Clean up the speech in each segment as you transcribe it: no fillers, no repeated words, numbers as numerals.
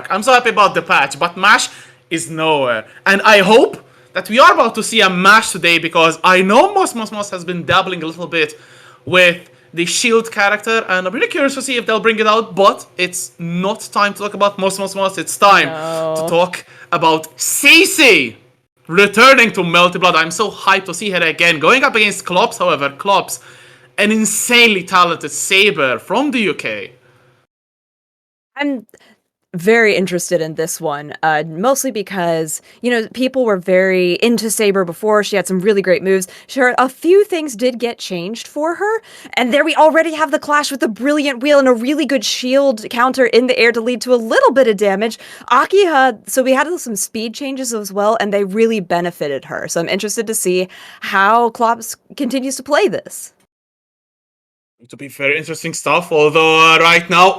I'm so happy about the patch, but Mash is nowhere. And I hope that we are about to see a Mash today, because I know Mossmossmoss has been dabbling a little bit with the shield character, and I'm really curious to see if they'll bring it out, but it's not time to talk about Mossmossmoss, it's time to talk about Cici returning to Melty Blood. I'm so hyped to see her again, going up against Clopss. However, Clopss, an insanely talented Saber from the UK. I'm very interested in this one, mostly because, you know, people were very into Saber before. She had some really great moves. Sure, a few things did get changed for her, and there we already have the clash with the Brilliant Wheel and a really good shield counter in the air to lead to a little bit of damage. Akiha, so we had some speed changes as well, and they really benefited her. So I'm interested to see how Clopss continues to play this. To be very interesting stuff, although right now,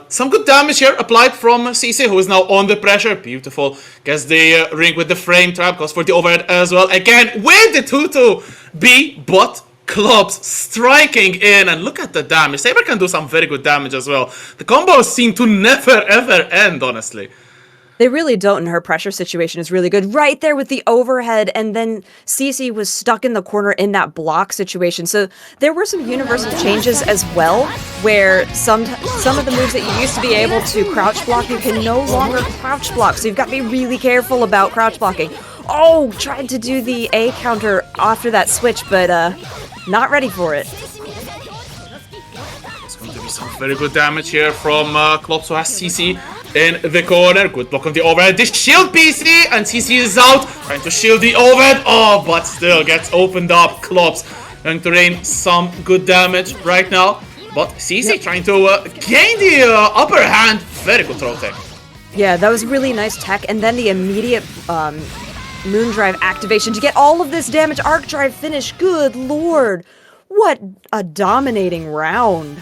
some good damage here applied from Cici, who is now on the pressure. Beautiful. Gets the ring with the frame trap. Goes for the overhead as well. Again, with the 2-2B, but Clopss striking in. And look at the damage. Saber can do some very good damage as well. The combos seem to never ever end, honestly. They really don't, and her pressure situation is really good. Right there with the overhead, and then Cici was stuck in the corner in that block situation. So there were some universal changes as well, where some of the moves that you used to be able to crouch block, you can no longer crouch block. So you've got to be really careful about crouch blocking. Oh, tried to do the A counter after that switch, but not ready for it. It's going to be some very good damage here from Clopss, who has Cici in the corner. Good block on the overhead. The shield PC, and Cici is out, trying to shield the overhead. Oh, but still gets opened up. Clopss going to rain some good damage right now. But Cici trying to gain the upper hand. Very good throw tech. Yeah, that was really nice tech. And then the immediate Moondrive activation to get all of this damage. Arc Drive finish. Good lord. What a dominating round.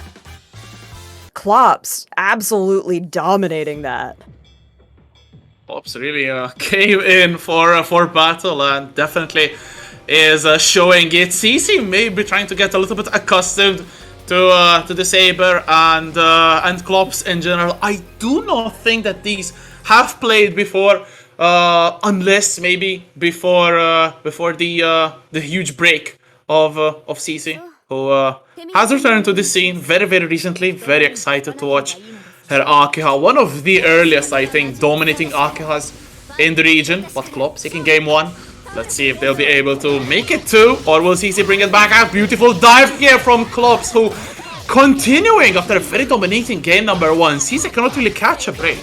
Clopss absolutely dominating that. Clopss really came in for battle, and definitely is showing it. Cici may be trying to get a little bit accustomed to the Saber and Clopss in general. I do not think that these have played before, unless maybe before the huge break of Cici, who has returned to the scene very, very recently. Very excited to watch her Akiha. One of the earliest, I think, dominating Akihas in the region. But Clopss taking game 1. Let's see if they'll be able to make it 2, or will Cici bring it back out? Beautiful dive here from Clopss, who continuing after a very dominating game number 1. Cici cannot really catch a break.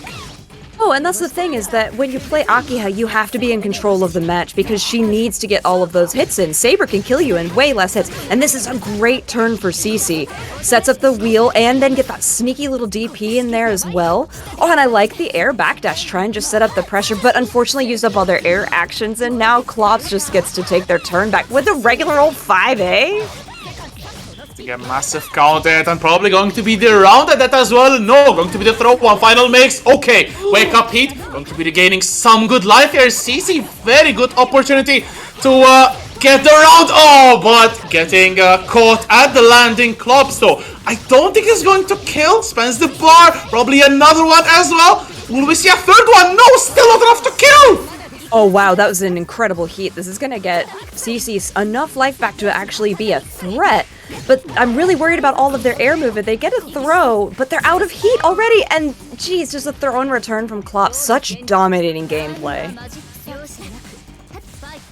Oh, and that's the thing, is that when you play Akiha, you have to be in control of the match because she needs to get all of those hits in. Saber can kill you in way less hits, and this is a great turn for Cici. Sets up the wheel and then get that sneaky little DP in there as well. Oh, and I like the air backdash, try and just set up the pressure, but unfortunately used up all their air actions, and now Clopss just gets to take their turn back with a regular old 5A. A massive counter, and probably going to be the round at that as well. No, going to be the throw. One final mix. Okay, wake up Heat. Going to be regaining some good life here. Cici, very good opportunity to get the round. Oh, but getting caught at the landing. Clopss, though, I don't think he's going to kill. Spends the bar. Probably another one as well. Will we see a third one? No, still not enough to kill. Oh wow, that was an incredible heat. This is gonna get Cici enough life back to actually be a threat. But I'm really worried about all of their air movement. They get a throw, but they're out of heat already. And geez, just a throw and return from Clopss. Such dominating gameplay.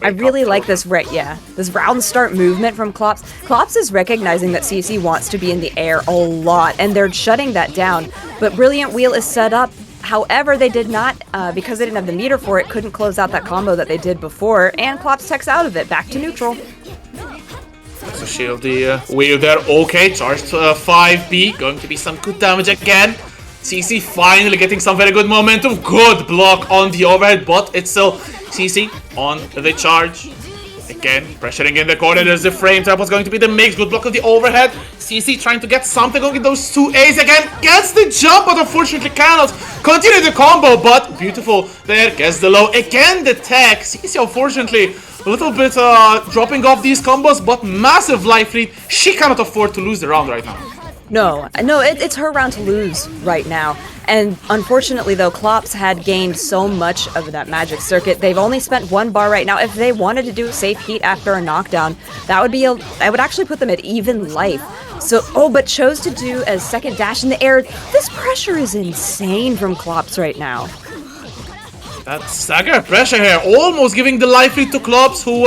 I really like this this round start movement from Clopss. Clopss is recognizing that Cici wants to be in the air a lot, and they're shutting that down. But Brilliant Wheel is set up. However, they did not, because they didn't have the meter for it, couldn't close out that combo that they did before, and Clopss techs out of it, back to neutral. So shield the wheel there. Okay, charged 5B, going to be some good damage again. Cici finally getting some very good momentum. Good block on the overhead, but it's still Cici on the charge. Again, pressuring in the corner. There's the frame trap. What's going to be the mix? Good block on the overhead. Cici trying to get something going with those 2 A's again. Gets the jump, but unfortunately cannot continue the combo. But beautiful there. Gets the low. Again, the tech. Cici, unfortunately, a little bit dropping off these combos, but massive life lead. She cannot afford to lose the round right now. No, it's her round to lose right now. And unfortunately, though, Clopss had gained so much of that magic circuit. They've only spent 1 bar right now. If they wanted to do safe heat after a knockdown, that would actually put them at even life. So, but chose to do a second dash in the air. This pressure is insane from Clopss right now. That stagger pressure here, almost giving the life lead to Clopss, who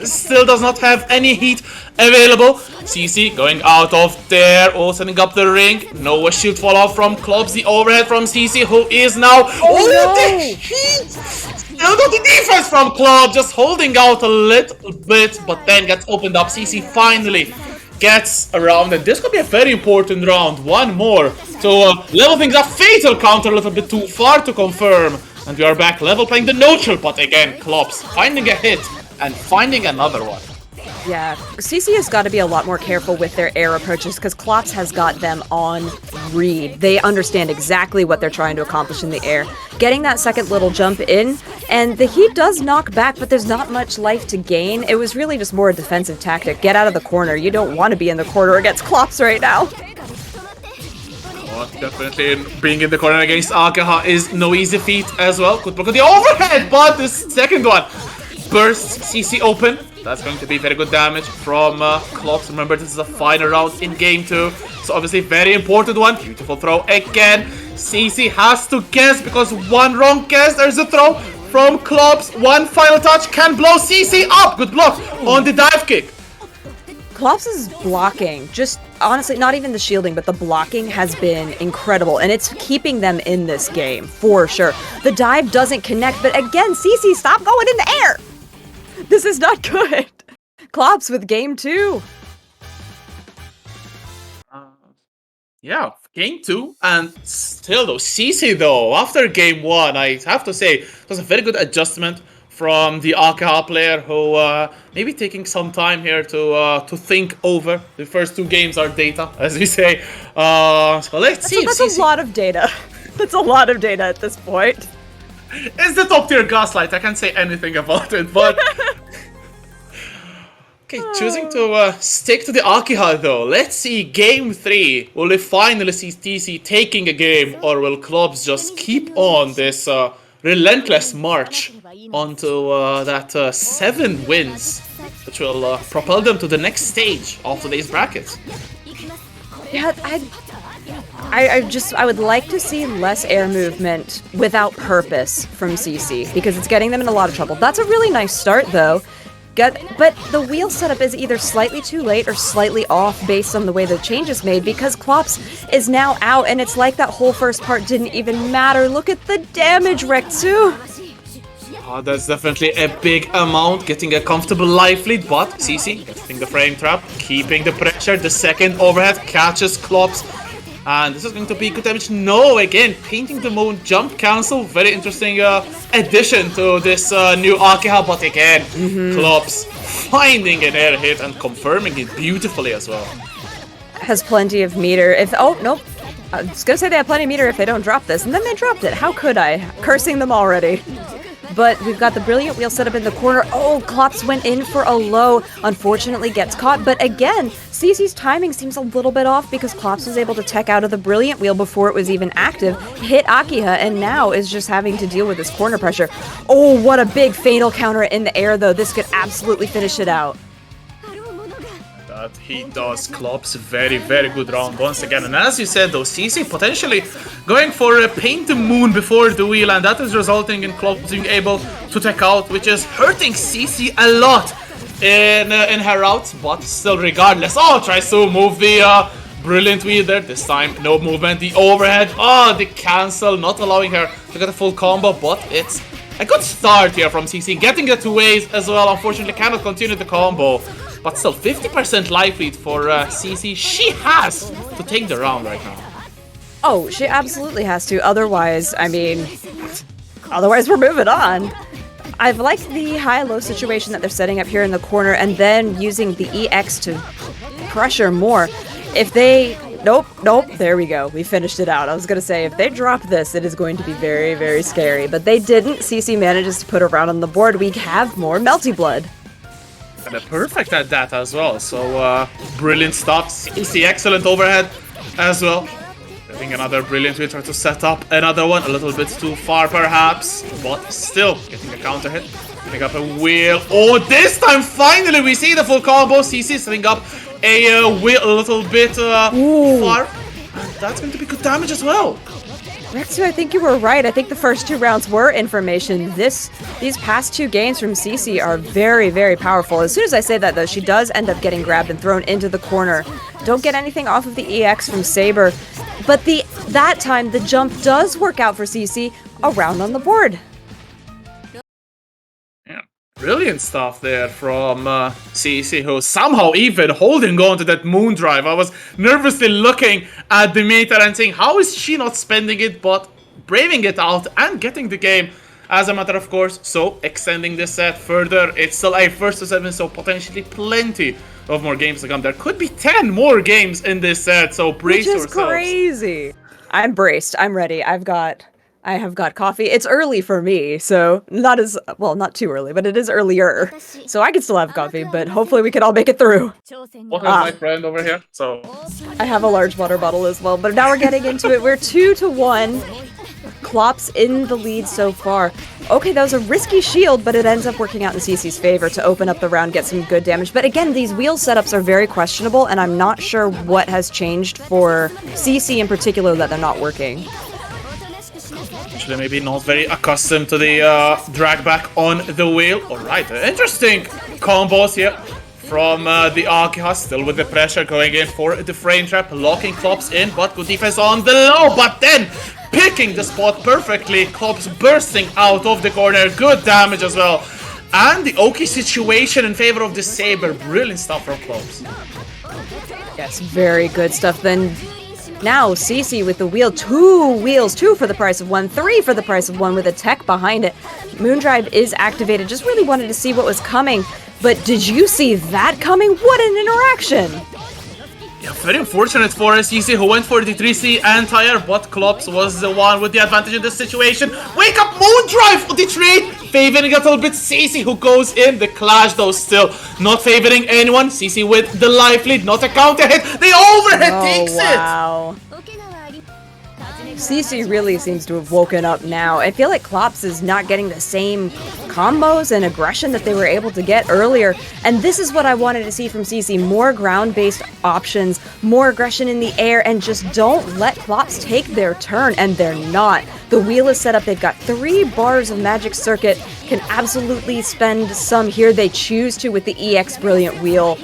still does not have any heat available. CC going out of there, setting up the ring. No shield fall off from Clopss. The overhead from CC, who is now... no! The heat! Still got the defense from Clopss, just holding out a little bit, but then gets opened up. CC finally gets around, and this could be a very important round. One more to level things up. Fatal counter a little bit too far to confirm. And we are back level playing the neutral, but again, Clopss finding a hit and finding another one. Yeah, CC has got to be a lot more careful with their air approaches because Clopss has got them on read. They understand exactly what they're trying to accomplish in the air. Getting that second little jump in, and the heat does knock back, but there's not much life to gain. It was really just more a defensive tactic. Get out of the corner. You don't want to be in the corner against Clopss right now. Definitely being in the corner against Akiha is no easy feat as well. Good block on the overhead, but the second one bursts CC open. That's going to be very good damage from Clopss. Remember, this is a final round in game 2, so obviously very important one. Beautiful throw again. CC has to guess because one wrong guess. There's a throw from Clopss. One final touch can blow CC up. Good block on the dive kick. Clopss is blocking, just honestly, not even the shielding, but the blocking has been incredible, and it's keeping them in this game, for sure. The dive doesn't connect, but again, CC, stop going in the air! This is not good! Clopss with game 2. Yeah, game 2, and still though, CC though, after game 1, I have to say, it was a very good adjustment from the Akiha player, who maybe taking some time here to think over. The first 2 games are data, as we say. So let's see. That's a lot of data. That's a lot of data at this point. It's the top tier Gaslight. I can't say anything about it, but okay, choosing to stick to the Akiha though. Let's see game 3. Will we finally see TC taking a game, or will Clopss just keep on this relentless march onto that 7 wins, which will propel them to the next stage of today's bracket? Yeah, I would like to see less air movement without purpose from CC, because it's getting them in a lot of trouble. That's a really nice start, though. But the wheel setup is either slightly too late or slightly off based on the way the change is made, because Clopss is now out, and it's like that whole first part didn't even matter. Look at the damage, Rek'Su! Oh, that's definitely a big amount, getting a comfortable life lead, but CC getting the frame trap, keeping the pressure. The second overhead catches Clopss, and this is going to be good damage. No, again, painting the moon, jump cancel. Very interesting addition to this new Akiha, but again, Clopss finding an air hit and confirming it beautifully as well. Has plenty of meter. Oh, nope. I was gonna say they have plenty of meter if they don't drop this, and then they dropped it. How could I? Cursing them already. But we've got the brilliant wheel set up in the corner. Oh, Clopss went in for a low. Unfortunately gets caught. But again, CC's timing seems a little bit off, because Clopss was able to tech out of the brilliant wheel before it was even active, hit Akiha, and now is just having to deal with this corner pressure. Oh, what a big fatal counter in the air, though. This could absolutely finish it out. That he does. Clopss, very, very good round once again. And as you said though, CC potentially going for a paint the moon before the wheel, and that is resulting in Clopss being able to take out, which is hurting CC a lot in her routes, but still regardless. Oh, tries to move the brilliant wheel there. This time no movement. The overhead. Oh, the cancel, not allowing her to get a full combo, but it's a good start here from CC. Getting the 2 ways as well. Unfortunately cannot continue the combo. But still, 50% life lead for CC. She has to take the round right now. Oh, she absolutely has to. Otherwise, I mean, otherwise we're moving on. I've liked the high-low situation that they're setting up here in the corner, and then using the EX to pressure more. If they... Nope, there we go. We finished it out. I was gonna say, if they drop this, it is going to be very, very scary. But they didn't. CC manages to put a round on the board. We have more Melty Blood. And they're perfect at that as well. So, brilliant stuff. CC excellent overhead as well. Getting another brilliant wheel, try to set up another one, a little bit too far perhaps, but still getting a counter hit. Setting up a wheel. Oh, this time finally we see the full combo. CC setting up a wheel a little bit far. And that's going to be good damage as well. Rexu, I think you were right. I think the first 2 rounds were information. These past 2 games from Cici are very, very powerful. As soon as I say that, though, she does end up getting grabbed and thrown into the corner. Don't get anything off of the EX from Saber. But that time, the jump does work out for Cici. A round on the board. Yeah, brilliant stuff there from Cici, who somehow even holding on to that moon drive. I was nervously looking at the meter and saying, how is she not spending it, but braving it out and getting the game as a matter of course. So extending this set further, it's still a first to 7, so potentially plenty of more games to come. There could be 10 more games in this set, so brace yourselves. Which is crazy. I'm braced. I'm ready. I have got coffee. It's early for me, so not too early, but it is earlier. So I can still have coffee, but hopefully we can all make it through. What has my friend over here? So I have a large water bottle as well, but now we're getting into it. We're 2-1. Clopss in the lead so far. Okay, that was a risky shield, but it ends up working out in Cici's favor to open up the round, get some good damage. But again, these wheel setups are very questionable, and I'm not sure what has changed for Cici in particular that they're not working. Actually, maybe not very accustomed to the drag back on the wheel. Alright, interesting combos here from the Akiha, still with the pressure going in for the frame trap, locking Clopss in, but good defense on the low, but then picking the spot perfectly, Clopss bursting out of the corner, good damage as well. And the Oki situation in favor of the Saber, brilliant stuff from Clopss. Yes, very good stuff. Then now Cici with the wheel, 2 wheels, 2 for the price of 1, 3 for the price of 1 with a tech behind it. Moondrive is activated, just really wanted to see what was coming, but did you see that coming? What an interaction! Yeah, very unfortunate for Cici, who went for the 3C anti-air, but Clopss was the one with the advantage in this situation. Wake up Moondrive for the trade, favoring a little bit Cici, who goes in. The clash though still not favoring anyone. Cici with the life lead, not a counter hit. The overhead takes it! Cici really seems to have woken up now. I feel like Clopss is not getting the same combos and aggression that they were able to get earlier. And this is what I wanted to see from Cici. More ground-based options, more aggression in the air, and just don't let Clopss take their turn. And they're not. The wheel is set up. They've got 3 bars of Magic Circuit. Can absolutely spend some here. They choose to with the EX Brilliant Wheel.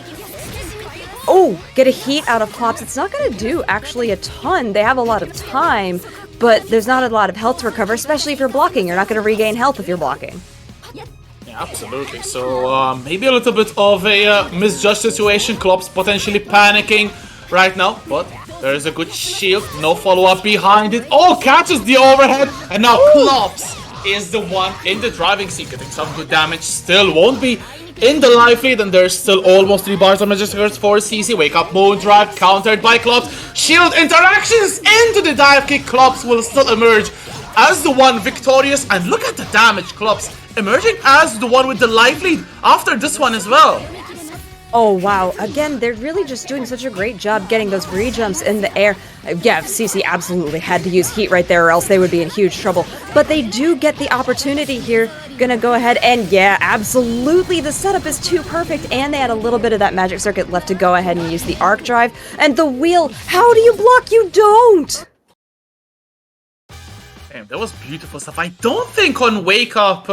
Oh, get a heat out of Clopss. It's not going to do actually a ton. They have a lot of time, but there's not a lot of health to recover, especially if you're blocking. You're not going to regain health if you're blocking. Yeah, absolutely. So maybe a little bit of a misjudged situation. Clopss potentially panicking right now, but there is a good shield. No follow-up behind it. Oh, catches the overhead, and now Clopss is the one in the driving seat, getting some good damage. Still won't be in the life lead, and there's still almost 3 bars of Magic Circuits for Cici. Wake up Moon Drive, countered by Clopss. Shield interactions into the dive kick. Clopss will still emerge as the one victorious, and look at the damage. Clopss emerging as the one with the life lead after this one as well. Oh wow, again, they're really just doing such a great job getting those re-jumps in the air. Yeah, Cici absolutely had to use heat right there or else they would be in huge trouble. But they do get the opportunity here. Gonna go ahead and yeah, absolutely, the setup is too perfect, and they had a little bit of that Magic Circuit left to go ahead and use the arc drive. And the wheel, how do you block? You don't! Damn, that was beautiful stuff. I don't think on Wake Up,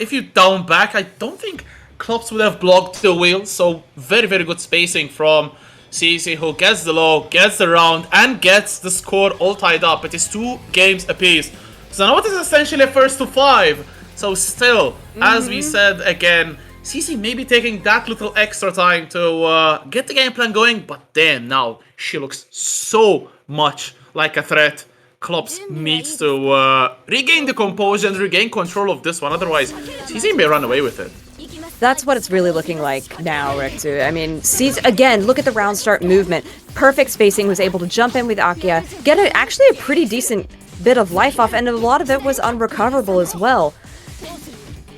if you down back, I don't think Clopss would have blocked the wheel, so very, very good spacing from Cici, who gets the low, gets the round, and gets the score all tied up. It is 2 games apiece. So now it is essentially a first to 5. So still, as we said again, Cici may be taking that little extra time to get the game plan going, but then now she looks so much like a threat. Clopss needs to regain the composure and regain control of this one, otherwise Cici may run away with it. That's what it's really looking like now, Rektu. I mean, again, look at the round start movement. Perfect spacing, was able to jump in with Akiha, get actually a pretty decent bit of life off, and a lot of it was unrecoverable as well.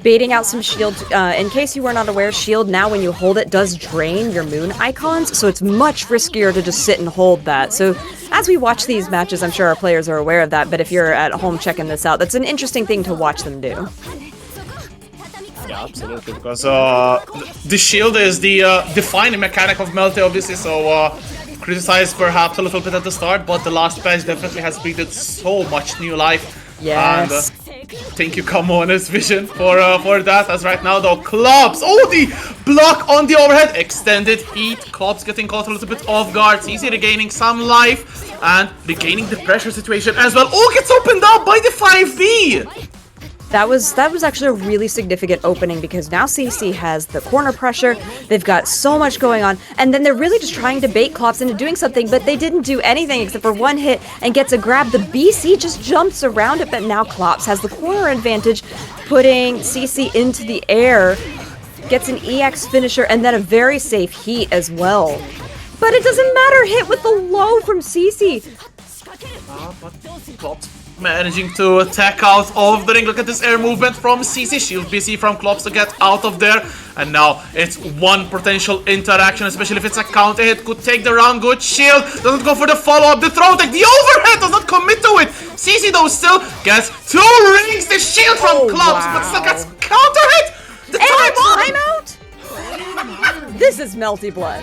Baiting out some shield. In case you were not aware, shield now when you hold it does drain your moon icons, so it's much riskier to just sit and hold that. So as we watch these matches, I'm sure our players are aware of that, but if you're at home checking this out, that's an interesting thing to watch them do. Yeah, absolutely, because the shield is the defining mechanic of Melty, obviously, so criticized perhaps a little bit at the start, but the last patch definitely has breathed so much new life. Yes. And thank you, Kamona's vision for that, as right now, though, Clopss, oh, the block on the overhead, extended heat, Clopss getting caught a little bit off guard, Cici regaining some life, and regaining the pressure situation as well. Oh, gets opened up by the 5B! That was actually a really significant opening because now CC has the corner pressure, they've got so much going on, and then they're really just trying to bait Clopss into doing something, but they didn't do anything except for one hit and gets a grab. The BC just jumps around it, but now Clopss has the corner advantage, putting CC into the air, gets an EX finisher, and then a very safe heat as well. But it doesn't matter, hit with the low from CC. But Clopss managing to attack out of the ring. Look at this air movement from CC. Shield BC from Clopss to get out of there. And now it's one potential interaction, especially if it's a counter hit. Could take the round. Good shield. Doesn't go for the follow-up. The throw tech. The overhead does not commit to it. CC though still gets 2 rings. The shield from Clopss, but still gets counter hit. The timeout? This is Melty Blood.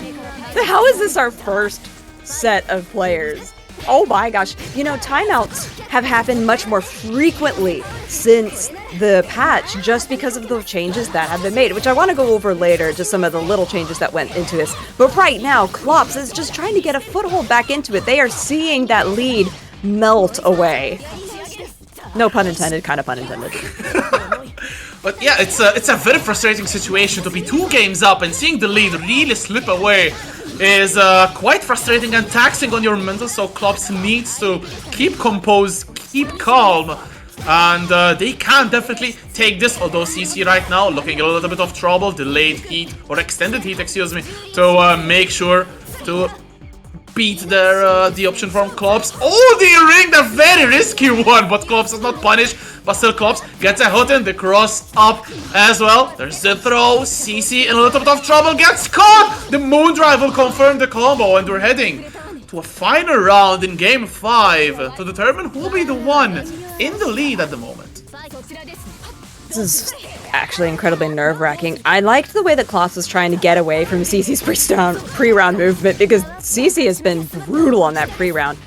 How is this our first set of players? Oh my gosh, you know, timeouts have happened much more frequently since the patch just because of the changes that have been made, which I want to go over later, just some of the little changes that went into this. But right now, Clopss is just trying to get a foothold back into it. They are seeing that lead melt away. No pun intended, kind of pun intended. But yeah, it's a very frustrating situation to be 2 games up and seeing the lead really slip away is quite frustrating and taxing on your mental, so Clopss needs to keep composed, keep calm, and they can definitely take this, although CC right now looking a little bit of trouble, delayed heat, or extended heat, excuse me, to make sure to beat their the option from Clopss. Oh, the ring, the very risky one, but Clopss is not punished. But still, Clopss gets a hit in the cross up as well. There's the throw. CC in a little bit of trouble, gets caught. The Moondrive will confirm the combo, and we're heading to a final round in Game 5 to determine who will be the one in the lead at the moment. This is actually incredibly nerve-wracking. I liked the way that Clopss was trying to get away from CC's pre-round movement because CC has been brutal on that pre-round.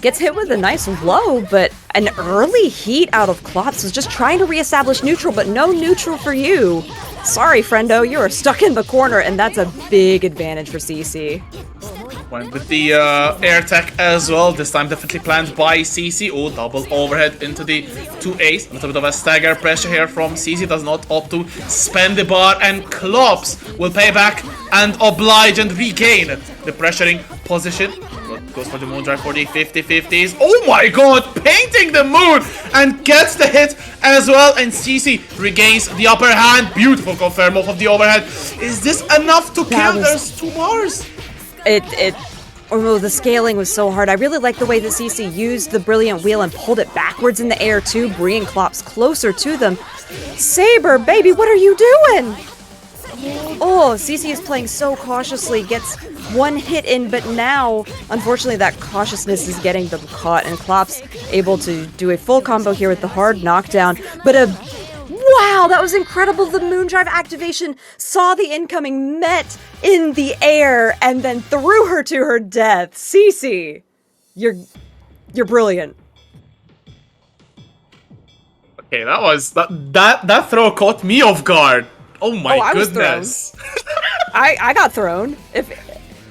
Gets hit with a nice low, but an early heat out of Clopss was just trying to reestablish neutral, but no neutral for you. Sorry, friendo, you are stuck in the corner, and that's a big advantage for CC. Went with the air tech as well, this time definitely planned by CC. Oh, double overhead into the 2As. A little bit of a stagger pressure here from CC, does not opt to spend the bar, and Clopss will pay back and oblige and regain the pressuring position. Goes for the Moondrive for the 50-50s. Oh my god, painting the moon and gets the hit as well, and CC regains the upper hand. Beautiful confirm off of the overhead. Is this enough to kill? There's 2 bars. Oh, the scaling was so hard. I really like the way that CC used the brilliant wheel and pulled it backwards in the air too, bringing Clopss closer to them. Saber, baby, what are you doing? Oh, CC is playing so cautiously, gets 1 hit in, but now, unfortunately, that cautiousness is getting them caught, and Clopss able to do a full combo here with the hard knockdown, but wow, that was incredible. The Moondrive activation saw the incoming, met in the air, and then threw her to her death. CC, you're brilliant. Okay, that throw caught me off guard. Oh my goodness. I got thrown.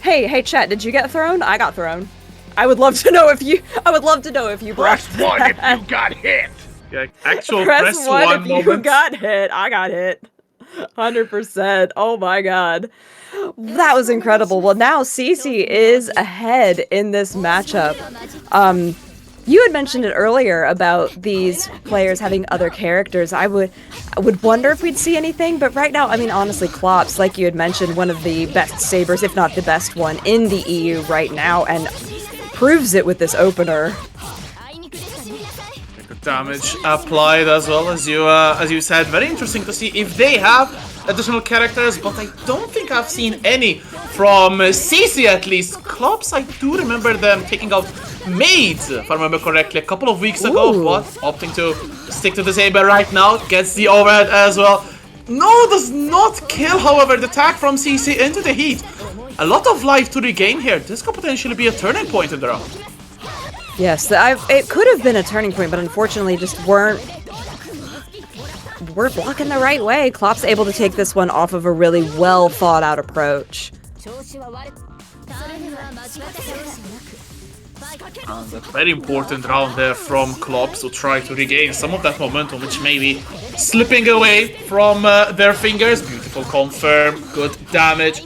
Hey chat, did you get thrown? I got thrown. I would love to know if you Press 1 if you got hit. Yeah, actual press 1 if moment. you got hit. I got hit. 100%. Oh my god. That was incredible. Well, now CC is ahead in this matchup. You had mentioned it earlier about these players having other characters. I would wonder if we'd see anything, but right now, I mean, honestly, Clopss, like you had mentioned, one of the best Sabers, if not the best one in the EU right now, and proves it with this opener. Good damage applied as well, as you said. Very interesting to see if they have additional characters, but I don't think I've seen any from CC at least. Clopss, I do remember them taking out Maids, if I remember correctly, a couple of weeks ago, but opting to stick to the Saber right now. Gets the overhead as well. No, does not kill, however, the tag from CC into the heat. A lot of life to regain here. This could potentially be a turning point in the round. Yes, it could have been a turning point, but unfortunately just weren't blocking the right way. Clopss able to take this one off of a really well thought out approach. And a very important round there from Clopss to try to regain some of that momentum, which may be slipping away from their fingers. Beautiful confirm, good damage.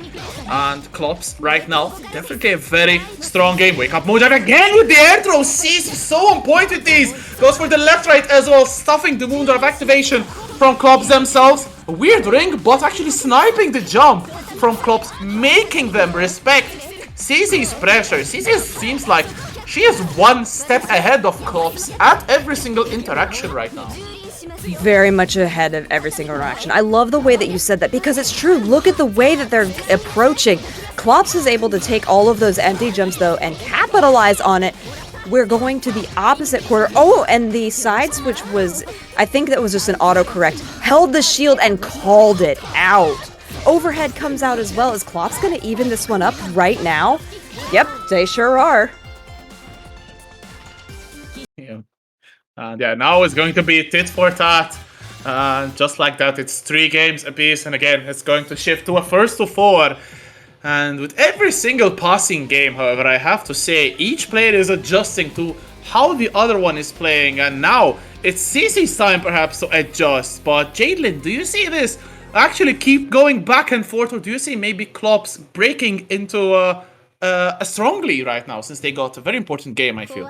And Clopss right now, definitely a very strong game. Wake up Mojo again with the air throw. Sees so on point with these. Goes for the left right as well, stuffing the Moondrive activation from Clopss themselves. A weird ring, but actually sniping the jump from Clopss, making them respect CC's pressure. CC seems like she is one step ahead of Clopss at every single interaction right now. Very much ahead of every single interaction. I love the way that you said that because it's true. Look at the way that they're approaching. Clopss is able to take all of those empty jumps though and capitalize on it. We're going to the opposite quarter. Oh, and the side switch was, I think that was just an autocorrect. Held the shield and called it out. Overhead comes out as well. Is Clopss going to even this one up right now? Yep, they sure are. Yeah. And yeah, now it's going to be tit for tat. And just like that, it's 3 games apiece. And again, it's going to shift to a first to 4. And with every single passing game, however, I have to say, each player is adjusting to how the other one is playing. And now it's CC's time perhaps to adjust. But Jadelyn, do you see this actually keep going back and forth? Or do you see maybe Clopss breaking into a strong lead right now, since they got a very important game, I feel?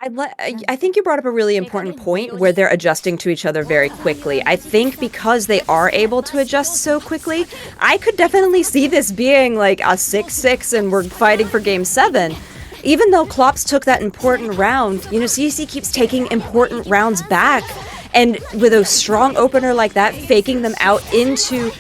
I think you brought up a really important point where they're adjusting to each other very quickly. I think because they are able to adjust so quickly, I could definitely see this being like a 6-6 and we're fighting for game 7. Even though Clopss took that important round, you know, CC keeps taking important rounds back. And with a strong opener like that, faking them out into,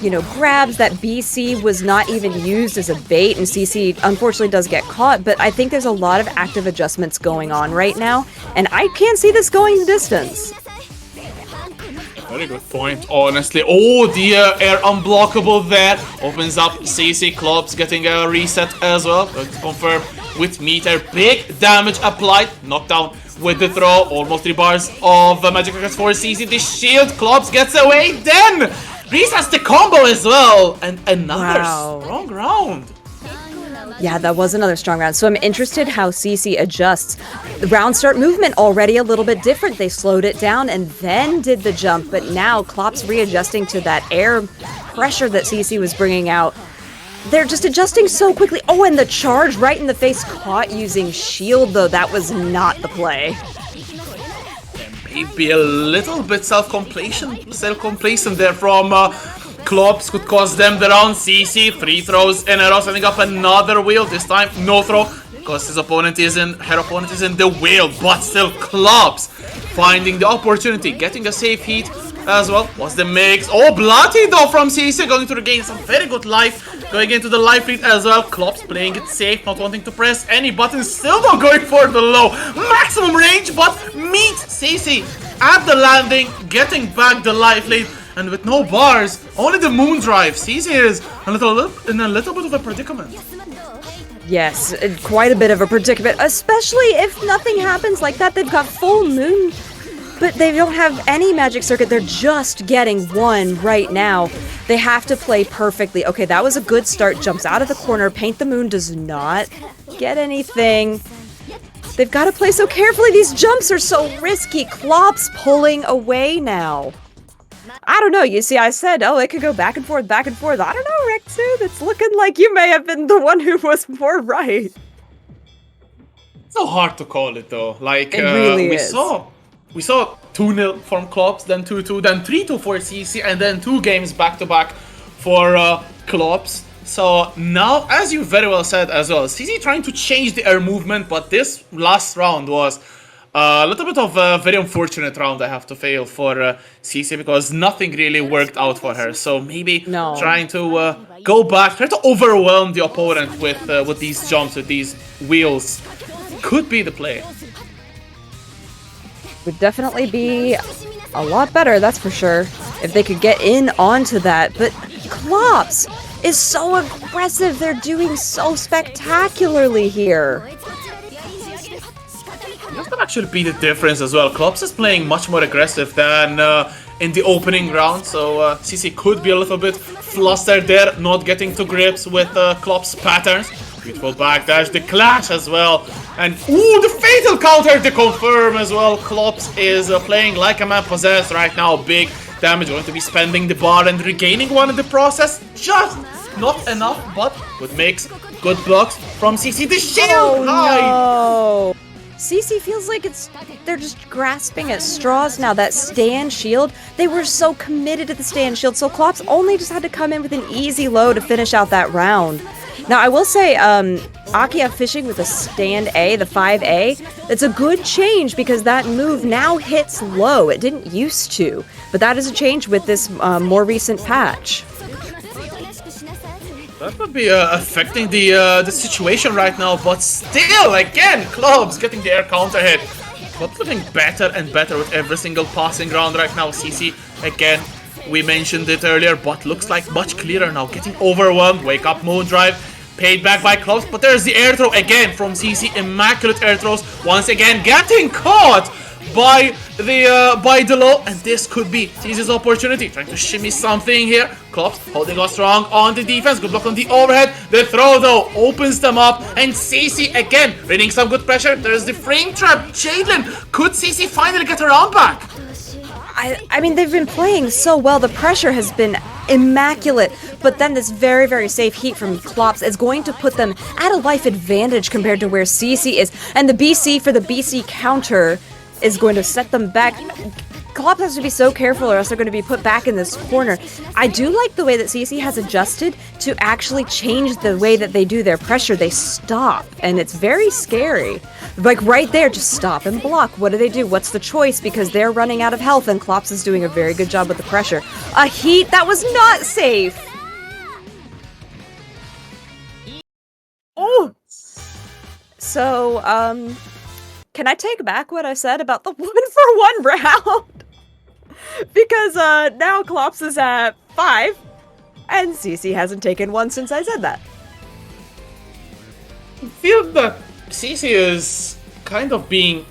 you know, grabs that BC was not even used as a bait, and CC unfortunately does get caught, but I think there's a lot of active adjustments going on right now, and I can't see this going the distance. Very good point, honestly. Oh, the air unblockable there opens up CC. Clopss getting a reset as well. Going to confirm with meter. Big damage applied. Knockdown with the throw. Almost 3 bars of Magicrider for CC. The shield. Clopss gets away. Then resets the combo as well. And another strong round. Yeah, that was another strong round. So I'm interested how CC adjusts. The round start movement already a little bit different. They slowed it down and then did the jump. But now Clopss readjusting to that air pressure that CC was bringing out. They're just adjusting so quickly. Oh, and the charge right in the face caught using shield, though. That was not the play. Maybe a little bit self-complacent there from Clopss could cost them the round. CC, 3 throws in a row, setting up another wheel. This time, no throw, because her opponent is in the wheel. But still, Clopss finding the opportunity, getting a safe heat as well. What's the mix? Oh, bloody though from CC, going to regain some very good life. Going into the life lead as well. Clopss playing it safe, not wanting to press any buttons. Still not going for the low. Maximum range, but meet CC at the landing, getting back the life lead. And with no bars, only the Moondrive. CC is in a little bit of a predicament. Yes, quite a bit of a predicament, especially if nothing happens like that. They've got full moon, but they don't have any magic circuit. They're just getting one right now. They have to play perfectly. Okay, that was a good start. Jumps out of the corner. Paint the Moon does not get anything. They've got to play so carefully. These jumps are so risky. Clopss pulling away now. I don't know. You see, I said, oh, it could go back and forth, back and forth. I don't know, Rektu. It's looking like you may have been the one who was more right. So hard to call it, though. Like, it really is. We saw 2-0 from Clopss, then 2-2, then 3-2 for CC, and then 2 games back-to-back for Clopss. So now, as you very well said as well, CC trying to change the air movement, but this last round was A little bit of a very unfortunate round I have to fail for CC because nothing really worked out for her. So maybe No. trying to go back, try to overwhelm the opponent with these jumps, with these wheels, could be the play. Would definitely be a lot better, that's for sure, if they could get in onto that. But Clopss is so aggressive. They're doing so spectacularly here. This could actually be the difference as well. Clopss is playing much more aggressive than in the opening round, so CC could be a little bit flustered there, not getting to grips with Clopss' patterns. Beautiful backdash, the clash as well, and ooh, the fatal counter to confirm as well. Clopss is playing like a man possessed right now. Big damage, going to be spending the bar and regaining one in the process. Just not enough, but good makes, good blocks from CC. The shield! No! CC feels like they're just grasping at straws now. That stand shield, they were so committed to the stand shield, so Clopss only just had to come in with an easy low to finish out that round. Now, I will say, Akiha fishing with a stand A, the 5A, it's a good change because that move now hits low. It didn't used to, but that is a change with this more recent patch. That would be affecting the situation right now, but still, again, Clopss getting the air counter hit. Clopss looking better and better with every single passing round right now. CC, again, we mentioned it earlier, but looks like much clearer now. Getting overwhelmed, wake up moon drive, paid back by Clopss, but there's the air throw again from CC. Immaculate air throws, once again getting caught by the low, and this could be CC's opportunity. Trying to shimmy something here. Clopss holding us strong on the defense. Good block on the overhead. The throw though opens them up, and CC again reading some good pressure. There's the frame trap. Jaden, could CC finally get around back? I mean, they've been playing so well. The pressure has been immaculate, but then this very, very safe heat from Clopss is going to put them at a life advantage compared to where CC is. And the BC for the BC counter is going to set them back. Clopss has to be so careful or else they're going to be put back in this corner. I do like the way that CC has adjusted to actually change the way that they do their pressure. They stop, and it's very scary. Like right there, just stop and block. What do they do? What's the choice? Because they're running out of health, and Clopss is doing a very good job with the pressure. A heat that was not safe. Oh! So, can I take back what I said about the 1-for-1 round? Because now Clopss is at 5, and CC hasn't taken one since I said that. I feel that CC is kind of being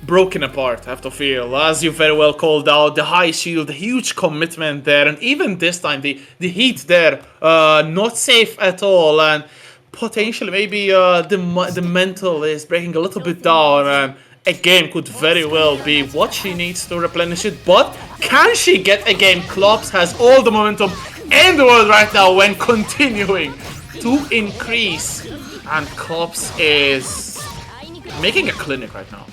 broken apart, I have to feel. As you very well called out, the high shield, the huge commitment there, and even this time the heat there, not safe at all, and potentially maybe the mental is breaking a little bit down, and again could very well be what she needs to replenish it. But can she get a game? Clopss has all the momentum in the world right now when continuing to increase, and Clopss is making a clinic right now.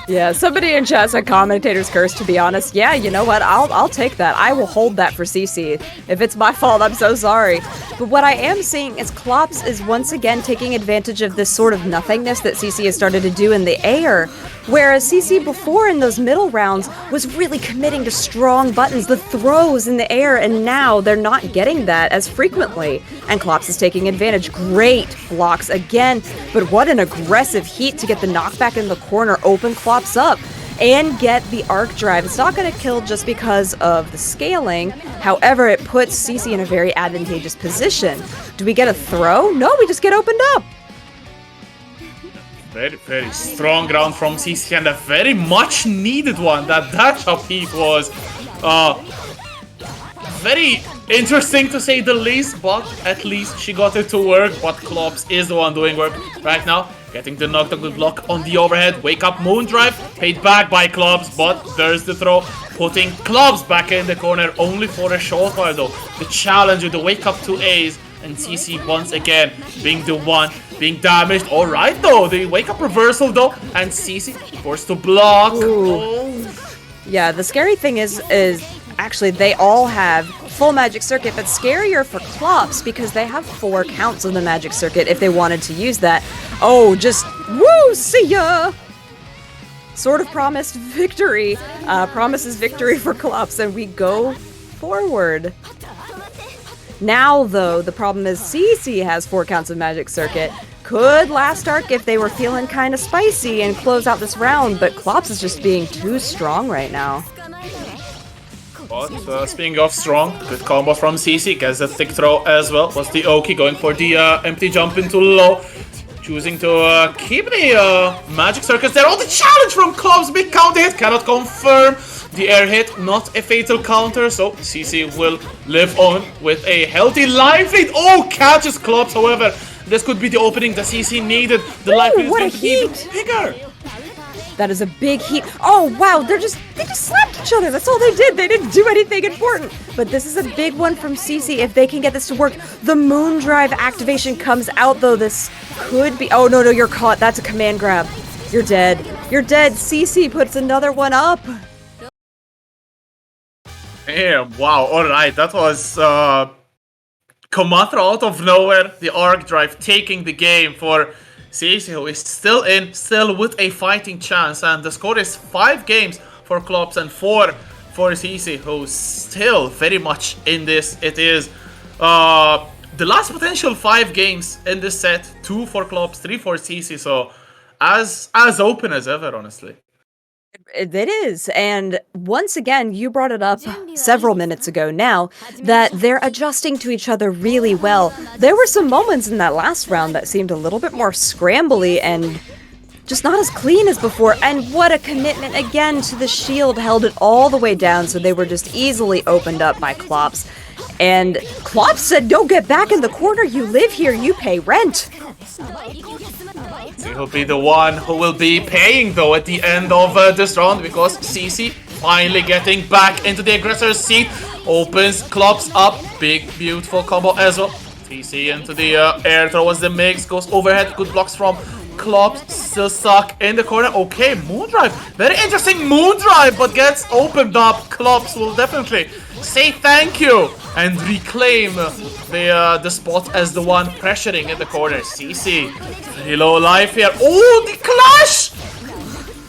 Yeah, somebody in chat said Commentators curse, to be honest. Yeah, you know what? I'll take that. I will hold that for CC. If it's my fault, I'm so sorry. But what I am seeing is Clopss is once again taking advantage of this sort of nothingness that CC has started to do in the air. Whereas CC before in those middle rounds was really committing to strong buttons, the throws in the air, and now they're not getting that as frequently. And Clopss is taking advantage. Great blocks again, but what an aggressive heat to get the knockback in the corner, open Clopss up, and get the arc drive. It's not going to kill just because of the scaling. However, it puts CC in a very advantageous position. Do we get a throw? No, we just get opened up. Very, very strong round from CC, and a very much needed one. That dash up heat was very interesting to say the least, but at least she got it to work. But Clopss is the one doing work right now. Getting the knockdown good block on the overhead. Wake up moon drive, paid back by Clopss, but there's the throw. Putting Clopss back in the corner only for a short while though. The challenge with the wake up 2As, and CC once again being the one being damaged. Alright though, the wake up reversal though, and CC forced to block. Oh. Yeah, the scary thing is actually they all have full magic circuit, but scarier for Clopss because they have 4 counts on the magic circuit if they wanted to use that. Oh, just woo, see ya! sort of promised victory, promises victory for Clopss, and we go forward. Now, though, the problem is CC has 4 counts of Magic Circuit. Could last arc if they were feeling kind of spicy and close out this round, but Clopss is just being too strong right now. But speaking of strong, good combo from CC, gets a thick throw as well. Was the Oki going for the empty jump into low, choosing to keep the Magic Circus there. Oh, the challenge from Clopss, big counter hit, cannot confirm. The air hit, not a fatal counter, so CC will live on with a healthy life lead. Oh, catches Clopss, however. This could be the opening that CC needed. The life lead is going to be even bigger. That is a big heat. Oh, wow, they just slapped each other. That's all they did. They didn't do anything important. But this is a big one from CC if they can get this to work. The Moon Drive activation comes out, though. This could be... Oh, no, you're caught. That's a command grab. You're dead. You're dead. CC puts another one up. Damn, wow, alright. That was Commentators out of nowhere. The Arc Drive taking the game for CC, who is still with a fighting chance, and the score is 5 games for Clopss and 4 for CC, who's still very much in this. It is the last potential 5 games in this set, 2 for Clopss, 3 for CC, so as open as ever, honestly. It is, and once again, you brought it up several minutes ago now, that they're adjusting to each other really well. There were some moments in that last round that seemed a little bit more scrambly and just not as clean as before, and what a commitment again to the shield, held it all the way down, so they were just easily opened up by Clopss. And Clopss said, "Don't get back in the corner, you live here, you pay rent." He'll be the one who will be paying, though, at the end of this round, because CC finally getting back into the aggressor's seat, opens Clopss up. Big, beautiful combo as well. TC into the air throw as the mix goes overhead. Good blocks from Clopss, still stuck in the corner. Okay, Moondrive. Very interesting Moondrive, but gets opened up. Clopss will definitely say thank you and reclaim the spot as the one pressuring in the corner. CC, very low life here. Oh, the clash!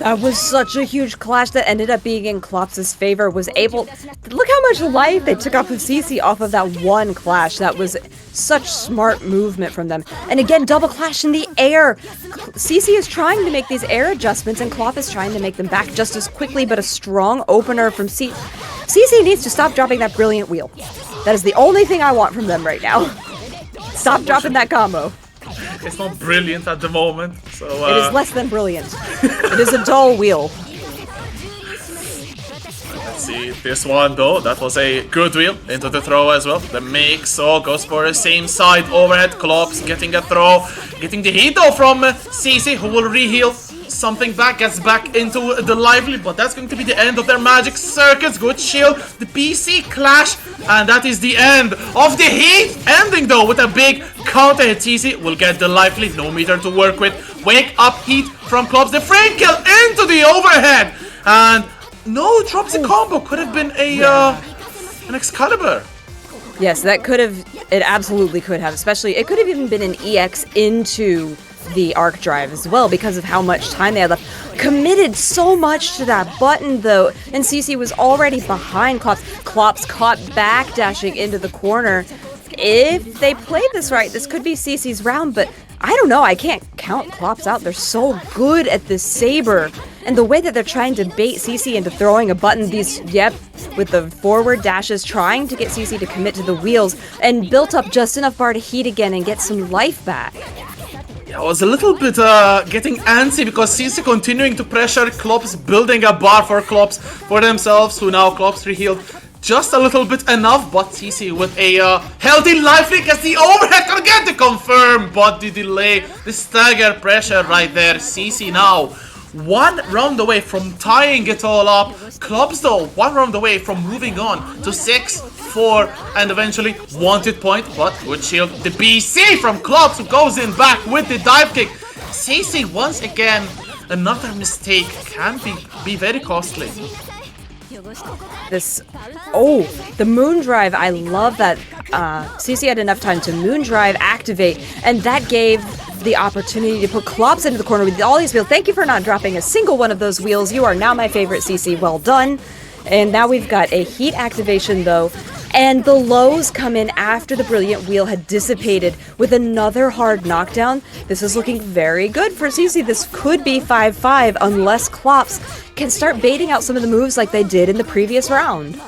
That was such a huge clash that ended up being in Clopps' favor. Was able... Look how much life they took off of CC off of that one clash. That was such smart movement from them. And again, double clash in the air. CC is trying to make these air adjustments, and Clopps is trying to make them back just as quickly, but a strong opener from CC needs to stop dropping that brilliant wheel. That is the only thing I want from them right now. Stop dropping that combo. It's not brilliant at the moment, so... It is less than brilliant. It is a dull wheel. Let's see this one, though. That was a good wheel into the throw as well. The mix goes for the same side overhead. Clopss getting a throw. Getting the heat, though, from CC, who will reheal something back. Gets back into the lively, but that's going to be the end of their Magic Circuits. Good shield. The BC clash. And that is the end of the heat. Ending, though, with a big counter hit. CC will get the lively. No meter to work with. Wake up heat from Clopss. The frame kill into the overhead. And no, drops the combo. Could have been an Excalibur. Yes, that could have. It absolutely could have. Especially, it could have even been an EX into the Arc Drive as well, because of how much time they had left. Committed so much to that button, though, and CC was already behind Clopps. Clopps caught backdashing into the corner. If they played this right, this could be CC's round, but I don't know. I can't count Clopps out. They're so good at this Saber. And the way that they're trying to bait CC into throwing a button, with the forward dashes, trying to get CC to commit to the wheels, and built up just enough bar to heat again and get some life back. I was a little bit getting antsy because CC continuing to pressure Clopps, building a bar for Clopps for themselves, who now Clopps rehealed just a little bit enough, but CC with a healthy life leak as the overhead can get the confirm, but the delay, the stagger pressure right there. CC now 1 round away from tying it all up. Clopps, though, 1 round away from moving on to 6-4 and eventually wanted point, but good shield. The BC from Clopps, who goes in back with the dive kick. CC once again, another mistake can be very costly. The Moon Drive, I love that CC had enough time to Moon Drive activate, and that gave the opportunity to put Clopss into the corner with all these wheels. Thank you for not dropping a single one of those wheels. You are now my favorite, CC. Well done. And now we've got a heat activation, though. And the lows come in after the brilliant wheel had dissipated with another hard knockdown. This is looking very good for CC. This could be 5-5 unless Clopss can start baiting out some of the moves like they did in the previous round.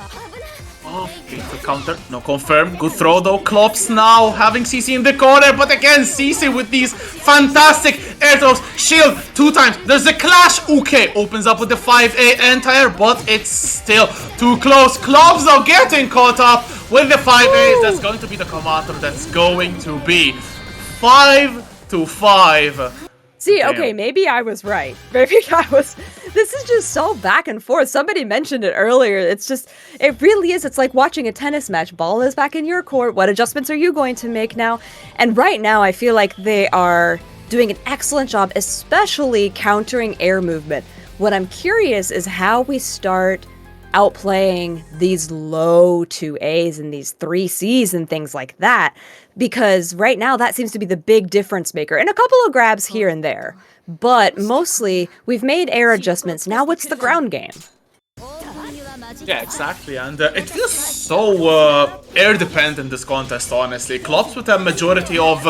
Oh, beautiful counter. No confirm. Good throw though. Clopss now having CC in the corner. But again, CC with these fantastic air throws. Shield 2 times. There's a clash. Okay, opens up with the 5A entire, but it's still too close. Clopss though getting caught up with the 5As. That's going to be the Commentator. That's going to be 5-5. See, okay, maybe I was right. Maybe I was... This is just so back and forth. Somebody mentioned it earlier. It's just... It really is. It's like watching a tennis match. Ball is back in your court. What adjustments are you going to make now? And right now, I feel like they are doing an excellent job, especially countering air movement. What I'm curious is how we start outplaying these low 2As and these 3Cs and things like that. Because right now, that seems to be the big difference maker. And a couple of grabs here and there. But mostly, we've made air adjustments. Now what's the ground game? Yeah, exactly. And it feels so air-dependent, this contest, honestly. Clopss with a majority of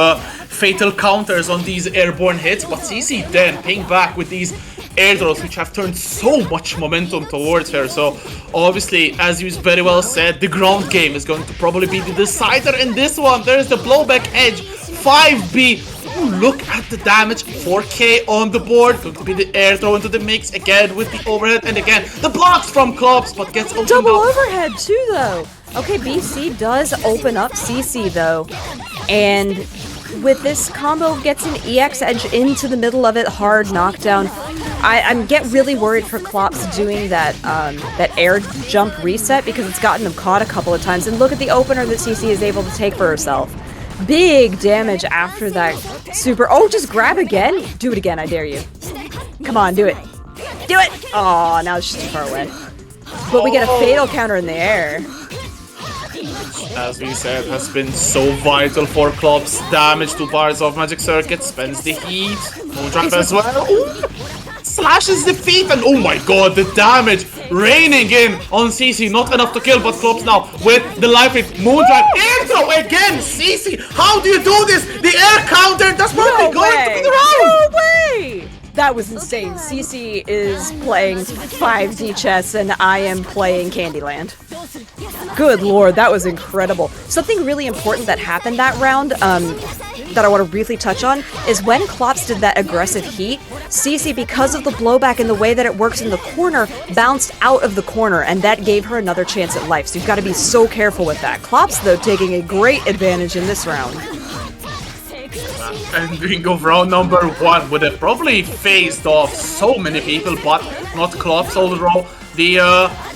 fatal counters on these airborne hits. But CC then paying back with these air throws, which have turned so much momentum towards her. So obviously, as you very well said, the ground game is going to probably be the decider in this one. There's the blowback edge, 5B. Ooh, look at the damage, 4K on the board. Going to be the air throw into the mix again with the overhead, and again the blocks from Clopss, but gets opened Double up. overhead too, though. Okay, BC does open up CC though, and with this combo gets an EX edge into the middle of it, hard knockdown. I get really worried for Clopss doing that that air jump reset because it's gotten them caught a couple of times. And look at the opener that CC is able to take for herself. Big damage after that super. Oh, just grab again. Do it again, I dare you. Come on, do it. Do it. Oh, now it's just too far away. But we get a fatal counter in the air. As we said, has been so vital for Clopss. Damage 2 bars of Magic Circuit, spends the heat. No drop as well. Ooh. Slashes the feet, and oh my god, the damage raining in on CC. Not enough to kill, but Clopss now with the life hit. Moondrive, air throw again. CC, how do you do this? The air counter, that's probably going to be the round. No way! That was insane. CC is playing 5D chess and I am playing Candyland. Good lord, that was incredible. Something really important that happened that round, that I want to briefly touch on, is when Clopss did that aggressive heat, CC, because of the blowback and the way that it works in the corner, bounced out of the corner, and that gave her another chance at life. So you've got to be so careful with that. Clopss, though, taking a great advantage in this round. Ending of round number 1 would have probably phased off so many people, but not Clopss overall. The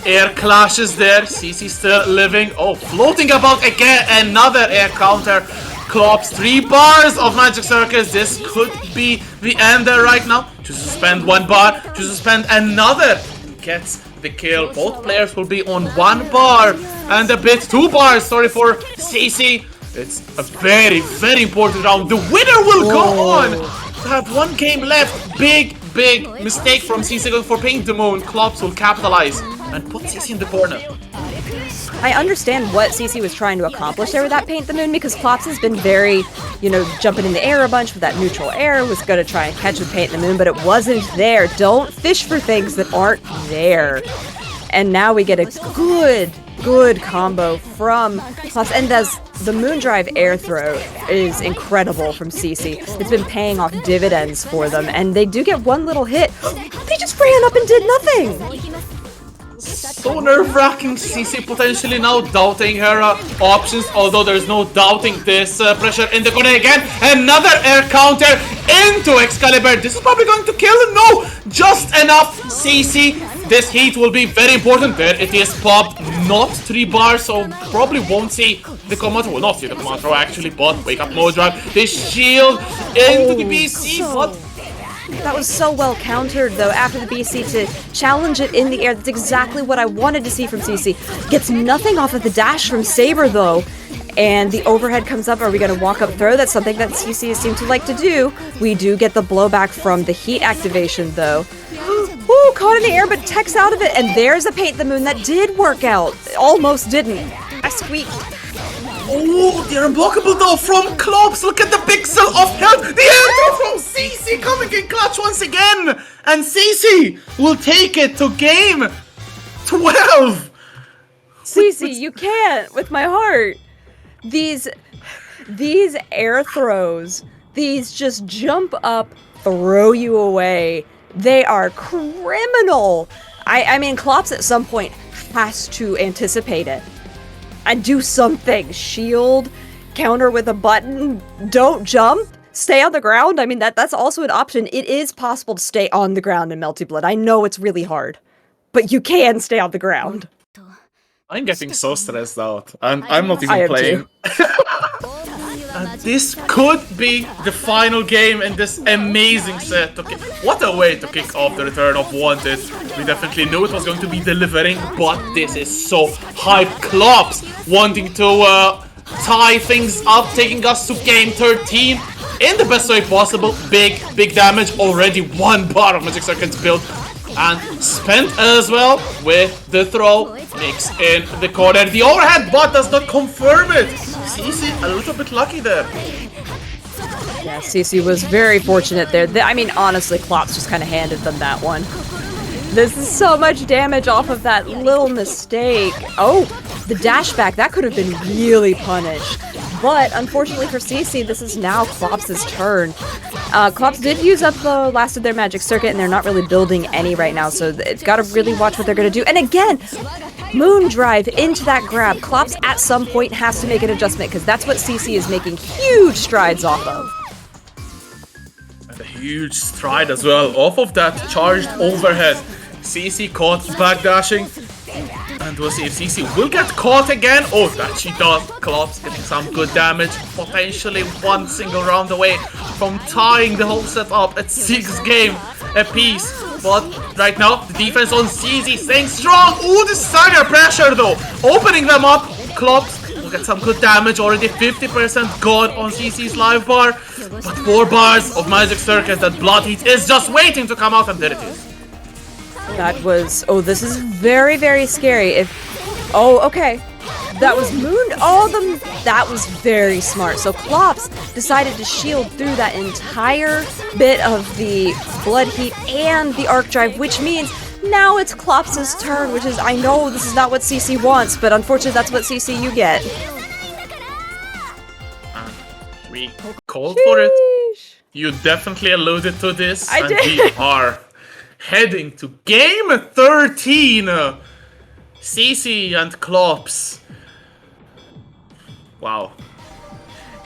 air clashes there. CC still living. Oh, floating about again. Another air counter. Clopss 3 bars of Magic Circus. This could be the end there right now. Chooses to spend 1 bar. Chooses to spend another. Gets the kill. Both players will be on 1 bar and a bit 2 bars. Sorry for CC. It's a very, very important round. The winner will go on to have 1 game left. Big mistake from CC going for Paint the Moon. Clopss will capitalize and put CC in the corner. I understand what CC was trying to accomplish there with that Paint the Moon, because Clopss has been very, jumping in the air a bunch with that neutral air, was going to try and catch with Paint the Moon, but it wasn't there. Don't fish for things that aren't there. And now we get a good combo from Clopss, and as the Moondrive air throw is incredible from CC. It's been paying off dividends for them, and they do get 1 little hit. They just ran up and did nothing! So nerve-wracking. CC potentially now doubting her options, although there's no doubting this pressure in the corner again. Another air counter into Excalibur. This is probably going to kill him. No, just enough. CC, this heat will be very important. There it is popped. Not 3 bars, so probably won't see the Commentator. Will not see the Commentator actually, but wake up Moondrive. The shield into the BC. That was so well countered, though, after the BC to challenge it in the air. That's exactly what I wanted to see from CC. Gets nothing off of the dash from Saber, though. And the overhead comes up. Are we going to walk up throw? That's something that CC seemed to like to do. We do get the blowback from the heat activation, though. Ooh, caught in the air, but tech's out of it. And there's a Paint the Moon that did work out. Almost didn't. I squeaked. Oh, they're unblockable though from Clopss. Look at the pixel of health. The air from CC coming in clutch once again. And CC will take it to game 12. CC, you can't with my heart. These air throws, these just jump up, throw you away. They are criminal. I mean, Clopss at some point has to anticipate it and do something. Shield, counter with a button, don't jump, stay on the ground. I mean, that's also an option. It is possible to stay on the ground in Melty Blood. I know it's really hard, but you can stay on the ground. I'm getting so stressed out. I'm not even playing. This could be the final game in this amazing set. Okay, what a way to kick off the return of Wanted. We definitely knew it was going to be delivering, but this is so hype. Clopss wanting to tie things up, taking us to game 13 in the best way possible. Big damage. Already 1 bar of Magic Circuits built and spent as well with the throw. Mix in the corner. The overhead bot does not confirm it. CC a little bit lucky there. Yeah, CC was very fortunate there. I mean, honestly, Clopss just kind of handed them that one. This is so much damage off of that little mistake. Oh, the dash back. That could have been really punished. But unfortunately for CC, this is now Clopps' turn. Clopss did use up the last of their Magic Circuit, and they're not really building any right now, so it's got to really watch what they're going to do. And again, Moon Drive into that grab. Clopss at some point has to make an adjustment, because that's what CC is making huge strides off of. And a huge stride as well off of that charged overhead. CC caught backdashing. And we'll see if CC will get caught again. Oh, that she does. Clopss getting some good damage. Potentially 1 single round away from tying the whole set up at 6 games apiece. But right now, the defense on CC staying strong. Oh, the stagger pressure though. Opening them up. Clopss will get some good damage. Already 50% gone on CC's life bar. But 4 bars of Magic Circuit. That Blood Heat is just waiting to come out, and there it is. That was... Oh, this is very, very scary. Oh, okay. That was Moon... Oh, that was very smart. So Clopss decided to shield through that entire bit of the Blood Heat and the Arc Drive, which means now it's Clopps' turn, which is... I know this is not what CC wants, but unfortunately that's what CC you get. We called for it. You definitely alluded to this. I did. We are... heading to game 13. CC and Clopss. Wow.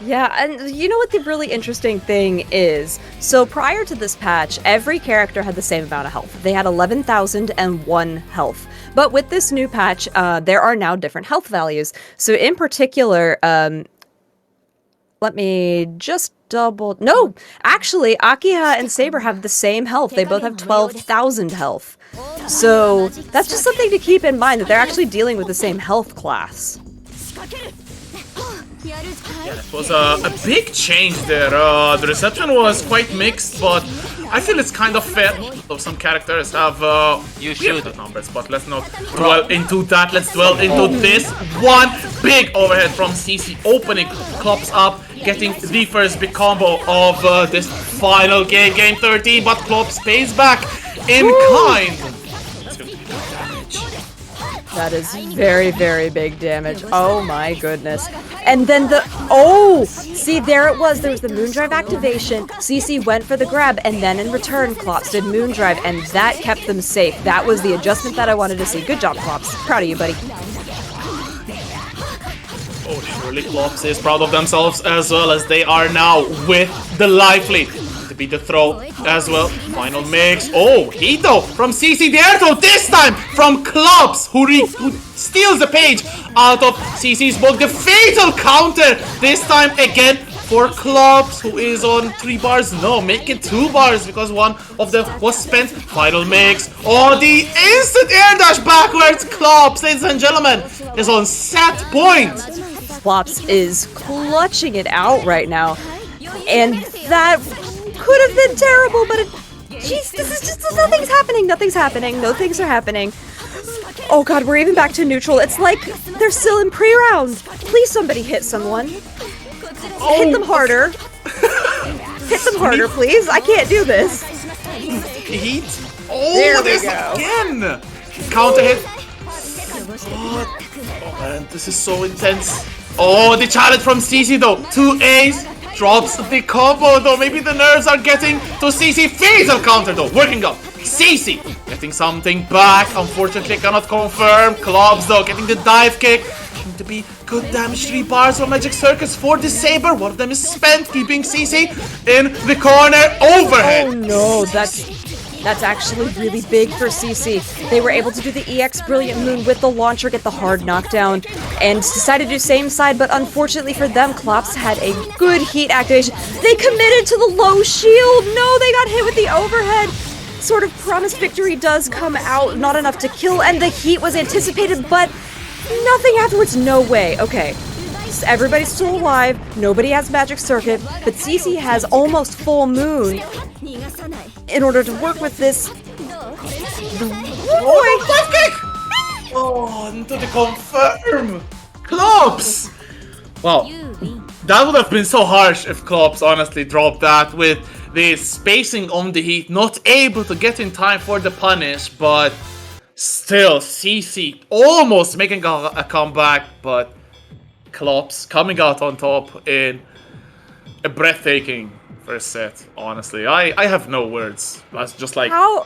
Yeah, and you know what the really interesting thing is? So prior to this patch, every character had the same amount of health. They had 11,001 health. But with this new patch, there are now different health values. So in particular, let me just double... No! Actually, Akiha and Saber have the same health. They both have 12,000 health. So that's just something to keep in mind, that they're actually dealing with the same health class. Yeah, it was a big change there. The reception was quite mixed, but I feel it's kind of fair. So some characters have weird numbers, but let's not dwell into that. Let's dwell into this one big overhead from CC, opening Clopss up, getting the first big combo of this final game, game 13. But Clopss pays back in kind. That is very, very big damage. Oh my goodness. And then the... Oh! See, there it was. There was the Moondrive activation. CC went for the grab, and then in return, Clopss did Moondrive, and that kept them safe. That was the adjustment that I wanted to see. Good job, Clopss. Proud of you, buddy. Oh, surely Clopss is proud of themselves as well, as they are now with the life lead. To beat the throw as well. Final mix. Oh, Hito from CC. The air throw this time from Clopss, who steals the page out of CC's book. The fatal counter this time again for Clopss, who is on 3 bars. No, make it 2 bars because one of them was spent. Final mix. Oh, the instant air dash backwards. Clopss, ladies and gentlemen, is on set point. Clopss is clutching it out right now. And that could have been terrible, but jeez, this is just, nothing's happening, no things are happening. Oh god, we're even back to neutral. It's like they're still in pre-round. Please somebody hit someone. Hit them harder. Hit them harder, please. I can't do this. Heat. Oh, there we this go. Again. Counter hit. Oh man, this is so intense. Oh, the challenge from CC though. 2 A's. Drops the combo though. Maybe the nerves are getting to CC. Fatal counter though. Working up. CC getting something back. Unfortunately, cannot confirm. Clopss though getting the dive kick. Going to be good damage. 3 bars from Magic Circus for the Saber. One of them is spent, keeping CC in the corner. Overhead. Oh no, that's actually really big for CC. They were able to do the EX Brilliant Moon with the launcher, get the hard knockdown, and decided to do same side, but unfortunately for them, Clopss had a good heat activation. They committed to the low shield! No, they got hit with the overhead! Sort of promised victory does come out, not enough to kill, and the heat was anticipated, but nothing afterwards, no way. Okay, everybody's still alive, nobody has Magic Circuit, but CC has almost full moon. In order to work with this... Oh, into the confirm! Clopss! Wow, that would have been so harsh if Clopss honestly dropped that with the spacing on the heat, not able to get in time for the punish, but still, CC almost making a comeback, but Clopss coming out on top in a breathtaking first set, honestly. I have no words. That's just like... How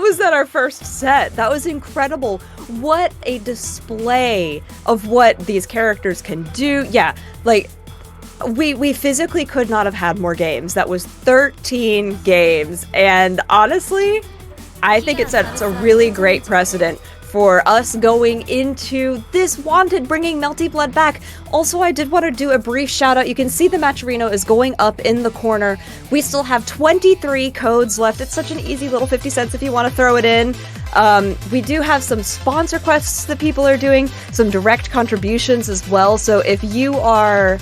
was that our first set? That was incredible. What a display of what these characters can do. Yeah, like, we physically could not have had more games. That was 13 games, and honestly, I think it sets a really great precedent for us going into this Wanted, bringing Melty Blood back. Also, I did want to do a brief shout out. You can see the Magicrider is going up in the corner. We still have 23 codes left. It's such an easy little 50 cents if you want to throw it in. We do have some sponsor quests that people are doing, some direct contributions as well. So if you are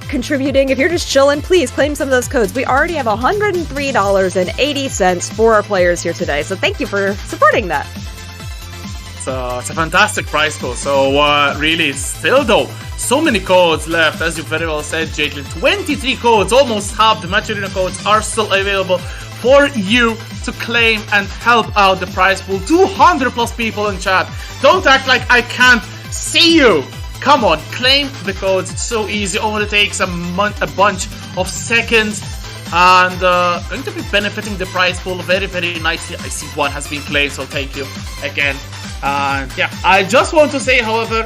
contributing, if you're just chilling, please claim some of those codes. We already have $103.80 for our players here today. So thank you for supporting that. It's a fantastic prize pool. So really, still though, so many codes left, as you very well said, Jaitlin. 23 codes, almost half the Magicrider codes are still available for you to claim and help out the prize pool. 200 plus people in chat. Don't act like I can't see you. Come on, claim the codes. It's so easy. Only takes a bunch of seconds. And going to be benefiting the prize pool very, very nicely. I see one has been claimed, so thank you again. And yeah, I just want to say, however,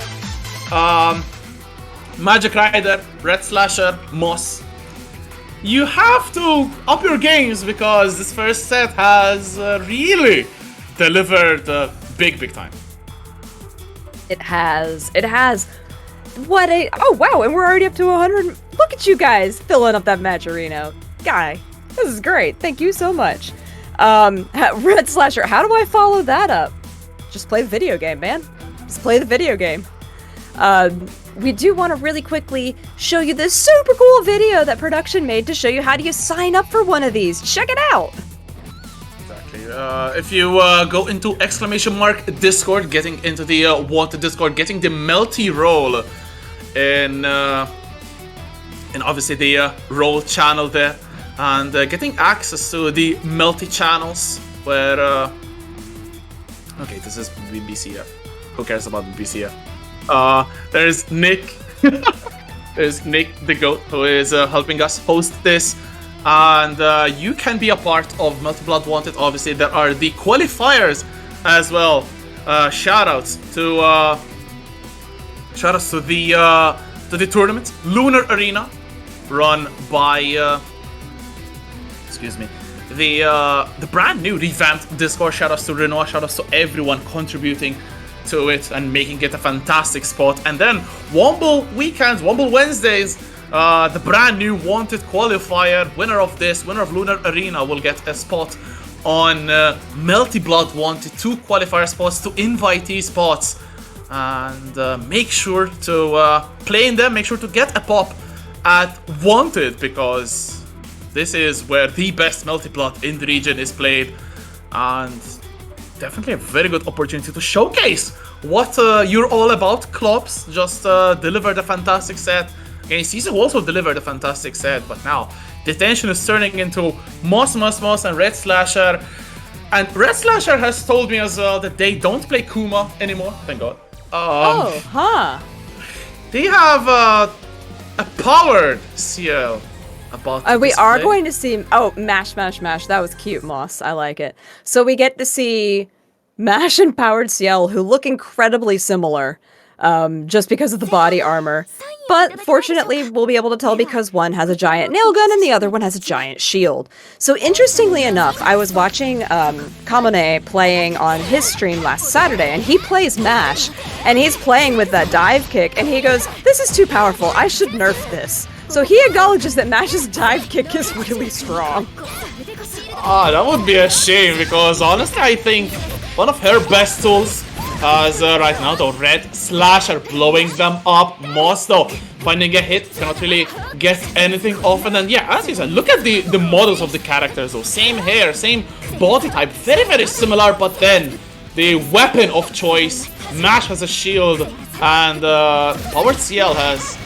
Magicrider, Redslasher, Moss, you have to up your games because this first set has really delivered big time. It has. What a... Oh, wow, and we're already up to 100. Look at you guys filling up that Magicrider. Guy, this is great. Thank you so much. Redslasher, how do I follow that up? Just play the video game, man. Just play the video game. We do want to really quickly show you this super cool video that production made to show you how do you sign up for one of these. Check it out. Exactly. If you go into !Discord, getting into the Wanted Discord, getting the Melty role in obviously the role channel there, and getting access to the Melty channels where okay, this is BBCF. Who cares about BBCF? There's Nick. There's Nick the Goat, who is helping us host this. And you can be a part of Melty Blood Wanted. Obviously, there are the qualifiers as well. Shoutouts to the tournament, Lunar Arena, run by excuse me, the brand new revamped Discord. Shoutouts to Renoir. Shoutouts to everyone contributing to it and making it a fantastic spot. And then Womble weekends, Womble Wednesdays, the brand new Wanted qualifier. Winner of Lunar Arena will get a spot on Melty Blood Wanted. 2 qualifier spots, 2 invitee spots. and make sure to play in them, make sure to get a pop at Wanted, because this is where the best multiplot in the region is played, and definitely a very good opportunity to showcase what you're all about. Clopss just delivered a fantastic set. Okay, Ciel also delivered a fantastic set, but now the tension is turning into Mossmossmoss and Redslasher. And Redslasher has told me as well that they don't play Kuma anymore, thank god. They have a powered Ciel about to we display. are going to see... Oh, Mash, Mash, Mash. That was cute, Moss. I like it. So we get to see Mash and Powered Ciel, who look incredibly similar, just because of the body armor. But fortunately, we'll be able to tell because one has a giant nail gun and the other one has a giant shield. So interestingly enough, I was watching Kamone playing on his stream last Saturday, and he plays Mash, and he's playing with that dive kick, and he goes, "This is too powerful, I should nerf this." So he acknowledges that Mash's dive kick is really strong. That would be a shame, because honestly I think one of her best tools is right now the Redslasher, blowing them up. Moss though, finding a hit, cannot really get anything off. And then yeah, as you said, look at the models of the characters though. Same hair, same body type, very very similar, but then the weapon of choice, Mash has a shield, and Powered Ciel has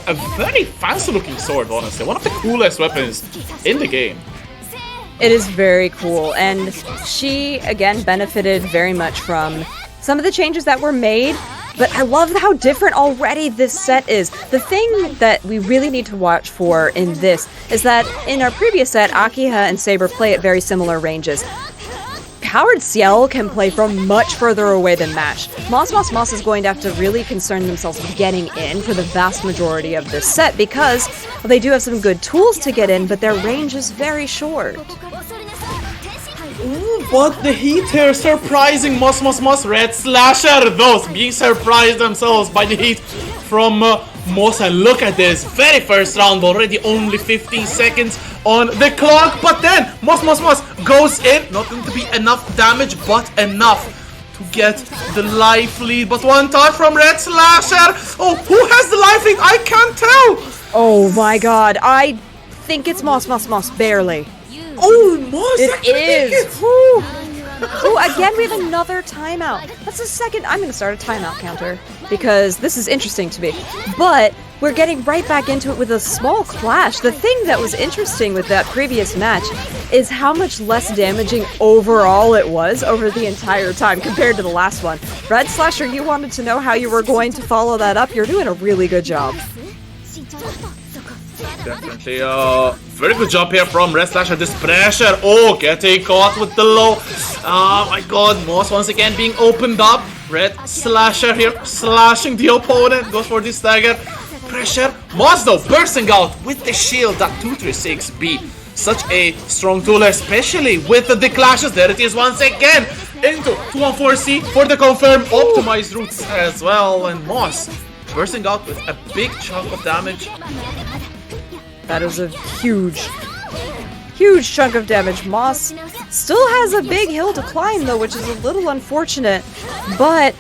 a very fancy looking sword, honestly. One of the coolest weapons in the game. It is very cool, and she, again, benefited very much from some of the changes that were made, but I love how different already this set is. The thing that we really need to watch for in this is that in our previous set, Akiha and Saber play at very similar ranges. Powered Ciel can play from much further away than Mash. Mossmossmoss is going to have to really concern themselves with getting in for the vast majority of this set because well, they do have some good tools to get in, but their range is very short. Ooh, but the heat here, surprising Mossmossmoss, Redslasher, those being surprised themselves by the heat from Moss. And look at this, very first round, already only 15 seconds on the clock, but then Mossmossmoss goes in, not going to be enough damage, but enough to get the life lead. But one touch from Redslasher. Oh, who has the life lead? I can't tell. Oh my god, I think it's Mossmossmoss, barely. Oh, Moss! It is! Woo. Ooh, again, we have another timeout. That's the second. I'm going to start a timeout counter because this is interesting to me. But we're getting right back into it with a small clash. The thing that was interesting with that previous match is how much less damaging overall it was over the entire time compared to the last one. Redslasher, you wanted to know how you were going to follow that up. You're doing a really good job. Definitely very good job here from Redslasher. This pressure, oh, getting caught with the low. Oh my god, Moss once again being opened up. Redslasher here slashing the opponent, goes for this dagger. Pressure, Moss though bursting out with the shield, that 236B. Such a strong tool, especially with the clashes. There it is once again into 214C for the confirmed optimized routes as well. And Moss bursting out with a big chunk of damage. That is a huge chunk of damage. Moss still has a big hill to climb though, which is a little unfortunate. But,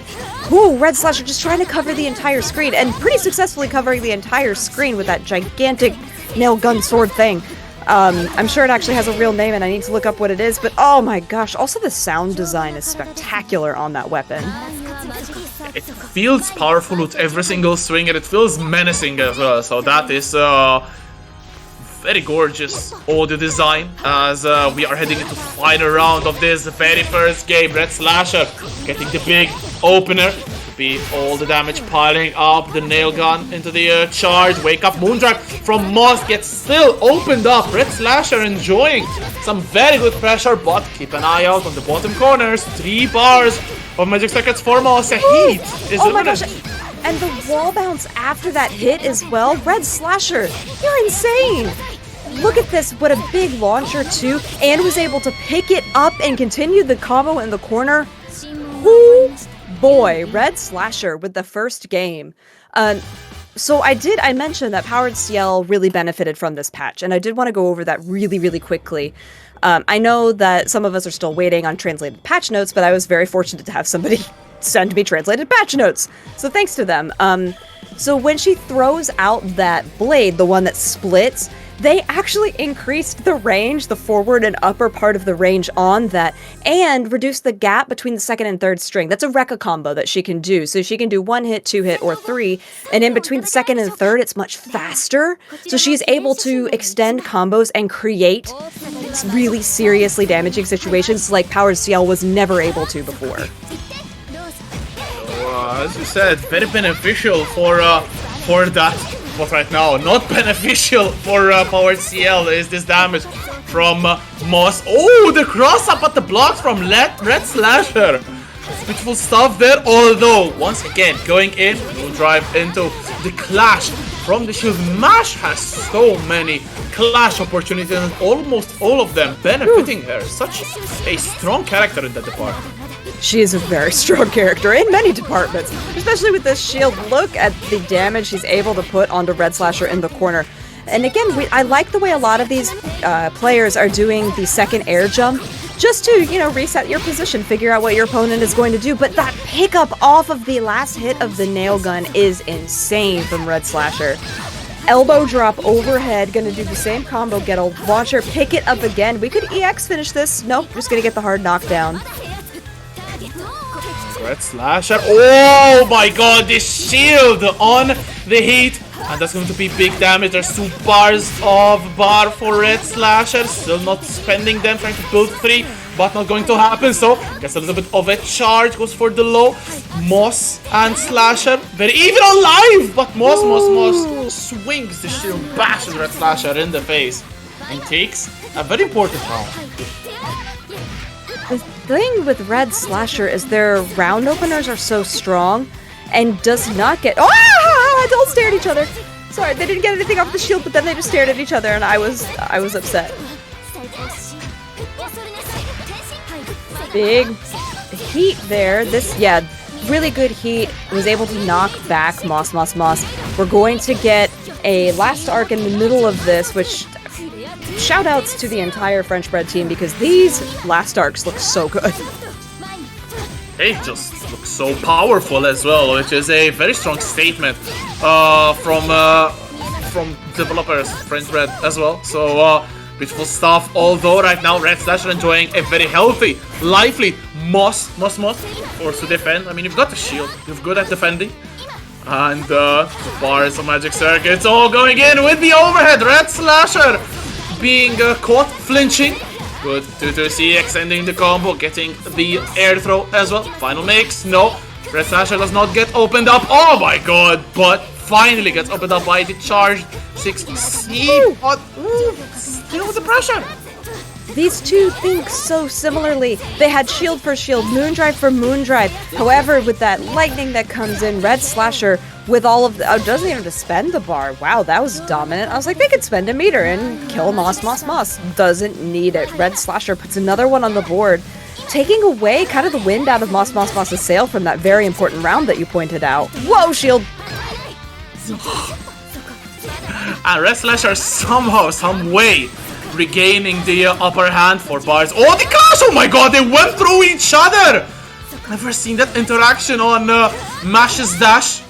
ooh, Redslasher just trying to cover the entire screen, and pretty successfully covering the entire screen with that gigantic nail gun sword thing. I'm sure it actually has a real name and I need to look up what it is, but oh my gosh, also the sound design is spectacular on that weapon. It feels powerful with every single swing, and it feels menacing as well, so that is very gorgeous audio design as we are heading into the final round of this very first game. Redslasher getting the big opener to be all the damage piling up, the nail gun into the charge, wake up Moondrive from Moss gets still opened up. Redslasher enjoying some very good pressure, but keep an eye out on the bottom corners. 3 bars of magic seconds for Moss. A heat is oh my imminent. gosh, and the wall bounce after that hit as well. Redslasher, you're insane! Look at this, what a big launcher too, and was able to pick it up and continue the combo in the corner. Ooh, boy, Redslasher with the first game. So I mentioned that Powered Ciel really benefited from this patch, and I did want to go over that really, really quickly. I know that some of us are still waiting on translated patch notes, but I was very fortunate to have somebody send me translated patch notes. So thanks to them. So when she throws out that blade, the one that splits, they actually increased the range, the forward and upper part of the range on that, and reduced the gap between the second and third string. That's a Rekka combo that she can do. So she can do 1 hit, 2 hit, or 3, and in between the second and third, it's much faster. So she's able to extend combos and create really seriously damaging situations like Powered Ciel was never able to before. As you said, very beneficial for that. But right now, not beneficial for Powered Ciel is this damage from Moss. Oh, the cross up at the blocks from Redslasher. Beautiful stuff there. Although, once again, going in, we'll drive into the clash from the shield. Mash has so many clash opportunities and almost all of them benefiting her. Such a strong character in that department. She is a very strong character in many departments, especially with this shield. Look at the damage she's able to put onto Redslasher in the corner. And again, I like the way a lot of these players are doing the second air jump, just to, you know, reset your position, figure out what your opponent is going to do. But that pickup off of the last hit of the nail gun is insane from Redslasher. Elbow drop overhead, gonna do the same combo, get a launcher, pick it up again. We could EX finish this. Nope, just gonna get the hard knockdown. Redslasher. Oh my god, this shield on the heat. And that's going to be big damage. There's 2 bars of bar for Redslasher. Still not spending them, trying to build 3, but not going to happen. So, gets a little bit of a charge, goes for the low. Moss and Slasher, very even on live, but Mossmossmoss swings the shield, bashes Redslasher in the face, and takes a very important round. The thing with Redslasher is their round openers are so strong and does not get— oh, don't stare at each other. Sorry, they didn't get anything off the shield, but then they just stared at each other and I was upset. Big heat there. This, yeah, really good heat. Was able to knock back Mossmossmoss. We're going to get a last arc in the middle of this, which— shoutouts to the entire French bread team because these last arcs look so good. They just look so powerful as well, which is a very strong statement from developers, French bread as well. So beautiful stuff. Although right now Redslasher enjoying a very healthy, lively Mossmossmoss forced to defend. I mean, you've got the shield, you're good at defending. And the bars of Magic Circuits all going in with the overhead. Redslasher being caught flinching. Good to see extending the combo, getting the air throw as well. Final mix, no. Redslasher does not get opened up. Oh my god, but finally gets opened up by the charged 6C. But still the pressure. These two think so similarly. They had shield for shield, Moondrive for Moondrive. However, with that lightning that comes in, Redslasher with all of the— oh, doesn't even have to spend the bar. Wow, that was dominant. I was like, they could spend a meter and kill Mossmossmoss. Doesn't need it. Redslasher puts another one on the board, taking away kind of the wind out of Mossmossmoss's sail from that very important round that you pointed out. Whoa, shield! And Redslasher somehow, some way, regaining the upper hand for bars. Oh, the clash! Oh my god, they went through each other! Never seen that interaction on Mash's dash.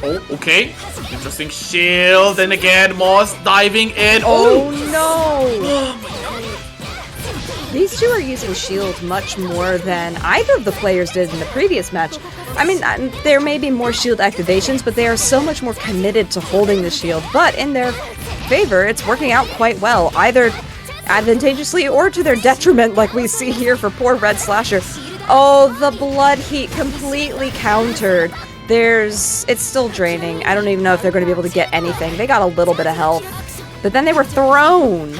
Oh, okay. Interesting shield. And again, Moss diving in. Oh no! These two are using shield much more than either of the players did in the previous match. I mean, there may be more shield activations, but they are so much more committed to holding the shield. But in their favor, it's working out quite well, either advantageously or to their detriment, like we see here for poor Redslasher. Oh, the blood heat completely countered. It's still draining. I don't even know if they're going to be able to get anything. They got a little bit of health, but then they were thrown.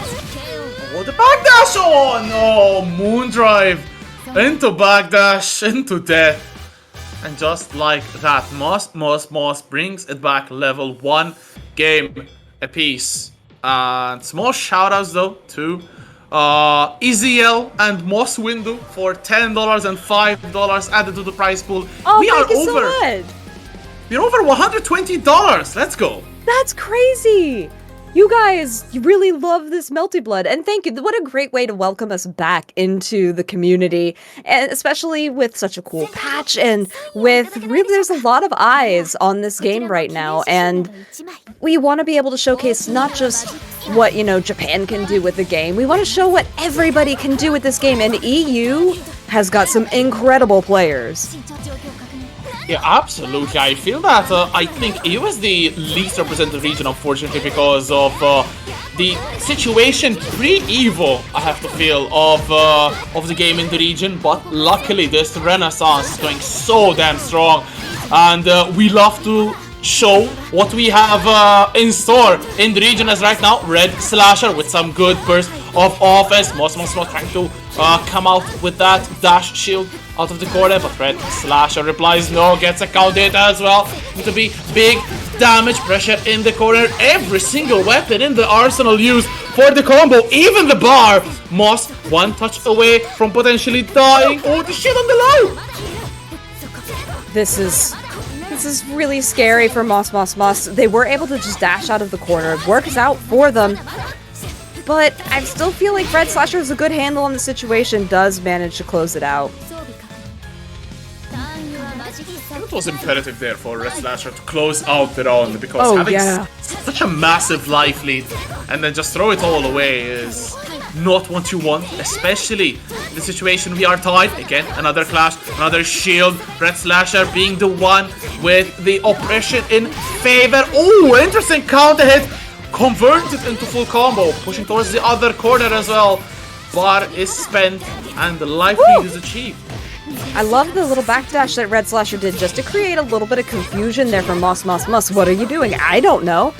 Oh, the backdash! Oh no! Moondrive into backdash, into death. And just like that, Moss brings it back level 1 game apiece. And small shoutouts though to Ciel and Moss Window for $10 and $5 added to the prize pool. Oh, thank you so much. We're over $120. Let's go. That's crazy. you guys really love this Melty Blood, and thank you. What a great way to welcome us back into the community, and especially with such a cool patch, and with really there's a lot of eyes on this game right now, and we want to be able to showcase not just what, you know, Japan can do with the game, we want to show what everybody can do with this game, and EU has got some incredible players. Yeah, absolutely. I feel that I think EU is the least represented region, unfortunately, because of the situation pre-Evo, I have to feel, of the game in the region. But luckily, this Renaissance is going so damn strong, and we love to show what we have in store in the region. As right now, Redslasher with some good burst of offense. Mossmossmoss trying to come out with that dash shield out of the corner, but Redslasher replies no, gets a count hit as well. Going to be big damage pressure in the corner. Every single weapon in the arsenal used for the combo, even the bar. Moss one touch away from potentially dying. Oh, the shield on the low. This is really scary for Mossmossmoss. They were able to just dash out of the corner. It works out for them. But I still feel like Redslasher has a good handle on the situation, does manage to close it out. It was imperative there for Redslasher to close out the round, because having such a massive life lead and then just throw it all away is not what you want, especially the situation we are tied. Again, another clash, another shield. Redslasher being the one with the oppression in favor. Oh, interesting counter hit. Converted into full combo, pushing towards the other corner as well. Bar is spent and the life lead is achieved. I love the little backdash that Redslasher did just to create a little bit of confusion there for Mossmossmoss. What are you doing? I don't know.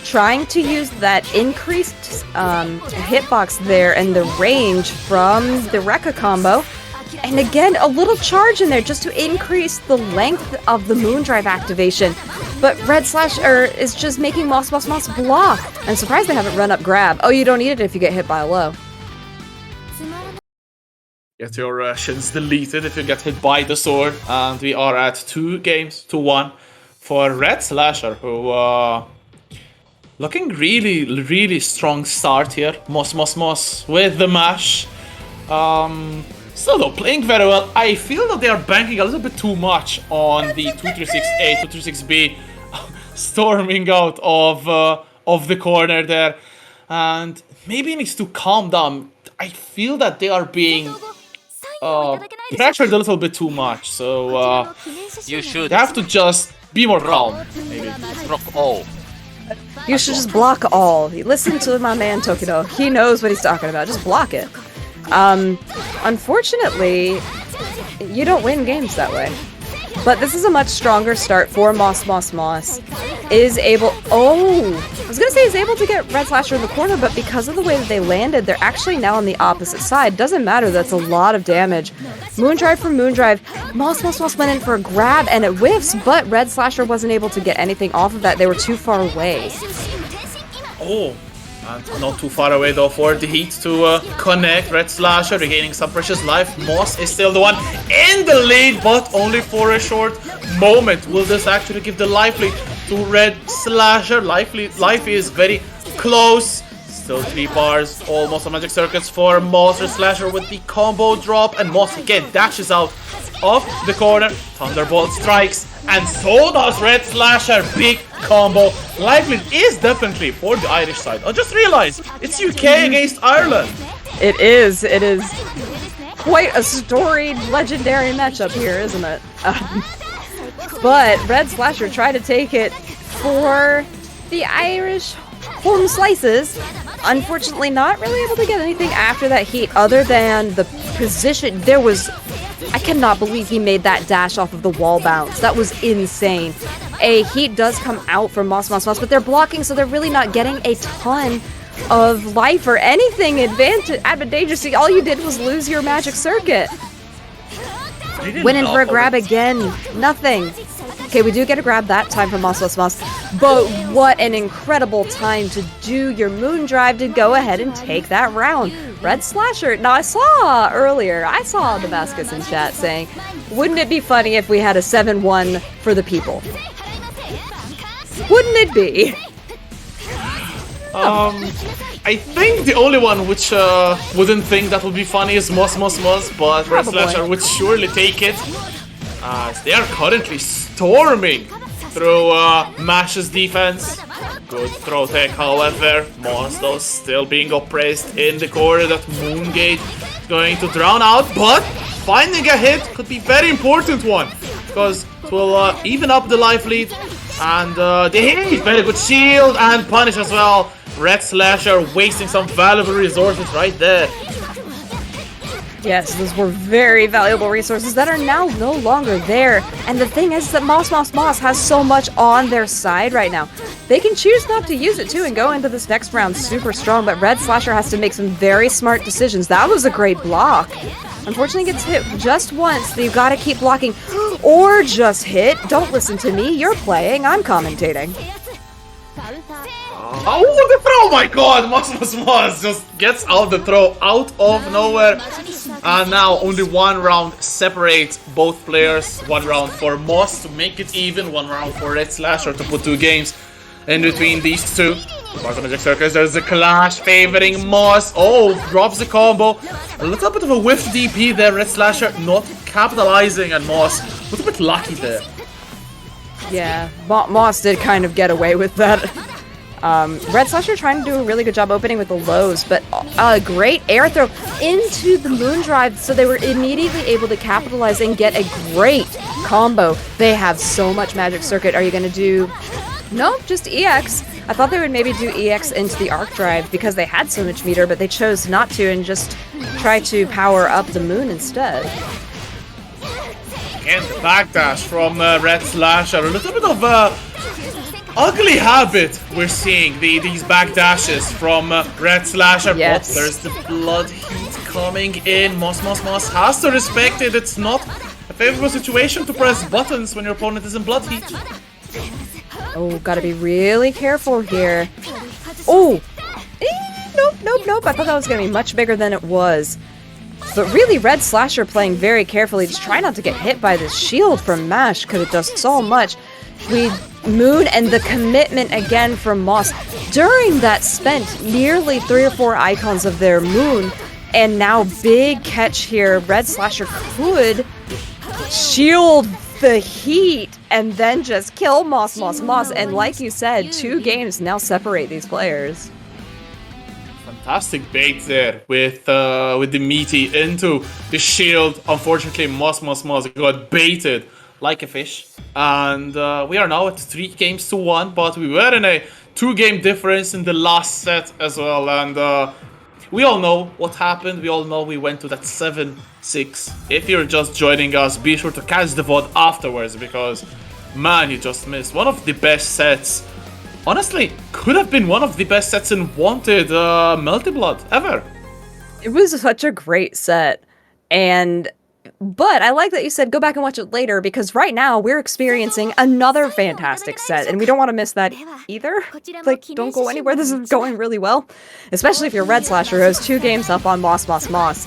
Trying to use that increased hitbox there and the range from the Rekka combo. And again, a little charge in there just to increase the length of the Moondrive activation. But Redslasher is just making Mossmossmoss block. I'm surprised they haven't run up grab. Oh, you don't need it if you get hit by a low. Get your shins deleted if you get hit by the sword. And we are at 2 games to 1 for Redslasher, who looking really strong start here. Mossmossmoss with the mash. Still though, playing very well. I feel that they are banking a little bit too much on the 236A, 236B storming out of the corner there. And maybe it needs to calm down. I feel that they are being pressured a little bit too much. So you should they have to just be more calm. Maybe. block all. You should just block all. Listen to my man Tokido. He knows what he's talking about. Just block it. Unfortunately, you don't win games that way. But this is a much stronger start for Mossmossmoss. Is able... Oh! I was gonna say is able to get Redslasher in the corner, but because of the way that they landed, they're actually now on the opposite side. Doesn't matter, that's a lot of damage. Moondrive from Moondrive. Mossmossmoss went in for a grab and it whiffs, but Redslasher wasn't able to get anything off of that. They were too far away. Oh! And not too far away though for the heat to connect. Redslasher regaining some precious life. Moss is still the one in the lead, but only for a short moment. Will this actually give the life lead to Redslasher? Life is very close. Still 3 bars, almost on magic circuits for Moss. Redslasher with the combo drop, and Moss again dashes out of the corner. Thunderbolt strikes, and so does Redslasher. Big combo. Lively is definitely for the Irish side. I just realized it's UK against Ireland. It is quite a storied, legendary matchup here, isn't it? But Redslasher tried to take it for the Irish home slices. Unfortunately, not really able to get anything after that heat other than the position. I cannot believe he made that dash off of the wall bounce. That was insane. A heat does come out from Mossmossmoss, but they're blocking, so they're really not getting a ton of life or anything advantageous. All you did was lose your magic circuit. Went in for a grab again. Nothing. Okay, we do get a grab that time from Mossmossmoss, but what an incredible time to do your Moondrive to go ahead and take that round. Redslasher. Now, I saw Damascus in chat saying, wouldn't it be funny if we had a 7-1 for the people? Wouldn't it be? I think the only one which wouldn't think that would be funny is Mossmossmoss, but Redslasher would surely take it, as they are currently storming through Mash's defense. Good throw tech, however. Moss though still being oppressed in the corner. That Moongate is going to drown out, but finding a hit could be very important one, because it will even up the life lead. And the hit, very good shield and punish as well. Redslasher wasting some valuable resources right there. Yes, those were very valuable resources that are now no longer there. And the thing is that Mossmossmoss has so much on their side right now. They can choose not to use it too and go into this next round super strong, but Redslasher has to make some very smart decisions. That was a great block. Unfortunately, gets hit just once. You've got to keep blocking. Or just hit. Don't listen to me. You're playing. I'm commentating. Oh, the throw! Oh my god! Mossmossmoss just gets out the throw out of nowhere. And now only one round separates both players. One round for Moss to make it even. One round for Redslasher to put 2 games in between these two. Part of Magic Circus, there's the clash favoring Moss. Oh, drops the combo. A little bit of a whiff DP there. Redslasher not capitalizing, and Moss a little bit lucky there. Yeah, Moss did kind of get away with that. Redslasher trying to do a really good job opening with the lows, but a great air throw into the moon drive, so they were immediately able to capitalize and get a great combo. They have so much Magic Circuit. Are you going to do... Nope, just EX. I thought they would maybe do EX into the Arc Drive because they had so much meter, but they chose not to and just try to power up the moon instead. And the backdash from Redslasher. A little bit of ugly habit we're seeing. These backdashes from Redslasher. Yes. But there's the blood heat coming in. Mossmossmoss has to respect it. It's not a favorable situation to press buttons when your opponent is in blood heat. Oh, gotta be really careful here. Oh! Nope. I thought that was gonna be much bigger than it was. But really, Redslasher playing very carefully. Just try not to get hit by this shield from Mash, because it does so much. Moon and the commitment again from Moss. During that spent nearly 3 or 4 icons of their Moon. And now big catch here. Redslasher could shield the heat and then just kill Mossmossmoss. And like you said, 2 games now separate these players. Fantastic bait there with the meaty into the shield. Unfortunately, Mossmossmoss got baited like a fish. And we are now at 3 games to 1, but we were in a 2-game difference in the last set as well. And we all know what happened. We all know we went to that 7-6. If you're just joining us, be sure to catch the VOD afterwards, because, man, you just missed one of the best sets. Honestly, could have been one of the best sets in Wanted Multi-Blood ever. It was such a great set. But I like that you said go back and watch it later, because right now we're experiencing another fantastic set, and we don't want to miss that either. Like, don't go anywhere. This is going really well, especially if you're Redslasher, who has 2 games up on Mossmossmoss.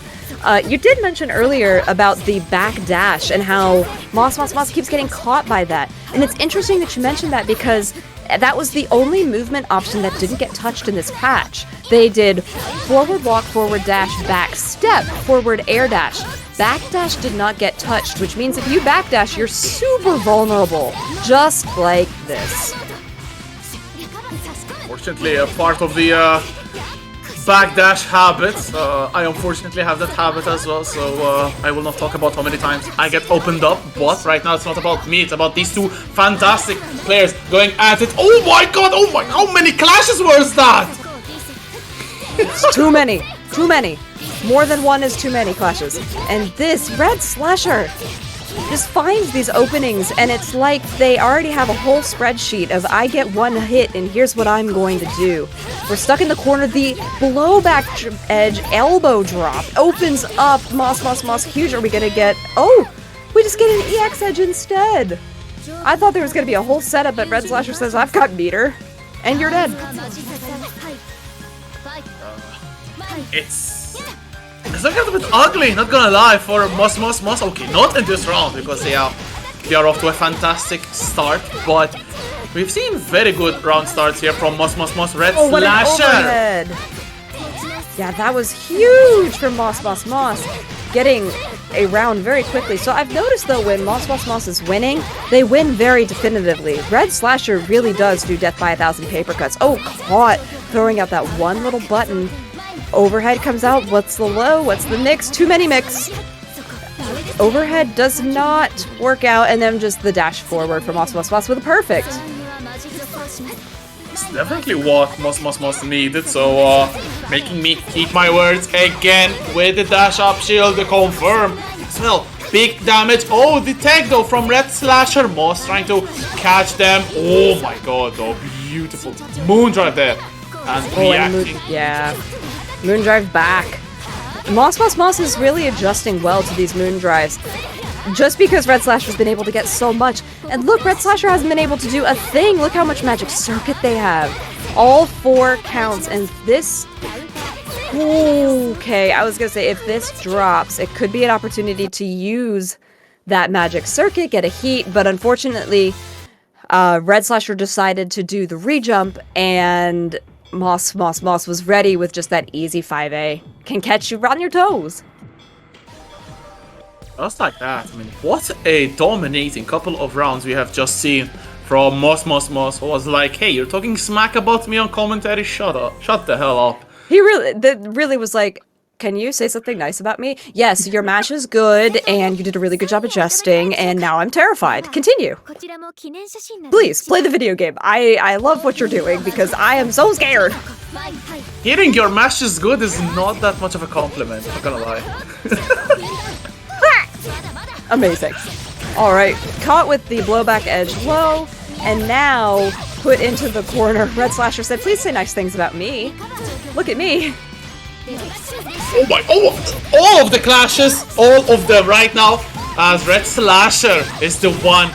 You did mention earlier about the back dash and how Mossmossmoss keeps getting caught by that, and it's interesting that you mentioned that, because that was the only movement option that didn't get touched in this patch. They did forward walk, forward dash, back step, forward air dash. Backdash did not get touched, which means if you backdash, you're super vulnerable. Just like this. Fortunately, a part of the backdash habit. I unfortunately have that habit as well, so I will not talk about how many times I get opened up. But right now, it's not about me, it's about these 2 fantastic players going at it. Oh my god, how many clashes was that? It's too many. More than 1 is too many clashes. And this Redslasher just finds these openings, and it's like they already have a whole spreadsheet of I get 1 hit and here's what I'm going to do. We're stuck in the corner. The blowback edge elbow drop opens up. Mossmossmoss huge. Are we gonna get... Oh! We just get an EX edge instead. I thought there was gonna be a whole setup, but Redslasher says I've got meter. And you're dead. It's looking a little bit ugly, not gonna lie, for Mossmossmoss. Okay, not in this round, because they are off to a fantastic start, but We've seen very good round starts here from Mossmossmoss. Oh, what an Redslasher! overhead. Yeah, that was huge for Mossmossmoss, getting a round very quickly. So I've noticed though when Mossmossmoss is winning, they win very definitively. Redslasher really does do death by 1,000 paper cuts. Oh, caught! Throwing out that one little button. Overhead comes out. What's the low? What's the mix? Too many mix. Overhead does not work out, and then just the dash forward from Mossmossmoss with a perfect. It's definitely what Mossmossmoss needed, so making me keep my words again with the dash up shield to confirm. As well, big damage. Oh, the tag though from Redslasher. Moss trying to catch them. Oh my god, though. Beautiful Moondrive there. And reacting. Moondrive back. Mossmossmoss is really adjusting well to these Moondrives. Just because Redslasher's been able to get so much. And look, Redslasher hasn't been able to do a thing. Look how much Magic Circuit they have. All 4 counts. And this... Okay, I was gonna say, if this drops, it could be an opportunity to use that Magic Circuit, get a heat. But unfortunately, Redslasher decided to do the rejump, and Mossmossmoss was ready with just that easy 5A. Can catch you on your toes. Just like that. I mean, what a dominating couple of rounds we have just seen from Mossmossmoss. Who was like, hey, you're talking smack about me on commentary? Shut up. Shut the hell up. He really was like, can you say something nice about me? Yes, your match is good, and you did a really good job adjusting, and now I'm terrified. Continue. Please, play the video game. I love what you're doing, because I am so scared. Hearing your match is good is not that much of a compliment, not gonna lie. Amazing. Alright, caught with the blowback edge low, and now put into the corner. Redslasher said, please say nice things about me. Look at me. Oh my, all of the clashes, all of them right now, as Redslasher is the one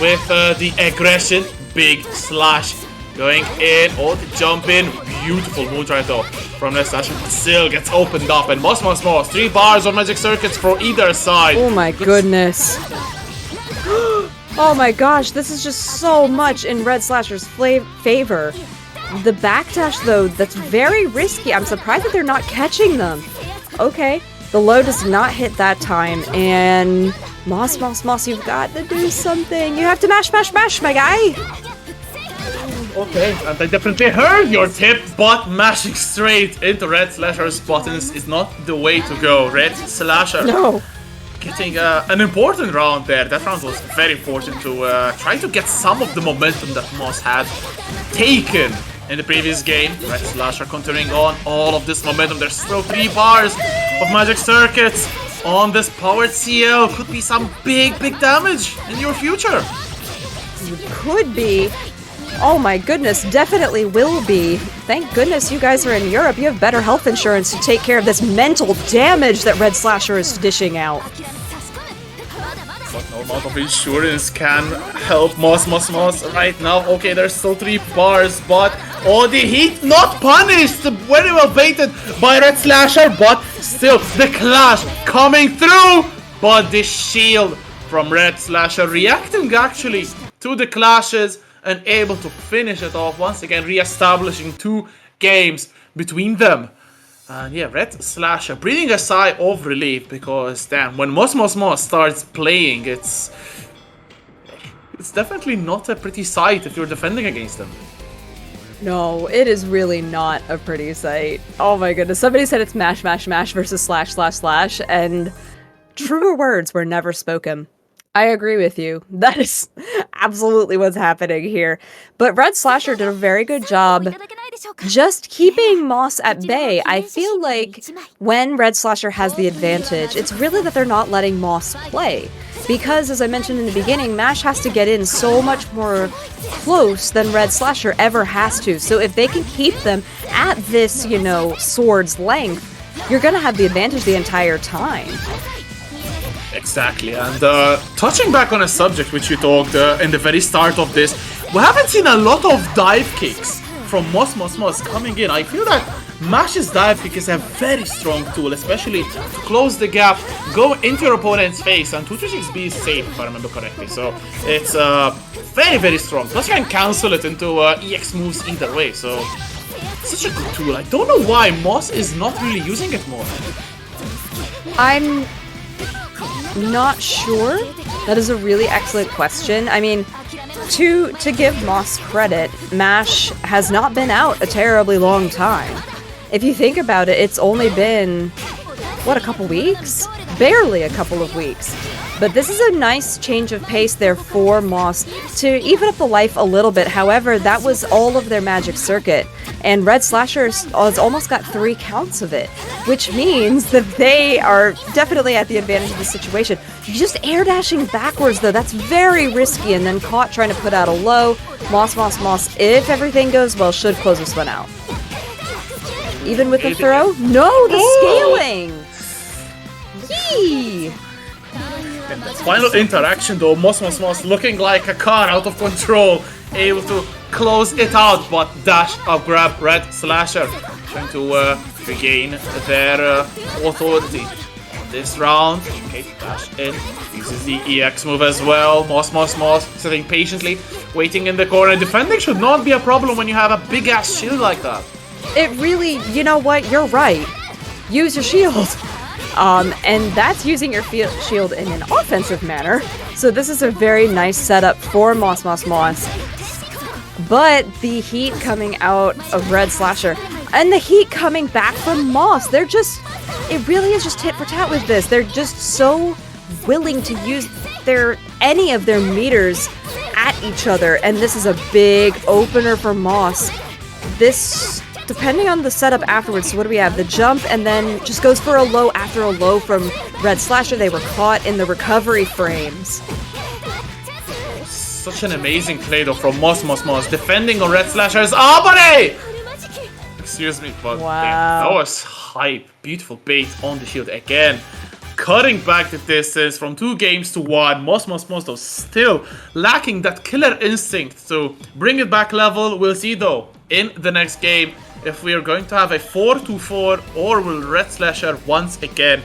with the aggression. Big slash going in, oh, the jump in, beautiful Moondrive though from Redslasher. Ciel gets opened up, and Mossmossmoss, 3 bars of Magic Circuits for either side. Oh my goodness. Oh my gosh, this is just so much in Redslasher's favor. The backdash, though, that's very risky. I'm surprised that they're not catching them. Okay, the low does not hit that time, and Mossmossmoss, you've got to do something. You have to mash, mash, mash, my guy. Okay, and I definitely heard your tip, but mashing straight into Redslasher's buttons is not the way to go. Redslasher. No. Getting an important round there. That round was very important to try to get some of the momentum that Moss had taken in the previous game. Redslasher continuing on all of this momentum. There's still 3 bars of Magic Circuits on this powered Ciel. Could be some big damage in your future. Could be. Oh my goodness, definitely will be. Thank goodness you guys are in Europe. You have better health insurance to take care of this mental damage that Redslasher is dishing out. But no amount of insurance can help Mossmossmoss right now. Okay, there's still 3 bars, but oh, the heat not punished. Very well baited by Redslasher, but still the clash coming through. But the shield from Redslasher reacting actually to the clashes and able to finish it off once again, re-establishing 2 games between them. And yeah, Redslasher breathing a sigh of relief, because damn, when Mossmossmoss starts playing, it's definitely not a pretty sight if you're defending against them. No, it is really not a pretty sight. Oh my goodness, somebody said it's mash, mash, mash versus slash, slash, slash, and truer words were never spoken. I agree with you. That is absolutely what's happening here. But Redslasher did a very good job just keeping Moss at bay. I feel like when Redslasher has the advantage, it's really that they're not letting Moss play. Because, as I mentioned in the beginning, Mash has to get in so much more close than Redslasher ever has to. So if they can keep them at this, you know, sword's length, you're gonna have the advantage the entire time. Exactly, and touching back on a subject which you talked in the very start of this, we haven't seen a lot of dive kicks from Mossmossmoss coming in. I feel that Mash's dive kick is a very strong tool, especially to close the gap, go into your opponent's face, and 236B is safe if I remember correctly. So it's very, very strong. Plus you can cancel it into EX moves either way, so such a good tool. I don't know why Moss is not really using it more. I'm not sure. That is a really excellent question. I mean, to give Moss credit, Mash has not been out a terribly long time. If you think about it, it's only been, what, a couple weeks? Barely a couple of weeks. But this is a nice change of pace there for Moss to even up the life a little bit. However, that was all of their magic circuit. And Redslasher has almost got 3 counts of it, which means that they are definitely at the advantage of the situation. Just air dashing backwards, though, that's very risky, and then caught trying to put out a low. Mossmossmoss, if everything goes well, should close this one out. Even with the throw? No, the scaling! Yee! And that final interaction though, Mossmossmoss looking like a car out of control, able to close it out, but dash up grab Redslasher, trying to regain their authority. This round, okay, dash in, uses the EX move as well. Mossmossmoss sitting patiently, waiting in the corner. Defending should not be a problem when you have a big ass shield like that. It really, you know what, you're right. Use your shield. And that's using your shield in an offensive manner. So this is a very nice setup for Mossmossmoss. But the heat coming out of Redslasher and the heat coming back from Moss, they're just, it really is just tit for tat with this. They're just so willing to use any of their meters at each other. And this is a big opener for Moss. This, depending on the setup afterwards, so what do we have? The jump, and then just goes for a low after a low from Redslasher. They were caught in the recovery frames. Such an amazing play though from Mossmossmoss, defending on Redslasher's Abare! Excuse me, but wow. Damn, that was hype. Beautiful bait on the shield again. Cutting back the distance from 2 games to 1. Mossmossmoss though still lacking that killer instinct to bring it back level. We'll see though in the next game if we are going to have a 4-2-4 or will Redslasher once again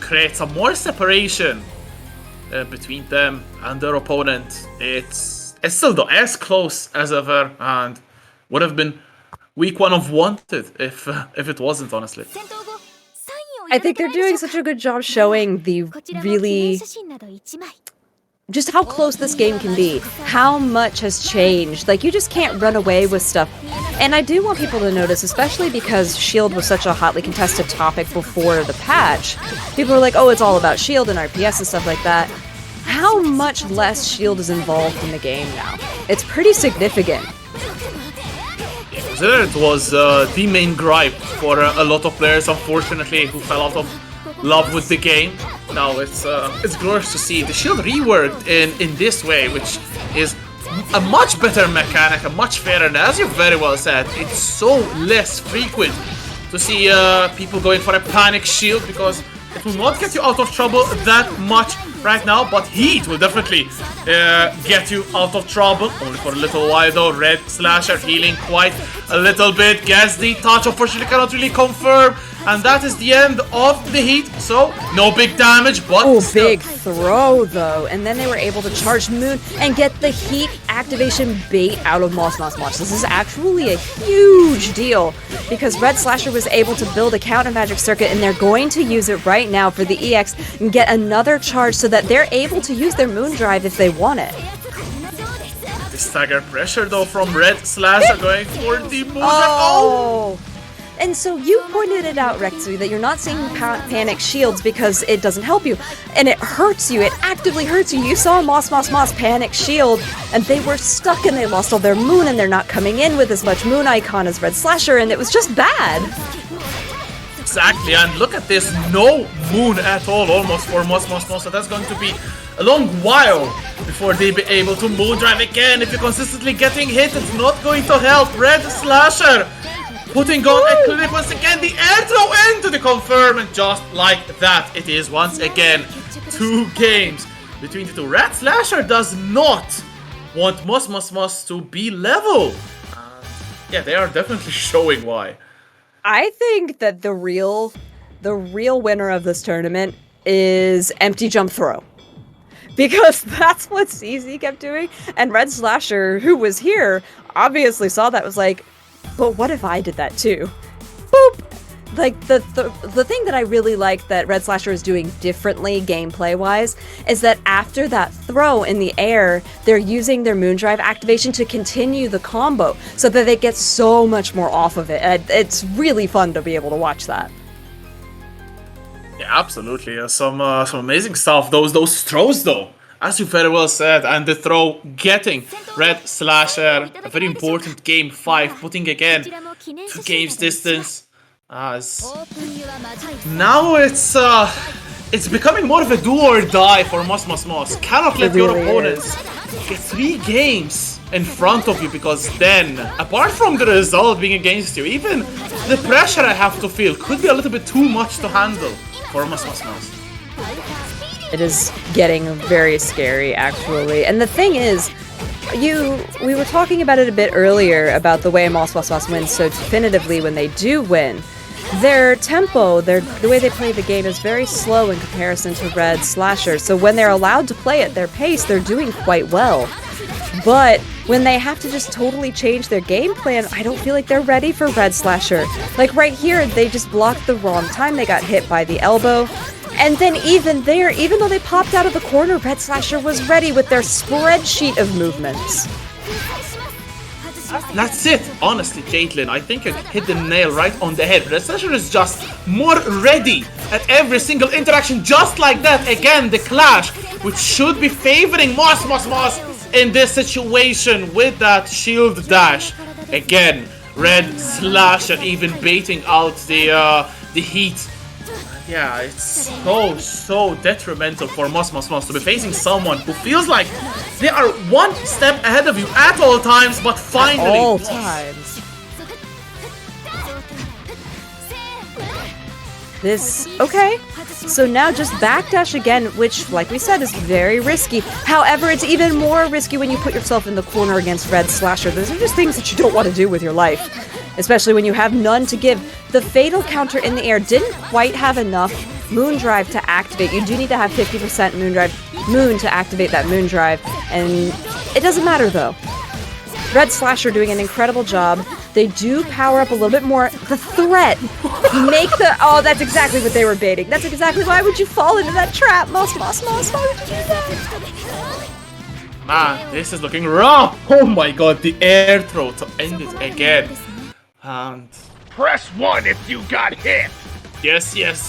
create some more separation between them and their opponent. It's still though as close as ever and would have been week 1 of Wanted if it wasn't, honestly. I think they're doing such a good job showing the really just how close this game can be, how much has changed. Like, you just can't run away with stuff. And I do want people to notice, especially because Shield was such a hotly contested topic before the patch. People were like, oh, it's all about Shield and RPS and stuff like that. How much less Shield is involved in the game now? It's pretty significant. It was the main gripe for a lot of players, unfortunately, who fell out of love with the game. Now it's glorious to see the shield reworked in this way, which is a much better mechanic, a much fairer, and as you very well said, it's so less frequent to see people going for a panic shield because it will not get you out of trouble that much right now, but heat will definitely get you out of trouble. Only for a little while though. Redslasher healing quite a little bit. Gets the touch, unfortunately cannot really confirm. And that is the end of the heat. So, no big damage, but oh, still. Big throw though. And then they were able to charge Moon and get the heat activation bait out of Mossmossmoss. This is actually a huge deal because Redslasher was able to build a counter magic circuit and they're going to use it right now for the EX and get another charge so that they're able to use their Moon Drive if they want it. The stagger pressure though from Redslasher going for the Moon Drive. Oh! And so you pointed it out, Rexy, that you're not seeing panic shields because it doesn't help you. And it hurts you. It actively hurts you. You saw Mossmossmoss panic shield, and they were stuck and they lost all their moon, and they're not coming in with as much moon icon as Redslasher, and it was just bad. Exactly, and look at this. No moon at all, almost for Mossmossmoss. So that's going to be a long while before they be able to moon drive again. If you're consistently getting hit, it's not going to help. Redslasher putting on a clip once again, the air throw into the confirm, and just like that, it is once again 2 games between the two. Redslasher does not want Mossmossmoss to be level. Yeah, they are definitely showing why. I think that the real winner of this tournament is empty jump throw. Because that's what CZ kept doing. And Redslasher, who was here, obviously saw that, was like, but what if I did that too? Boop! Like, the thing that I really like that Redslasher is doing differently gameplay-wise is that after that throw in the air, they're using their Moondrive activation to continue the combo so that they get so much more off of it. And it's really fun to be able to watch that. Yeah, absolutely. Some amazing stuff. Those throws, though, as you very well said, and the throw getting Redslasher a very important game 5, putting again 2 games distance. Now it's becoming more of a do or die for Mossmossmoss. Cannot let your opponents get 3 games in front of you, because then, apart from the result being against you, even the pressure I have to feel could be a little bit too much to handle for Mossmossmoss. It is getting very scary, actually. And the thing is, we were talking about it a bit earlier about the way Mossmossmoss wins so definitively when they do win. Their tempo, the way they play the game is very slow in comparison to Redslasher, so when they're allowed to play at their pace, they're doing quite well. But when they have to just totally change their game plan, I don't feel like they're ready for Redslasher. Like right here, they just blocked the wrong time, they got hit by the elbow. And then even there, even though they popped out of the corner, Redslasher was ready with their spreadsheet of movements. That's it, honestly, Caitlin. I think you hit the nail right on the head. Redslasher is just more ready at every single interaction, just like that. Again, the clash, which should be favoring Mossmossmoss in this situation with that shield dash. Again, Redslasher even baiting out the heat. Yeah, it's so detrimental for Mossmossmoss to be facing someone who feels like they are one step ahead of you at all times, but finally... At all times. Okay. So now just backdash again, which, like we said, is very risky. However, it's even more risky when you put yourself in the corner against Redslasher. Those are just things that you don't want to do with your life. Especially when you have none to give. The fatal counter in the air didn't quite have enough Moondrive to activate. You do need to have 50% Moon to activate that Moondrive, and it doesn't matter though. Redslasher doing an incredible job. They do power up a little bit more. The threat! Oh, that's exactly what they were baiting. That's exactly why would you fall into that trap, Mossmossmoss? Why would you do that? Man, this is looking rough! Oh my god, the air throw to end it again. And press 1 if you got hit. Yes. Yes.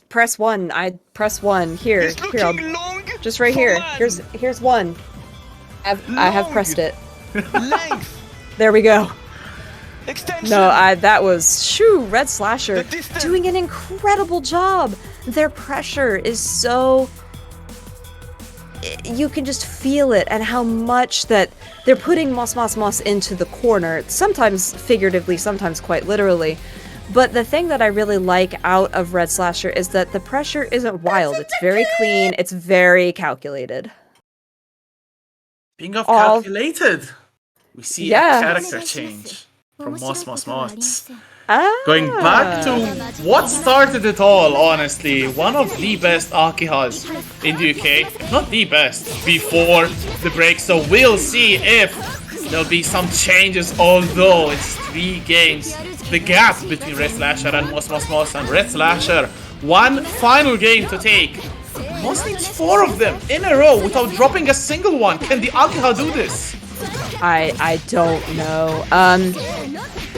Press 1. I press 1. Here. Just right here. Here's 1. I have pressed it. Length. There we go. Extension. No, that was Redslasher doing an incredible job. Their pressure is so. You can just feel it, and how much that they're putting Mossmossmoss into the corner, sometimes figuratively, sometimes quite literally. But the thing that I really like out of Redslasher is that the pressure isn't wild. It's very clean, it's very calculated. Being calculated, we see a character change from Mossmossmoss. Going back to what started it all, honestly, one of the best Akihas in the UK, if not the best, before the break, so we'll see if there'll be some changes, although it's 3 games. The gap between Redslasher and Mossmossmoss, and Redslasher, one final game to take. Moss needs 4 of them in a row without dropping a single one. Can the Akiha do this? I don't know.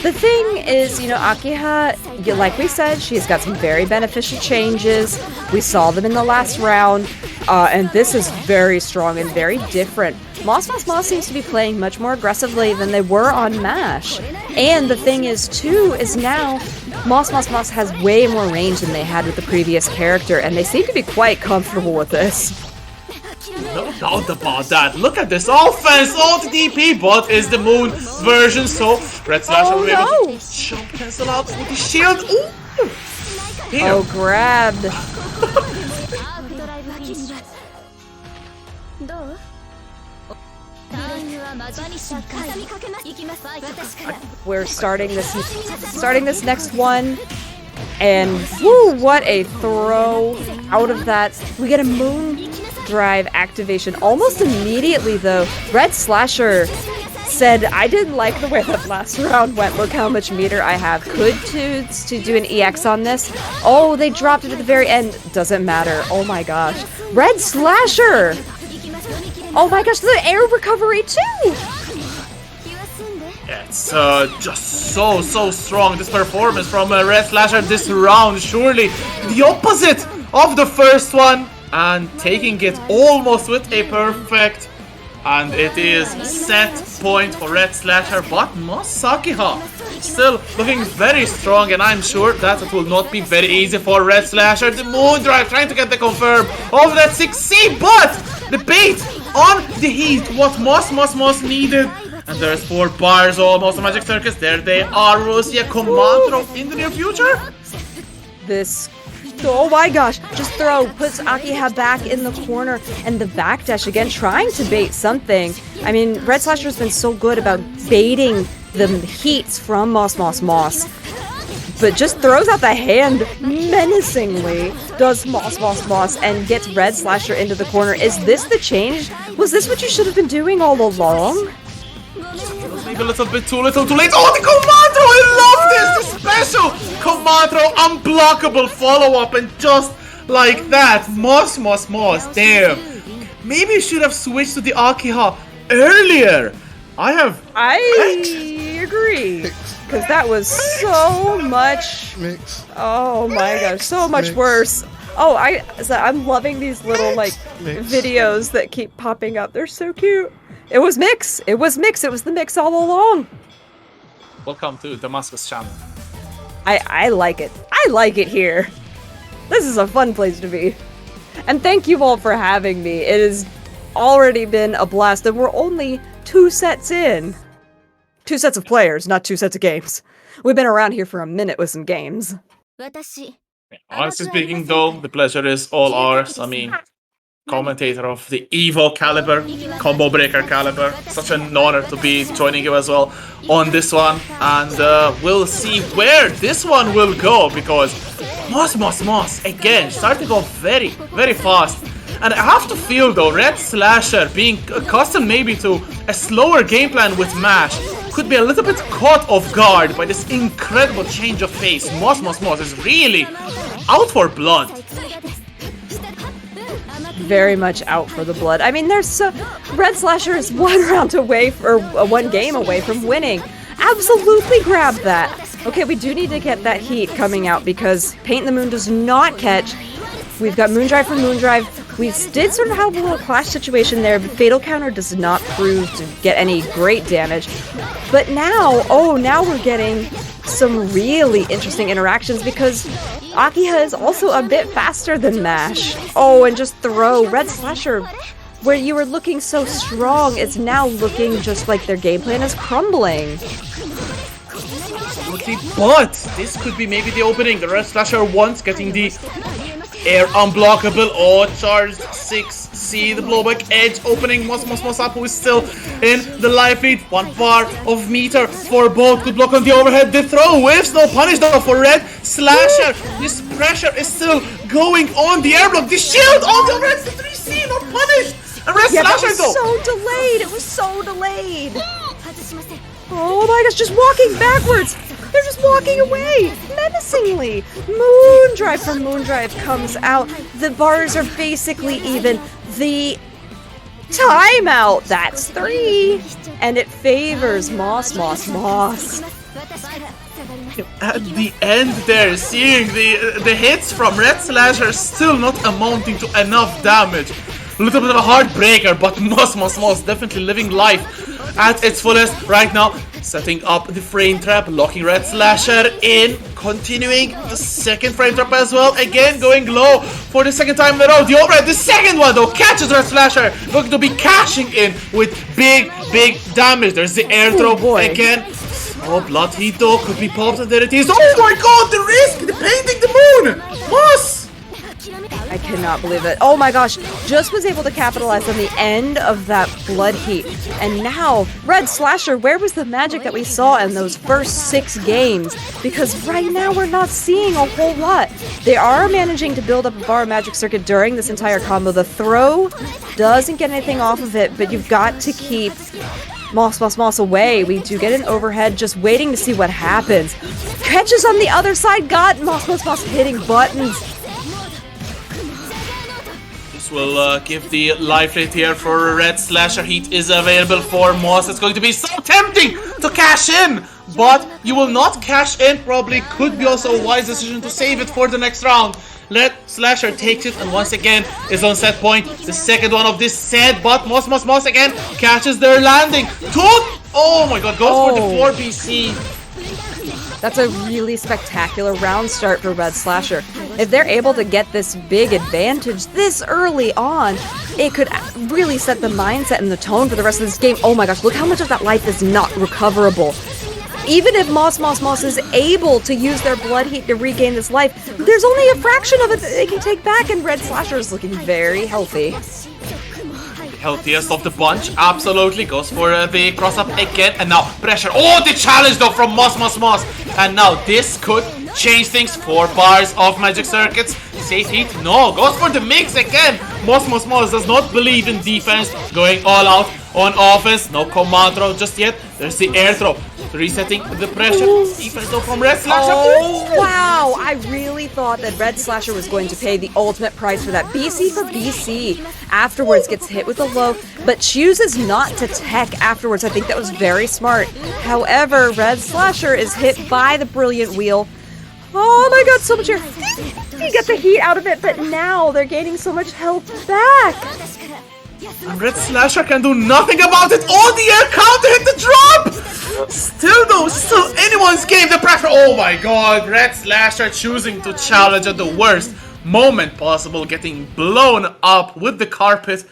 The thing is, Akiha, like we said, she's got some very beneficial changes. We saw them in the last round, and this is very strong and very different. Mossmossmoss seems to be playing much more aggressively than they were on MASH. And the thing is, too, is now Mossmossmoss has way more range than they had with the previous character, and they seem to be quite comfortable with this. No doubt about that. Look at this offense. Alt DP bot is the Moon version, so Redslasher will be able to jump cancel out with the shield. Ooh! Here. Oh, grabbed. We're starting this next one, and woo, what a throw out of that. We get a moon drive activation almost immediately though. Redslasher said, I didn't like the way that last round went. Look how much meter I have. Could to do an EX on this. Oh, they dropped it at the very end. Doesn't matter. Oh my gosh. Redslasher! Oh my gosh, the air recovery too! Yeah, it's just so strong, this performance from Redslasher this round. Surely the opposite of the first one. And taking it almost with a perfect. And it is set point for Redslasher, but Akiha still looking very strong, and I'm sure that it will not be very easy for Redslasher. The moon drive trying to get the confirm of that 6C, but the bait on the heat, what Mossmossmoss needed. And there's 4 bars almost, the Magic Circus, there they are. We'll see a Commando in the near future. This, oh my gosh, just throw, puts Akiha back in the corner, and the backdash again, trying to bait something. I mean, Redslasher's been so good about baiting the heats from Mossmossmoss, but just throws out the hand menacingly, does Mossmossmoss, and gets Redslasher into the corner. Is this the change? Was this what you should have been doing all along? Maybe a little bit too little, too late. Oh, the Commando! I love this! The special Commando unblockable follow-up, and just like that, Mossmossmoss, damn. Maybe you should have switched to the Akiha earlier. I agree. Because that was so much... Oh my gosh, so much worse. Oh, I'm loving these little, like, videos that keep popping up. They're so cute. It was Mix. It was Mix. It was the Mix all along. Welcome to Damascus channel. I like it. I like it here. This is a fun place to be. And thank you all for having me. It has already been a blast, and we're only 2 sets in. 2 sets of players, not 2 sets of games. We've been around here for a minute with some games. Honestly speaking though, the pleasure is all ours. I mean, commentator of the Evo caliber, combo breaker caliber. Such an honor to be joining you as well on this one. And we'll see where this one will go, because Mossmossmoss again starting to go very fast. And I have to feel though, Redslasher being accustomed maybe to a slower game plan with Mash could be a little bit caught off guard by this incredible change of pace. Mossmossmoss is really out for blood. Very much out for the blood. I mean, Redslasher is 1 round away, or 1 game away from winning. Absolutely grab that. Okay, we do need to get that heat coming out, because Paint the Moon does not catch. We've got Moondrive from Moondrive. We did sort of have a little clash situation there, but Fatal Counter does not prove to get any great damage. But now, now we're getting some really interesting interactions, because Akiha is also a bit faster than Mash. Oh, and just throw. Redslasher, where you were looking so strong, is now looking just like their game plan is crumbling. Okay, but this could be maybe the opening. The Redslasher once getting the air unblockable. Oh, charged 6C, the blowback edge opening. Mossmossmoss up, who is still in the life lead. 1 bar of meter for both. Good block on the overhead. The throw whiffs, no punish though for Redslasher. This pressure is still going on the air block. The shield on the overhead. The 3C, not punished. And Redslasher though. So delayed. It was so delayed. Oh my gosh, just walking backwards. They're just walking away, menacingly. Moondrive from Moondrive comes out. The bars are basically even. The timeout, that's 3. And it favors Mossmossmoss. At the end there, seeing the hits from Redslasher still not amounting to enough damage. A little bit of a heartbreaker, but Mossmossmoss definitely living life at its fullest right now. Setting up the frame trap, locking Redslasher in, continuing the second frame trap as well. Again, going low for the 2nd time in a row. The overhead, the 2nd one though, catches Redslasher. Going to be cashing in with big damage. There's the air throw again. Oh, blood heat though, could be popped, and there it is. Oh my god, the risk, the painting the moon! Moss! I cannot believe it. Oh my gosh, just was able to capitalize on the end of that blood heat. And now, Redslasher, where was the magic that we saw in those first 6 games? Because right now we're not seeing a whole lot. They are managing to build up a bar magic circuit during this entire combo. The throw doesn't get anything off of it, but you've got to keep Mossmossmoss away. We do get an overhead, just waiting to see what happens. Catches on the other side, got Mossmossmoss hitting buttons. Will give the life rate here for Redslasher. Heat is available for Moss. It's going to be so tempting to cash in, but you will not cash in. Probably could be also a wise decision to save it for the next round. Redslasher takes it and once again is on set point. The second one of this set, but Mossmossmoss again catches their landing. Oh my god, goes for the 4BC. That's a really spectacular round start for Redslasher. If they're able to get this big advantage this early on, it could really set the mindset and the tone for the rest of this game. Oh my gosh, look how much of that life is not recoverable. Even if Mossmossmoss is able to use their blood heat to regain this life, there's only a fraction of it that they can take back, and Redslasher is looking very healthy. Healthiest of the bunch, absolutely. Goes for the cross-up again, and now pressure. Oh, the challenge though from Mossmossmoss. And now this could change things. 4 bars of magic circuits. Safe heat, no. Goes for the mix again. Mossmossmoss does not believe in defense. Going all out on offense. No command throw just yet. There's the air throw. Resetting the pressure. Defense though from Redslasher. Oh, wow. I really thought that Redslasher was going to pay the ultimate price for that. BC for BC. Afterwards gets hit with a low, but chooses not to tech afterwards. I think that was very smart. However, Redslasher is hit by the brilliant wheel. Oh my god, so much air. He got the heat out of it, but now they're gaining so much health back. And Redslasher can do nothing about it. Oh, the air counter hit the drop! Still though, still anyone's game. The pressure. Oh my god, Redslasher choosing to challenge at the worst moment possible, getting blown up with the carpet.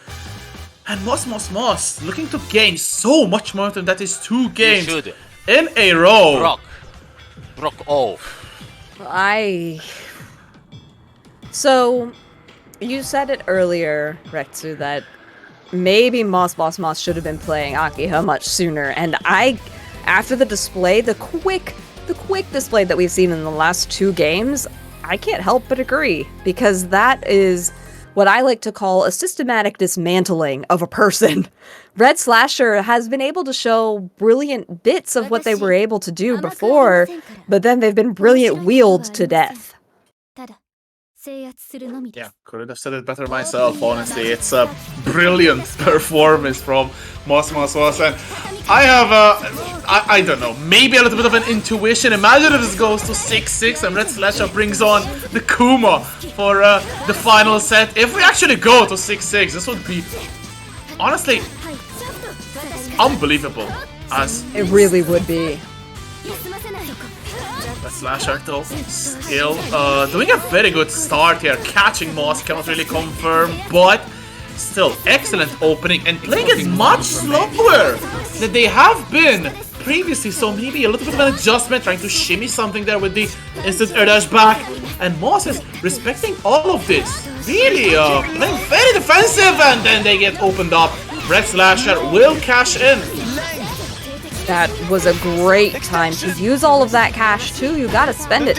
And Mossmossmoss looking to gain so much momentum. That is 2 games in a row. Brock all. So, you said it earlier, Retsu, that maybe Mossmossmoss should have been playing Akiha much sooner, and after the display, the quick display that we've seen in the last 2 games, I can't help but agree, because that is what I like to call a systematic dismantling of a person. Redslasher has been able to show brilliant bits of what they were able to do before, but then they've been brilliant wheeled to death. Yeah, couldn't have said it better myself, honestly. It's a brilliant performance from Mossmossmoss, and I have I don't know, maybe a little bit of an intuition. Imagine if this goes to 6-6 and Redslasher brings on the Kuma for the final set. If we actually go to 6-6, this would be, honestly, unbelievable. As it really would be. Redslasher though, still doing a very good start here. Catching Moss, cannot really confirm, but still excellent opening and playing it much slower than they have been previously. So maybe a little bit of an adjustment, trying to shimmy something there with the instant air dash back. And Moss is respecting all of this, really playing very defensive, and then they get opened up. Redslasher will cash in. That was a great time to use all of that cash too. You gotta spend it.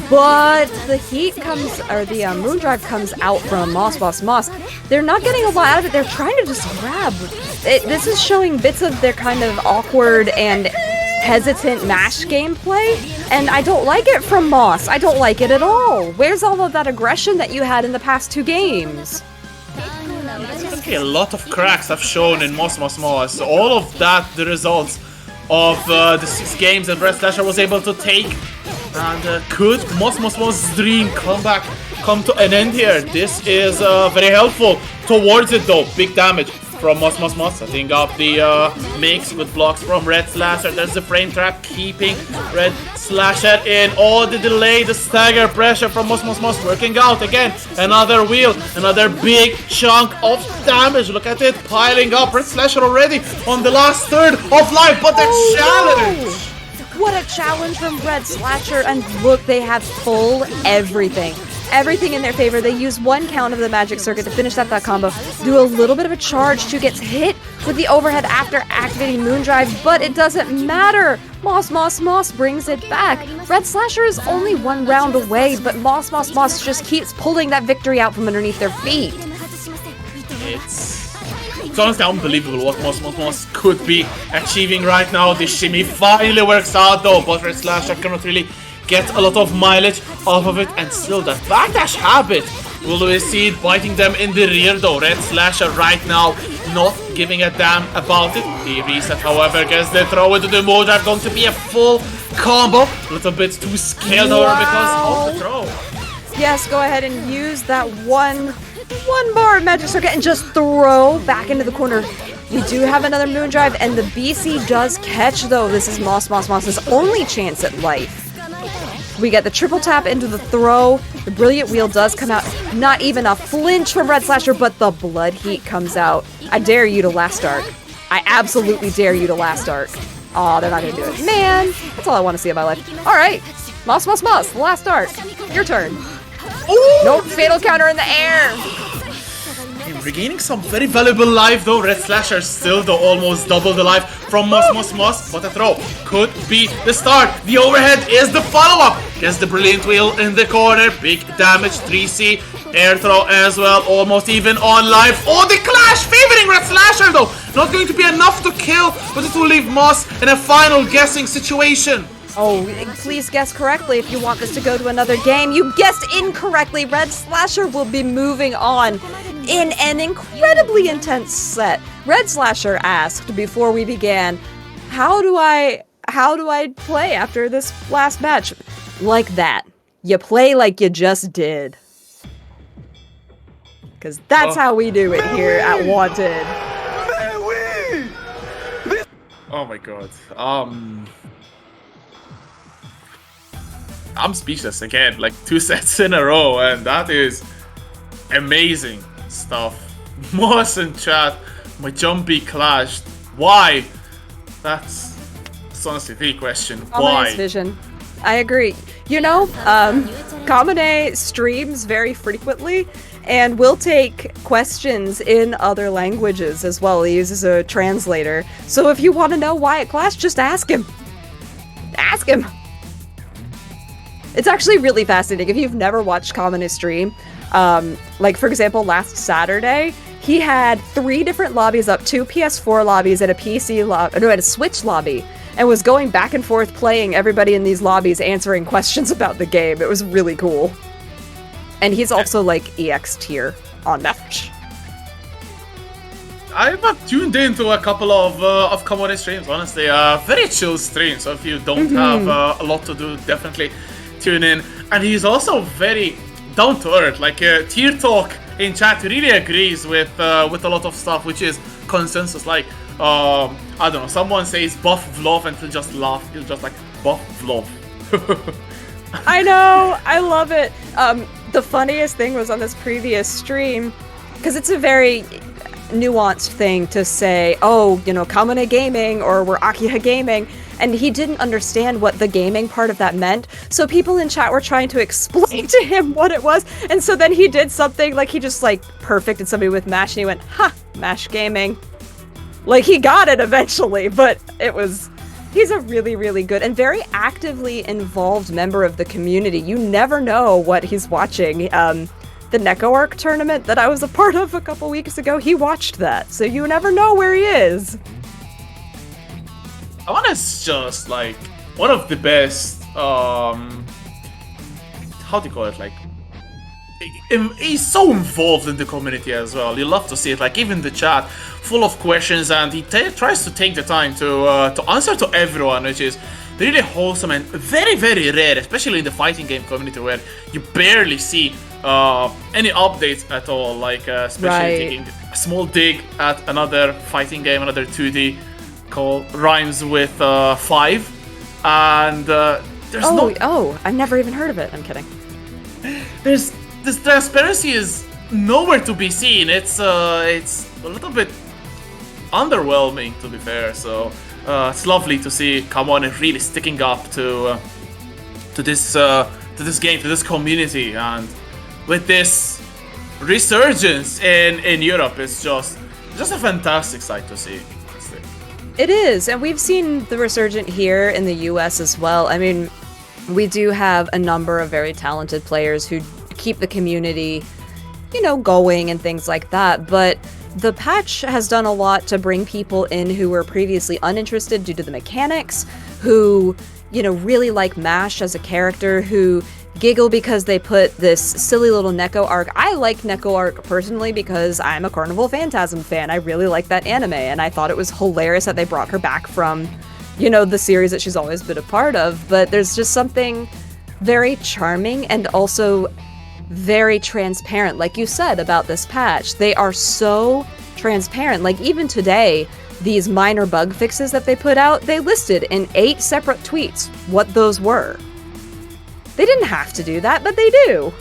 But the heat comes, or the Moondrive comes out from Mossmossmoss. They're not getting a lot out of it. They're trying to just grab. This is showing bits of their kind of awkward and hesitant mash gameplay, and I don't like it from Moss. I don't like it at all. Where's all of that aggression that you had in the past 2 games? Okay, a lot of cracks have shown in Mossmossmoss. All of that, the results of the 6 games that Redslasher was able to take. And could Mossmossmoss' dream come to an end here? This is very helpful towards it though. Big damage from Mossmossmoss, setting up the mix with blocks from Redslasher. There's the frame trap, keeping Redslasher in. Oh, the delay, the stagger pressure from Mossmossmoss working out again. Another wheel, another big chunk of damage. Look at it piling up. Redslasher already on the last third of life, but the challenge! What a challenge from Redslasher, and look, they have full everything. everything in their favor. They use one count of the magic circuit to finish that combo, do a little bit of a charge. Chu gets hit with the overhead after activating Moondrive, but it doesn't matter. Mossmossmoss brings it back. Redslasher is only one round away, but Mossmossmoss just keeps pulling that victory out from underneath their feet. It's honestly unbelievable what Mossmossmoss could be achieving right now. This shimmy finally works out though, but Redslasher cannot really get a lot of mileage off of it, and still that backdash habit. Will we see it biting them in the rear though? Redslasher right now not giving a damn about it. The reset, however, gets the throw into the mode. Are going to be a full combo. A little bit too scared over because of the throw. Yes, go ahead and use that one bar of magic circuit and just throw back into the corner. We do have another Moondrive, and the BC does catch though. This is Mossmossmoss's only chance at life. We get the triple tap into the throw. The Brilliant Wheel does come out. Not even a flinch from Redslasher, but the Blood Heat comes out. I dare you to last dark. I absolutely dare you to last dark. Aw, they're not gonna do it. Man, that's all I want to see in my life. Alright, Mossmossmoss, last dark. Your turn. Ooh. Nope, fatal counter in the air. Regaining some very valuable life though. Redslasher still though almost double the life from Mossmossmoss, but a throw could be the start. The overhead is the follow-up. Gets the Brilliant Wheel in the corner. Big damage, 3C. Air throw as well, almost even on life. Oh, the clash favoring Redslasher though. Not going to be enough to kill, but it will leave Moss in a final guessing situation. Oh, please guess correctly if you want this to go to another game. You guessed incorrectly. Redslasher will be moving on in an incredibly intense set. Redslasher asked before we began, how do I play after this last match? Like that. You play like you just did. Because that's how we do it here at Wanted. Oh my god. I'm speechless again, like 2 sets in a row, and that is amazing stuff. Moss in chat, my jumpy clashed. Why? That's honestly the question. Why? Commene's vision. I agree. You know, Commene streams very frequently and will take questions in other languages as well. He uses a translator. So if you want to know why it clashed, just ask him. Ask him. It's actually really fascinating. If you've never watched Commene's stream, like for example, last Saturday, he had 3 different lobbies up, 2 PS4 lobbies and a PC lobby, no, and a Switch lobby, and was going back and forth playing everybody in these lobbies, answering questions about the game. It was really cool. And he's also like EX tier on Twitch. I've tuned into a couple of Commene streams, honestly. Very chill stream, so if you don't have a lot to do, definitely tune in. And he's also very down to earth, like tier talk in chat. He really agrees with a lot of stuff, which is consensus. Like I don't know, someone says buff vlov and he'll just laugh. He'll just like buff vlov. I know, I love it. The funniest thing was on this previous stream, because it's a very nuanced thing to say, oh, you know, Commene Gaming or we're Akiha Gaming, and he didn't understand what the gaming part of that meant, so people in chat were trying to explain to him what it was, and so then he did something, like he just like perfected somebody with MASH, and he went, ha, MASH Gaming. Like, he got it eventually, but it was... He's a really, really good and very actively involved member of the community. You never know what he's watching. The Neko Arc tournament that I was a part of a couple weeks ago, he watched that, so you never know where he is. I want to just like one of the best. How do you call it? Like, he's so involved in the community as well. You love to see it. Like, even the chat full of questions, and he tries to take the time to answer to everyone, which is really wholesome and very, very rare, especially in the fighting game community where you barely see any updates at all. Like, especially taking a small dig at another fighting game, another 2D called rhymes with 5, and there's I've never even heard of it. I'm kidding. This transparency is nowhere to be seen. It's a little bit underwhelming, to be fair. So it's lovely to see Commene really sticking up to this game, to this community, and with this resurgence in Europe is just a fantastic sight to see. Honestly. It is, and we've seen the resurgent here in the US as well. I mean, we do have a number of very talented players who keep the community, going and things like that, but the patch has done a lot to bring people in who were previously uninterested due to the mechanics, who, really like MASH as a character, who giggle because they put this silly little Neko arc. I like Neko arc personally because I'm a Carnival Phantasm fan. I really like that anime, and I thought it was hilarious that they brought her back from, the series that she's always been a part of. But there's just something very charming and also very transparent, like you said about this patch. They are so transparent. Like, even today, these minor bug fixes that they put out, they listed in 8 separate tweets what those were. They didn't have to do that, but they do.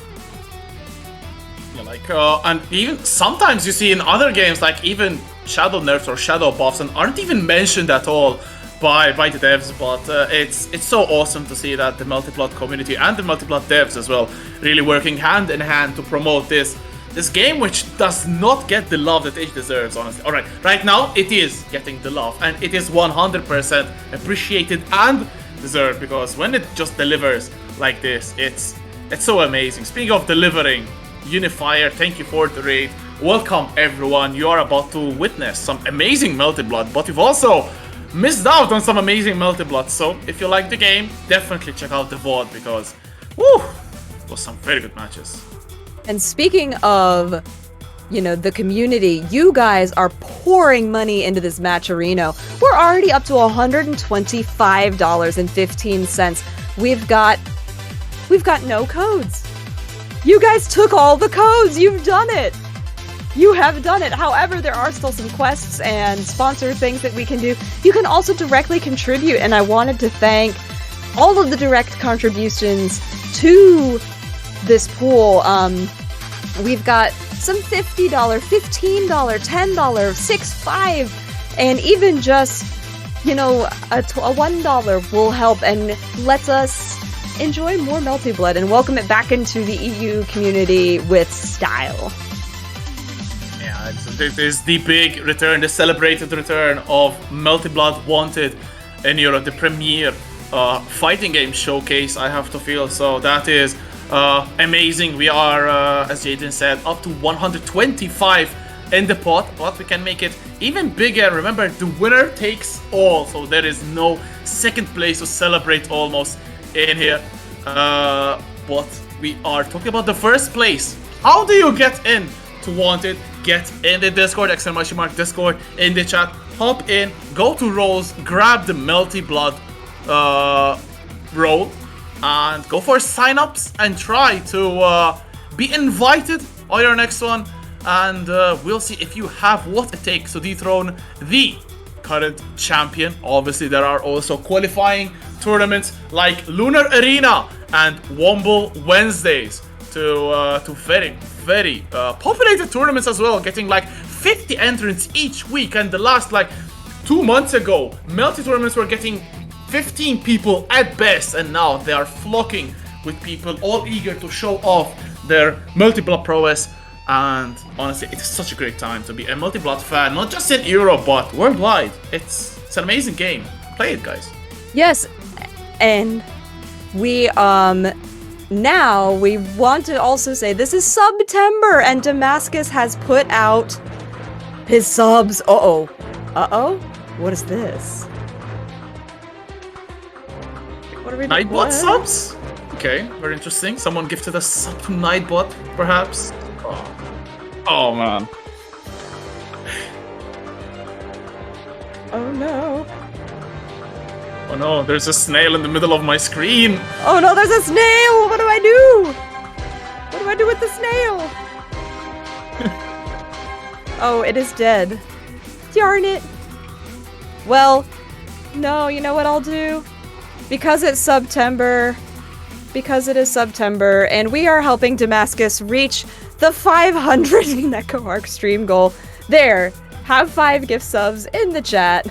Yeah, and even sometimes you see in other games, like even shadow nerfs or shadow buffs, and aren't even mentioned at all by the devs. But it's so awesome to see that the Multiplot community and the Multiplot devs as well really working hand in hand to promote this game, which does not get the love that it deserves, honestly. Alright, right now it is getting the love, and it is 100% appreciated and deserved, because when it just delivers like this, it's so amazing. Speaking of delivering, Unifier, thank you for the raid. Welcome everyone. You are about to witness some amazing Multiblood, but you've also missed out on some amazing Multiblood. So if you like the game, definitely check out the VOD, because it was some very good matches. And speaking of, the community, you guys are pouring money into this matcherino. We're already up to $125.15. We've got no codes. You guys took all the codes. You've done it. You have done it. However, there are still some quests and sponsor things that we can do. You can also directly contribute, and I wanted to thank all of the direct contributions to this pool. We've got some $50, $15, $10, $6, $5, and even just, a $1 will help and lets us enjoy more Multiblood and welcome it back into the EU community with style. Yeah, there's the big return, the celebrated return of Multiblood Wanted in Europe, the premier fighting game showcase, I have to feel. So that is amazing. We are, as Jaden said, up to 125 in the pot, but we can make it even bigger. Remember, the winner takes all, so there is no second place to celebrate almost in here. But we are talking about the first place. How do you get in to Wanted? Get in the Discord, ! Discord in the chat. Hop in, go to roles, grab the Multiblood role, and go for sign-ups and try to be invited on your next one. And we'll see if you have what it takes to dethrone the current champion. Obviously, there are also qualifying tournaments like Lunar Arena and Womble Wednesdays to very, very populated tournaments as well, getting like 50 entrants each week. And the last 2 months ago, multi-tournaments were getting 15 people at best, and now they are flocking with people all eager to show off their Multiblood prowess. And honestly, it is such a great time to be a Multiblood fan, not just in Europe but worldwide. It's an amazing game. Play it, guys. Yes, and we now we want to also say this is September, and Damascus has put out his subs. What is this? What are we doing? Nightbot subs? Okay, very interesting. Someone gifted a sub to Nightbot, perhaps. Oh man. Oh no. Oh no, there's a snail in the middle of my screen. Oh no, there's a snail! What do I do? What do I do with the snail? Oh, it is dead. Darn it. Well, no, you know what I'll do? Because it's September, and we are helping Damascus reach the 500 Neko Arc stream goal. There, have 5 gift subs in the chat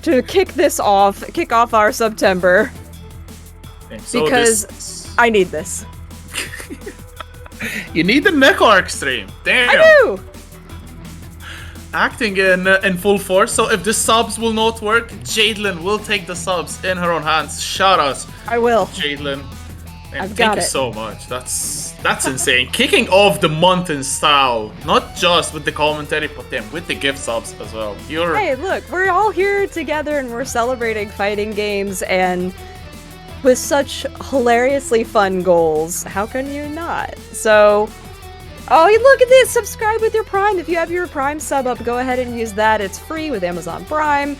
to kick off our September. So because I need this. You need the mech arc stream. Damn. I do! Acting in full force. So if the subs will not work, Jadelyn will take the subs in her own hands. Shout out, I will. Jadelyn. I've Thank got you it. so much. That's insane. Kicking off the month in style, not just with the commentary, but then with the gift subs as well. You're Hey, look, we're all here together and we're celebrating fighting games and with such hilariously fun goals. How can you not? So, oh, look at this! Subscribe with your Prime. If you have your Prime sub up, go ahead and use that. It's free with Amazon Prime.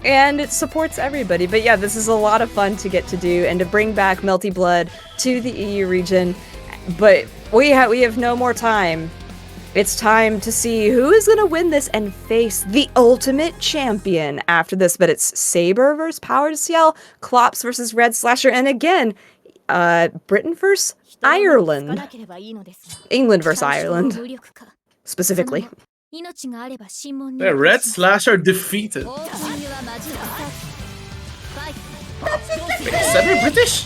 And it supports everybody. But yeah, this is a lot of fun to get to do and to bring back Melty Blood to the EU region. But we have no more time. It's time to see who is going to win this and face the ultimate champion after this. But it's Saber versus Powered Ciel, Clopss versus Redslasher, and again, Britain versus Ireland. England versus Ireland, specifically. the Redslasher defeated. Saber British?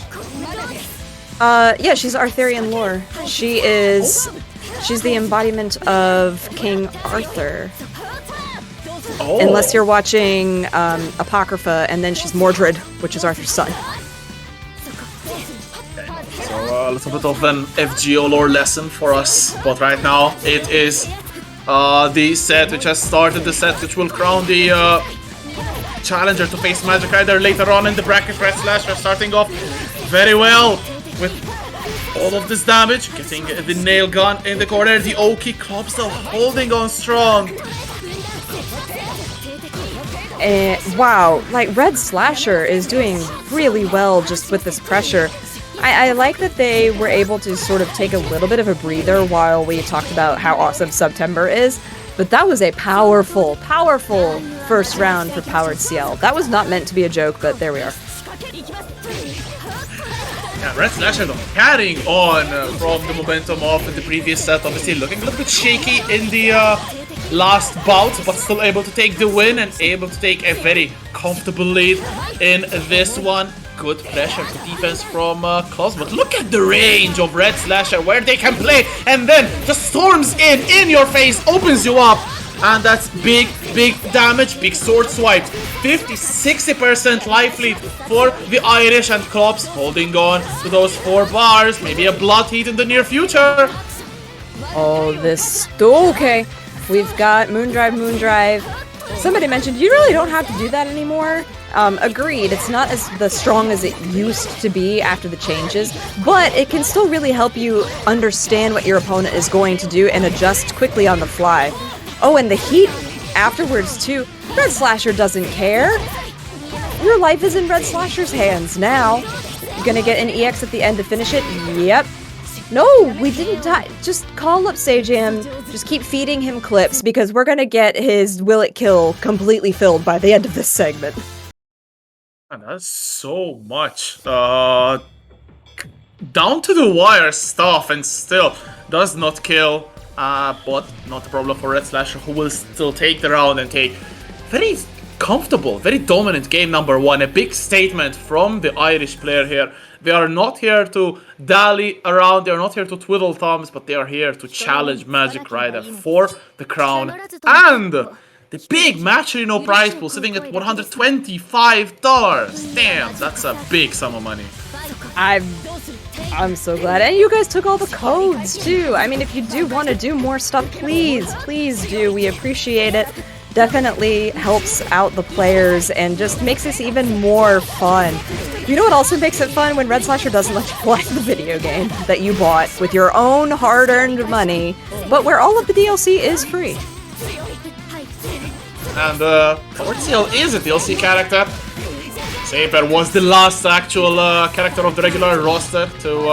Yeah, she's Arthurian lore. She's the embodiment of King Arthur. Oh. Unless you're watching Apocrypha, and then she's Mordred, which is Arthur's son. So a little bit of an FGO lore lesson for us, but right now it is the set which has started, the set which will crown the challenger to face Magicrider later on in the bracket. Redslasher starting off very well with all of this damage, getting the nail gun in the corner. The Oki Clopss still holding on strong. Wow, like Redslasher is doing really well just with this pressure. I like that they were able to sort of take a little bit of a breather while we talked about how awesome September is, but that was a powerful, powerful first round for Powered Ciel. That was not meant to be a joke, but there we are. Yeah, Redslasher though carrying on from the momentum of the previous set, obviously looking a little bit shaky in the last bout, but still able to take the win and able to take a very comfortable lead in this one. Good pressure to defense from Clopss, but look at the range of Redslasher, where they can play, and then just storms in your face, opens you up, and that's big damage, big sword swiped. 50-60% life lead for the Irish, and Clopss holding on to those 4 bars, maybe a blood heat in the near future. Oh, this... Okay, we've got Moondrive. Somebody mentioned you really don't have to do that anymore. Agreed, it's not as strong as it used to be after the changes, but it can still really help you understand what your opponent is going to do and adjust quickly on the fly. Oh, and the heat afterwards too. Redslasher doesn't care. Your life is in Redslasher's hands now. You're gonna get an EX at the end to finish it? Yep. No, we didn't die. Just call up Sajam. Just keep feeding him clips because we're gonna get his will it kill completely filled by the end of this segment. And that's so much down to the wire stuff, and still does not kill, but not a problem for Redslasher, who will still take the round and take very comfortable, very dominant game number 1. A big statement from the Irish player here. They are not here to dally around, they are not here to twiddle thumbs, but they are here to challenge Magicrider for the crown. And the big Matcherino prize pool sitting at $125. Damn, that's a big sum of money. I'm so glad. And you guys took all the codes too. I mean, if you do want to do more stuff, please do. We appreciate it. Definitely helps out the players and just makes this even more fun. You know what also makes it fun? When Redslasher doesn't let you play the video game that you bought with your own hard-earned money, but where all of the DLC is free. And Powered Ciel is a DLC character. Saber was the last actual character of the regular roster to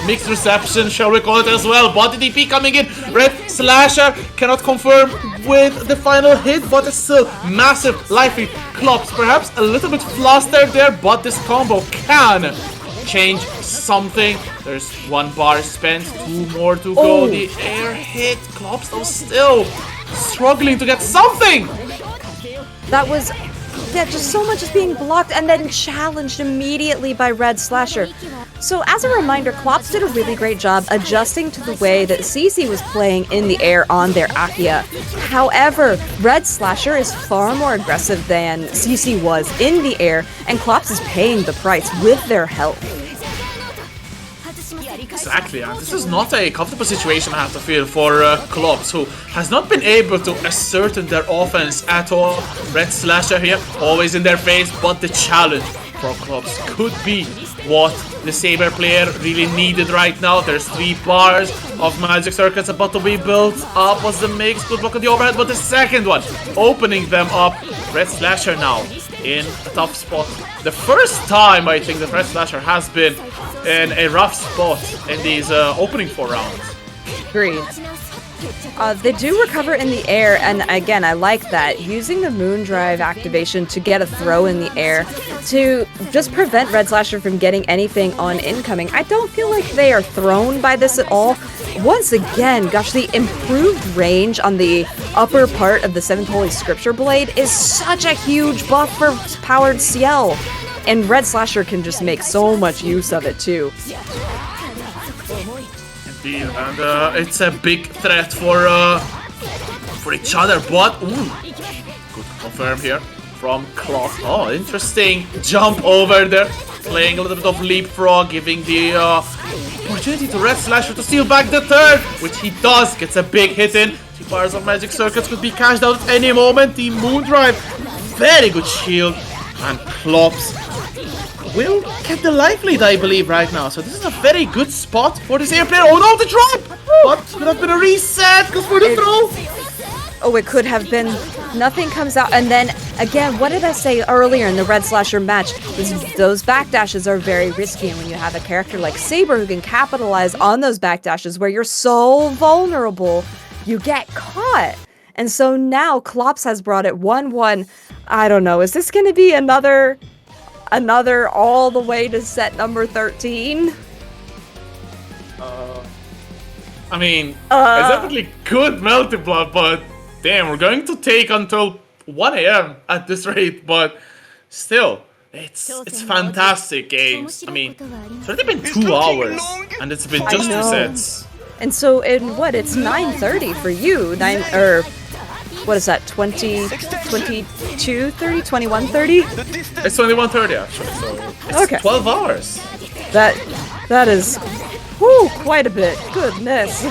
mixed reception, shall we call it as well. Body DP coming in. Redslasher cannot confirm with the final hit, but it's still massive life lead. Clopss perhaps a little bit flustered there, but this combo can change something. There's 1 bar spent, 2 more to go. Oh. The air hit. Clopss though still struggling to get something. That yet just so much is being blocked and then challenged immediately by Redslasher. So as a reminder, Clopss did a really great job adjusting to the way that Cici was playing in the air on their Akiha. However, Redslasher is far more aggressive than Cici was in the air, and Clopss is paying the price with their health. Exactly, and this is not a comfortable situation, I have to feel, for Clopss, who has not been able to ascertain their offense at all. Redslasher here, always in their face, but the challenge for Clopss could be what the Saber player really needed right now. There's 3 bars of magic circuits about to be built up. Was the mix, good block on the overhead, but the second one opening them up. Redslasher now in a tough spot. The first time I think that Redslasher has been in a rough spot in these opening 4 rounds. Agreed. They do recover in the air, and again, I like that. Using the Moondrive activation to get a throw in the air to just prevent Redslasher from getting anything on incoming. I don't feel like they are thrown by this at all. Once again, gosh, the improved range on the upper part of the 7th Holy Scripture Blade is such a huge buff for powered Ciel. And Redslasher can just make so much use of it too. And it's a big threat for each other, but ooh, good confirm here from Clopss. Oh, interesting jump over there, playing a little bit of leapfrog, giving the opportunity to Redslasher to steal back the turn, which he does. Gets a big hit in. 2 bars of magic circuits could be cashed out at any moment. The Moondrive, very good shield, and Clopss will get the life lead, I believe, right now. So this is a very good spot for this air player. Oh no, the drop! But could have been a reset, because for the throw. Oh, it could have been. Nothing comes out. And then, again, what did I say earlier in the Redslasher match? Those backdashes are very risky. And when you have a character like Saber who can capitalize on those backdashes where you're so vulnerable, you get caught. And so now Clopss has brought it 1-1. I don't know. Is this going to be another all the way to set number 13? I mean, it's definitely good multiply, but damn, we're going to take until 1 AM at this rate, but still, it's fantastic games. I mean, it's already been 2 hours, and it's been just 2 sets. And so in what, it's 9:30 for you, what is that, 22:30, 21:30? It's 21:30 actually, so it's okay. 12 hours. That is, whoo, quite a bit. Goodness.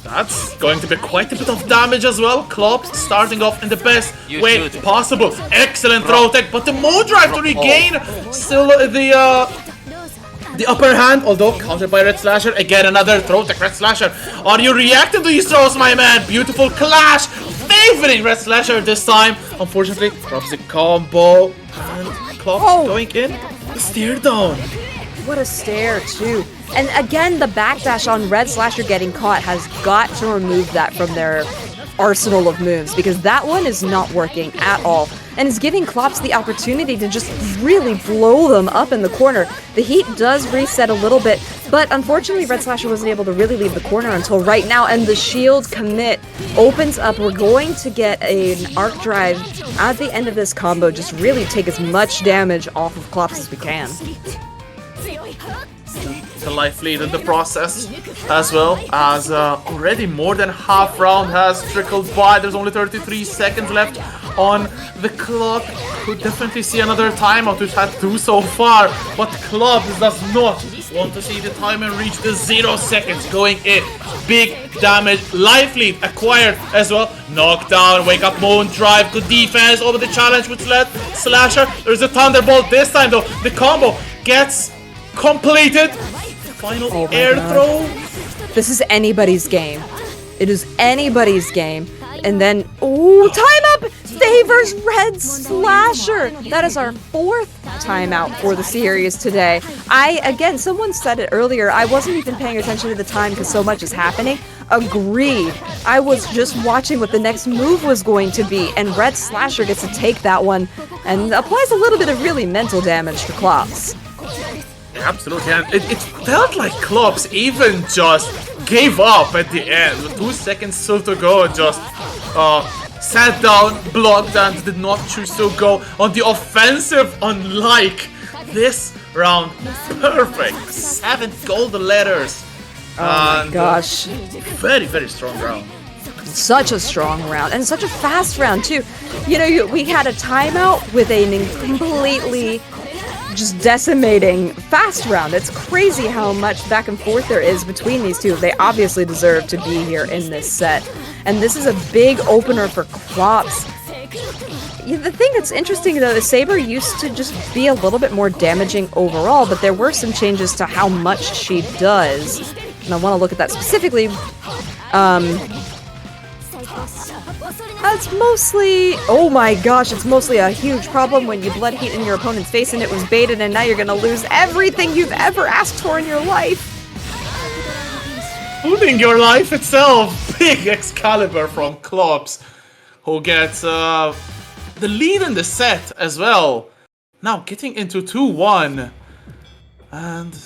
That's going to be quite a bit of damage as well. Clopss starting off in the best way possible. Excellent throw tech, but the Moondrive to regain still the upper hand, although countered by Redslasher. Again, another throw tech. Redslasher, are you reacting to these throws, my man? Beautiful clash, favoring Redslasher this time. Unfortunately, drops the combo, and Clopss going in. The stare down. What a stare, too. And again, the backdash on Redslasher getting caught has got to remove that from their arsenal of moves, because that one is not working at all. And it's giving Clopss the opportunity to just really blow them up in the corner. The heat does reset a little bit, but unfortunately Redslasher wasn't able to really leave the corner until right now, and the shield commit opens up. We're going to get an arc drive at the end of this combo, just really take as much damage off of Clopss as we can. The life lead in the process, as well as already more than half round has trickled by. There's only 33 seconds left on the clock. Could definitely see another timeout, which had 2 so far, but Clopss does not want to see the time and reach the 0 seconds going in. Big damage, life lead acquired as well. Knockdown, wake up Moondrive, good defense over the challenge with Slasher. There's a Thunderbolt this time though. The combo gets completed. Final air throw. This is anybody's game. It is anybody's game. And then, ooh, time up! Favors Redslasher! That is our 4th timeout for the series today. Again, someone said it earlier, I wasn't even paying attention to the time because so much is happening. Agreed. I was just watching what the next move was going to be, and Redslasher gets to take that one and applies a little bit of really mental damage to Clopss. Absolutely, and it felt like Clopss even just gave up at the end. 2 seconds still to go, just sat down, blocked, and did not choose to go on the offensive, unlike this round. Perfect. 7 golden letters. Oh my gosh. Very, very strong round. Such a strong round, and such a fast round, too. You know, we had a timeout with a completely just decimating fast round. It's crazy how much back and forth there is between these two. They obviously deserve to be here in this set. And this is a big opener for Clopss. The thing that's interesting, though, is Saber used to just be a little bit more damaging overall, but there were some changes to how much she does. And I want to look at that specifically. It's mostly, oh my gosh, it's mostly a huge problem when you blood heat in your opponent's face and it was baited, and now you're gonna lose everything you've ever asked for in your life. Including your life itself. Big Excalibur from Clopss, who gets the lead in the set as well. Now getting into 2-1. And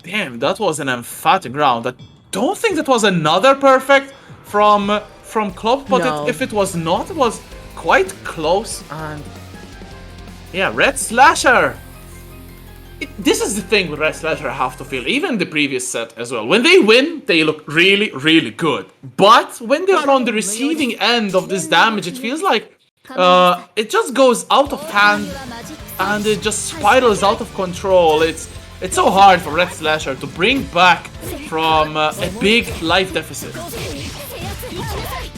damn, that was an emphatic round. I don't think that was another perfect from Clopss, but No. if it was not, it was quite close. And yeah, Redslasher. This is the thing with Redslasher I have to feel, even the previous set as well. When they win, they look really, really good. But when they are on the receiving end of this damage, it feels like it just goes out of hand and it just spirals out of control. It's so hard for Redslasher to bring back from a big life deficit.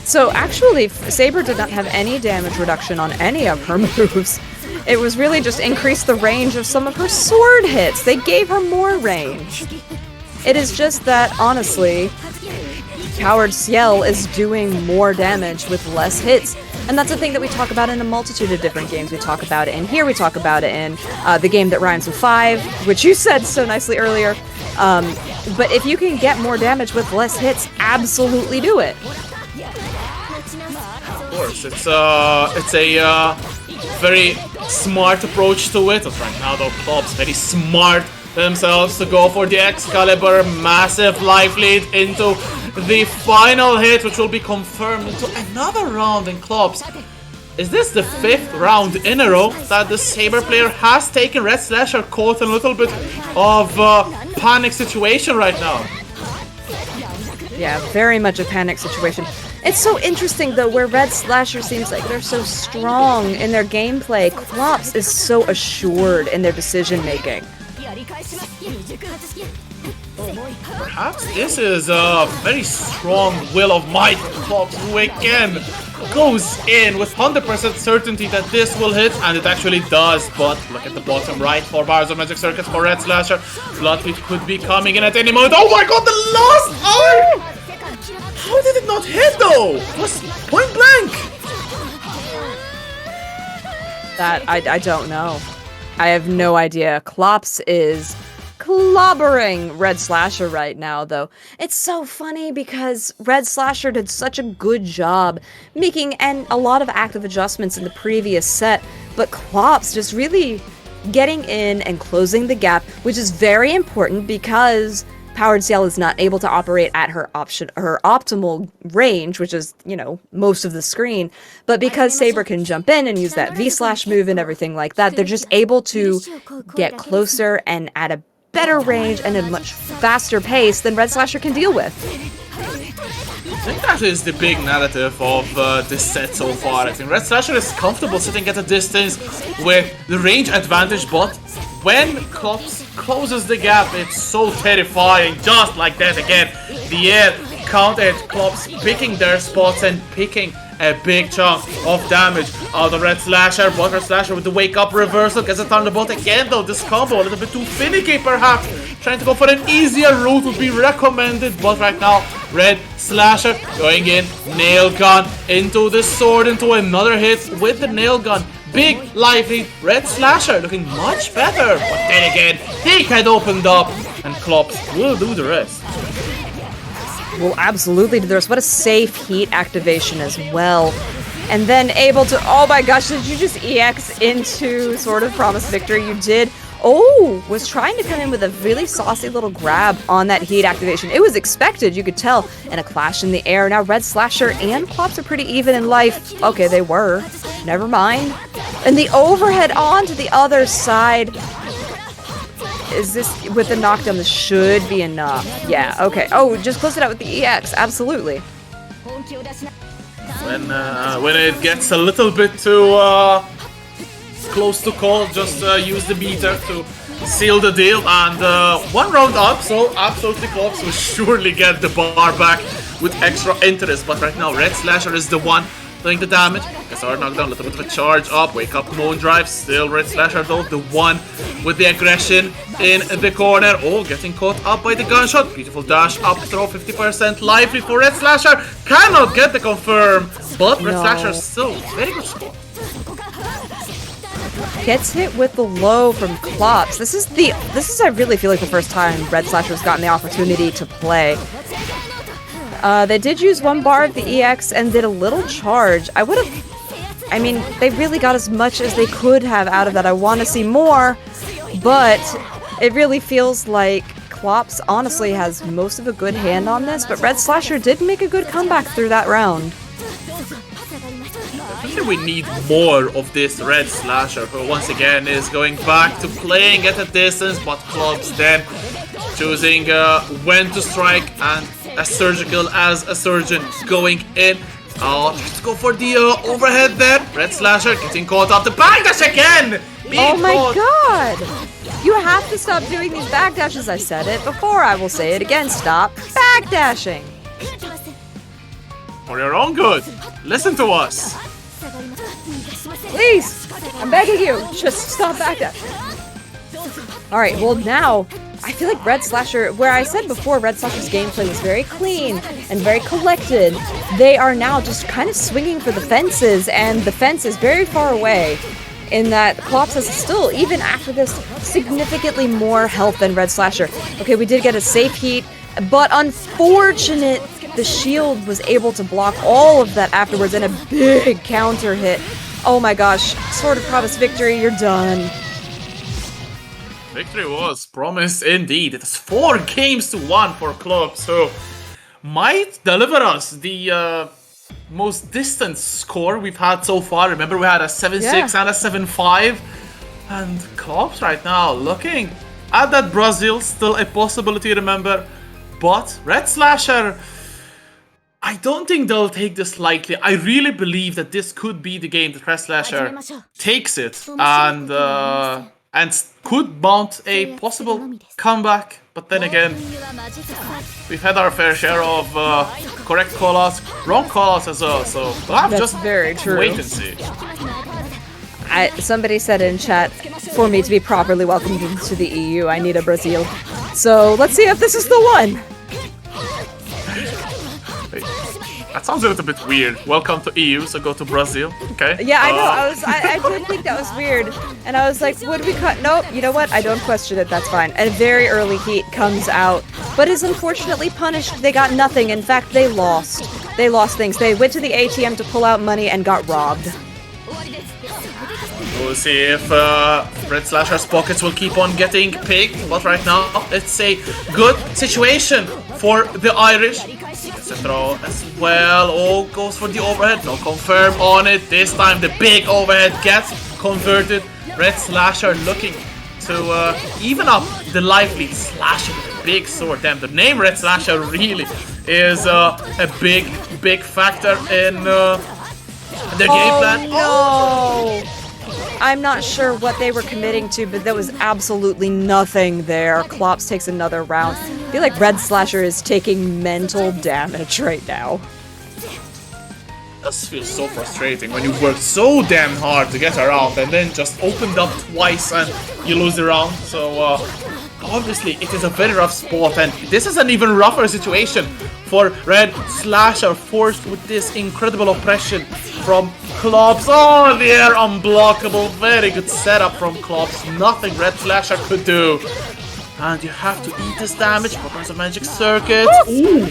So actually, Saber did not have any damage reduction on any of her moves. It was really just increased the range of some of her sword hits. They gave her more range. It is just that, honestly, Powered Ciel is doing more damage with less hits. And that's a thing that we talk about in a multitude of different games. We talk about it in here, we talk about it in the game that rhymes with 5, which you said so nicely earlier. But if you can get more damage with less hits, absolutely do it. Of course, it's a very smart approach to it. Right now, though, Clopss very smart themselves to go for the Excalibur. Massive life lead into the final hit, which will be confirmed into another round in Clopss. Is this the 5th round in a row that the Saber player has taken Redslasher caught in a little bit of panic situation right now? Yeah, very much a panic situation. It's so interesting, though, where Redslasher seems like they're so strong in their gameplay. Clopss is so assured in their decision-making. Perhaps this is a very strong will of might from Clopss, who again goes in with 100% certainty that this will hit, and it actually does. But look at the bottom right, 4 bars of Magic Circuit for Redslasher. Bloodfeed could be coming in at any moment. Oh my god, the last hour! How did it not hit though? It was point blank. That, I don't know. I have no idea. Clopss is clobbering Redslasher right now, though. It's so funny because Redslasher did such a good job making a lot of active adjustments in the previous set, but Clopss just really getting in and closing the gap, which is very important because Powered Ciel is not able to operate at her optimal range, which is, you know, most of the screen. But because Saber can jump in and use that V-slash move and everything like that, they're just able to get closer and at a better range and a much faster pace than Redslasher can deal with. I think that is the big narrative of this set so far. I think Redslasher is comfortable sitting at a distance with the range advantage, but when Clopss closes the gap, it's so terrifying. Just like that again, the air counted Clopss picking their spots and picking a big chunk of damage out of Redslasher. But Redslasher with the wake up reversal gets a thunderbolt again, though this combo a little bit too finicky perhaps. Trying to go for an easier route would be recommended, but right now Redslasher going in, nail gun into the sword, into another hit with the nail gun. Big lively Redslasher looking much better, but then again he had opened up and Clopss will do the rest. Will absolutely do the rest. What a safe heat activation as well. And then able to, oh my gosh, did you just EX into Sword of Promised Victory? You did. Oh, was trying to come in with a really saucy little grab on that heat activation. It was expected, you could tell, and a clash in the air. Now Redslasher and Clopps are pretty even in life. Okay, they were. Never mind. And the overhead on to the other side. Is this, with the knockdown, this should be enough. Yeah, okay. Oh, just close it out with the EX, absolutely. When it gets a little bit too close to call, just use the meter to seal the deal, and 1 round up, so absolutely Clopps will surely get the bar back with extra interest, but right now Redslasher is the one doing the damage. Gets our knockdown, a little bit of a charge up, wake up Moon Drive, still Redslasher though, the one with the aggression in the corner. Oh, getting caught up by the gunshot, beautiful dash up throw, 50% lively for Redslasher, cannot get the confirm, but Redslasher still very good score. Gets hit with the low from Clopps. This is I really feel like the first time Redslasher's gotten the opportunity to play. They did use 1 bar of the EX and did a little charge. I mean, they really got as much as they could have out of that. I want to see more, but it really feels like Clopps honestly has most of a good hand on this, but Redslasher did make a good comeback through that round. I think we need more of this Redslasher, who once again is going back to playing at a distance, but Clopps then choosing when to strike, and as surgical as a surgeon going in. Oh, tries to go for the overhead there. Redslasher getting caught off the backdash again! Oh my god! You have to stop doing these backdashes. I said it before, I will say it again. Stop backdashing! For your own good, listen to us! Please! I'm begging you! Just stop backdashing! Alright, well now, I feel like Redslasher, where I said before Redslasher's gameplay was very clean and very collected, they are now just kind of swinging for the fences, and the fence is very far away, in that Clopps has still, even after this, significantly more health than Redslasher. Okay, we did get a safe heat, but unfortunate, the shield was able to block all of that afterwards, and a big counter hit. Oh my gosh, Sword of Promise victory, you're done. Victory was promised indeed. It is 4 games to 1 for Clopps, who might deliver us the most distant score we've had so far. Remember, we had a 7-6 and a 7-5. And Clopps right now looking at that Brazil, still a possibility, remember. But Redslasher, I don't think they'll take this lightly. I really believe that this could be the game that Redslasher takes it and could mount a possible comeback. But then again, we've had our fair share of correct callouts, wrong callouts as well. So we'll have just very true. Wait and see. Somebody said in chat, for me to be properly welcomed into the EU, I need a Brazil. So let's see if this is the one. That sounds a little bit weird. Welcome to EU, so go to Brazil. Okay. Yeah, I know. I did think that was weird, and I was like, would we cut? Nope. You know what? I don't question it. That's fine. And a very early heat comes out, but is unfortunately punished. They got nothing. In fact, they lost. They lost things. They went to the ATM to pull out money and got robbed. We'll see if Redslasher's pockets will keep on getting picked, but right now it's a good situation for the Irish. Gets a throw as well. Oh, goes for the overhead. No confirm on it. This time the big overhead gets converted. Redslasher looking to even up the life lead, slashing with a big sword. Damn, the name Redslasher really is a big factor in their game plan. No! I'm not sure what they were committing to, but there was absolutely nothing there. Clopps takes another round. I feel like Redslasher is taking mental damage right now. This feels so frustrating when you work so damn hard to get around and then just opened up twice and you lose the round. So obviously it is a very rough spot, and this is an even rougher situation for Redslasher, forced with this incredible oppression from Clopps. Oh, they're unblockable. Very good setup from Clopps. Nothing Redslasher could do. And you have to eat this damage. Weapons of Magic Circuit. Ooh.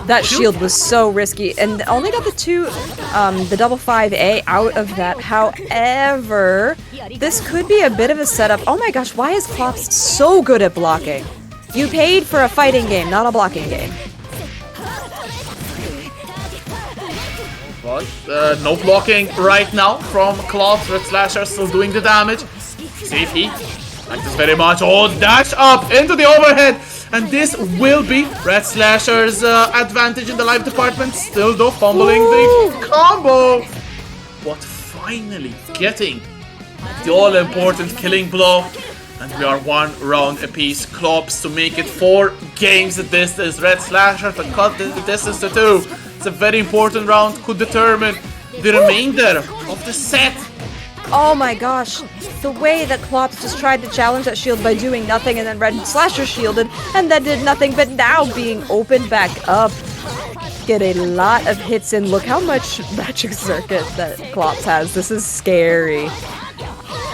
That shield was so risky, and only got the double 5A out of that. However, this could be a bit of a setup. Oh my gosh, why is Clopss so good at blocking? You paid for a fighting game, not a blocking game. But no blocking right now from Clopss. Redslasher still doing the damage. See if he likes this very much. Oh, dash up into the overhead. And this will be Redslasher's advantage in the life department. Still though, fumbling the combo. But finally getting the all-important killing blow. And we are 1 round apiece. Clopss to make it 4 games at distance. Redslasher to cut the distance to 2. It's a very important round. Could determine the remainder of the set. Oh my gosh, the way that Clopss just tried to challenge that shield by doing nothing, and then Redslasher shielded and then did nothing, but now being opened back up. Get a lot of hits in. Look how much Magic Circuit that Clopss has. This is scary.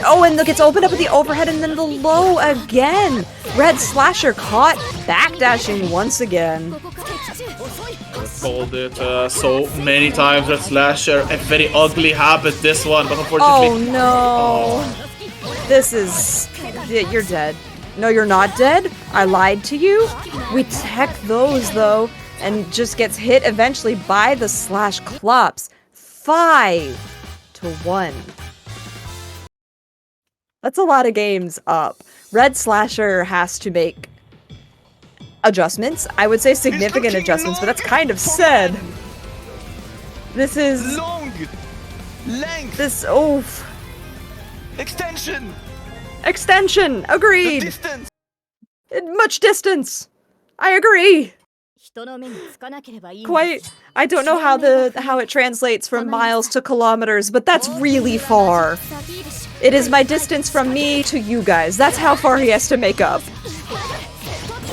Oh, and look, it's opened up with the overhead and then the low again. Redslasher caught backdashing once again. Called it so many times. Redslasher, a very ugly habit, this one, but unfortunately. Oh no. This is. You're dead. No, you're not dead. I lied to you. We tech those though, and just gets hit eventually by the slash Clopss. 5-1. That's a lot of games up. Redslasher has to make adjustments. I would say significant adjustments, but that's kind of said. This is... Long! Length! This... oof. Extension! Extension! Agreed! The distance! Much distance! I agree! Quite... I don't know how it translates from miles to kilometers, but that's really far. It is my distance from me to you guys. That's how far he has to make up.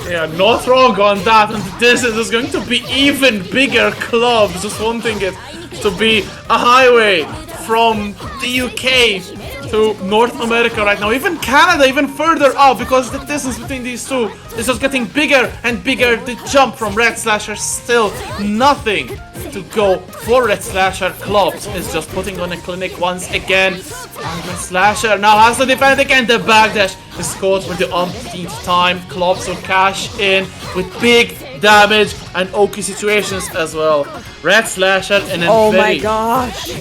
Yeah, not wrong on that, and the distance is going to be even bigger. Clopss just wanting it to be a highway from the UK to North America right now, even Canada, even further up, because the distance between these two is just getting bigger and bigger. The jump from Redslasher, still nothing to go for Redslasher. Clopss is just putting on a clinic once again, and Redslasher now has to defend again. The backdash is caught for the umpteenth time. Clopss will cash in with big damage and Oki situations as well. Redslasher in a oh very... my gosh.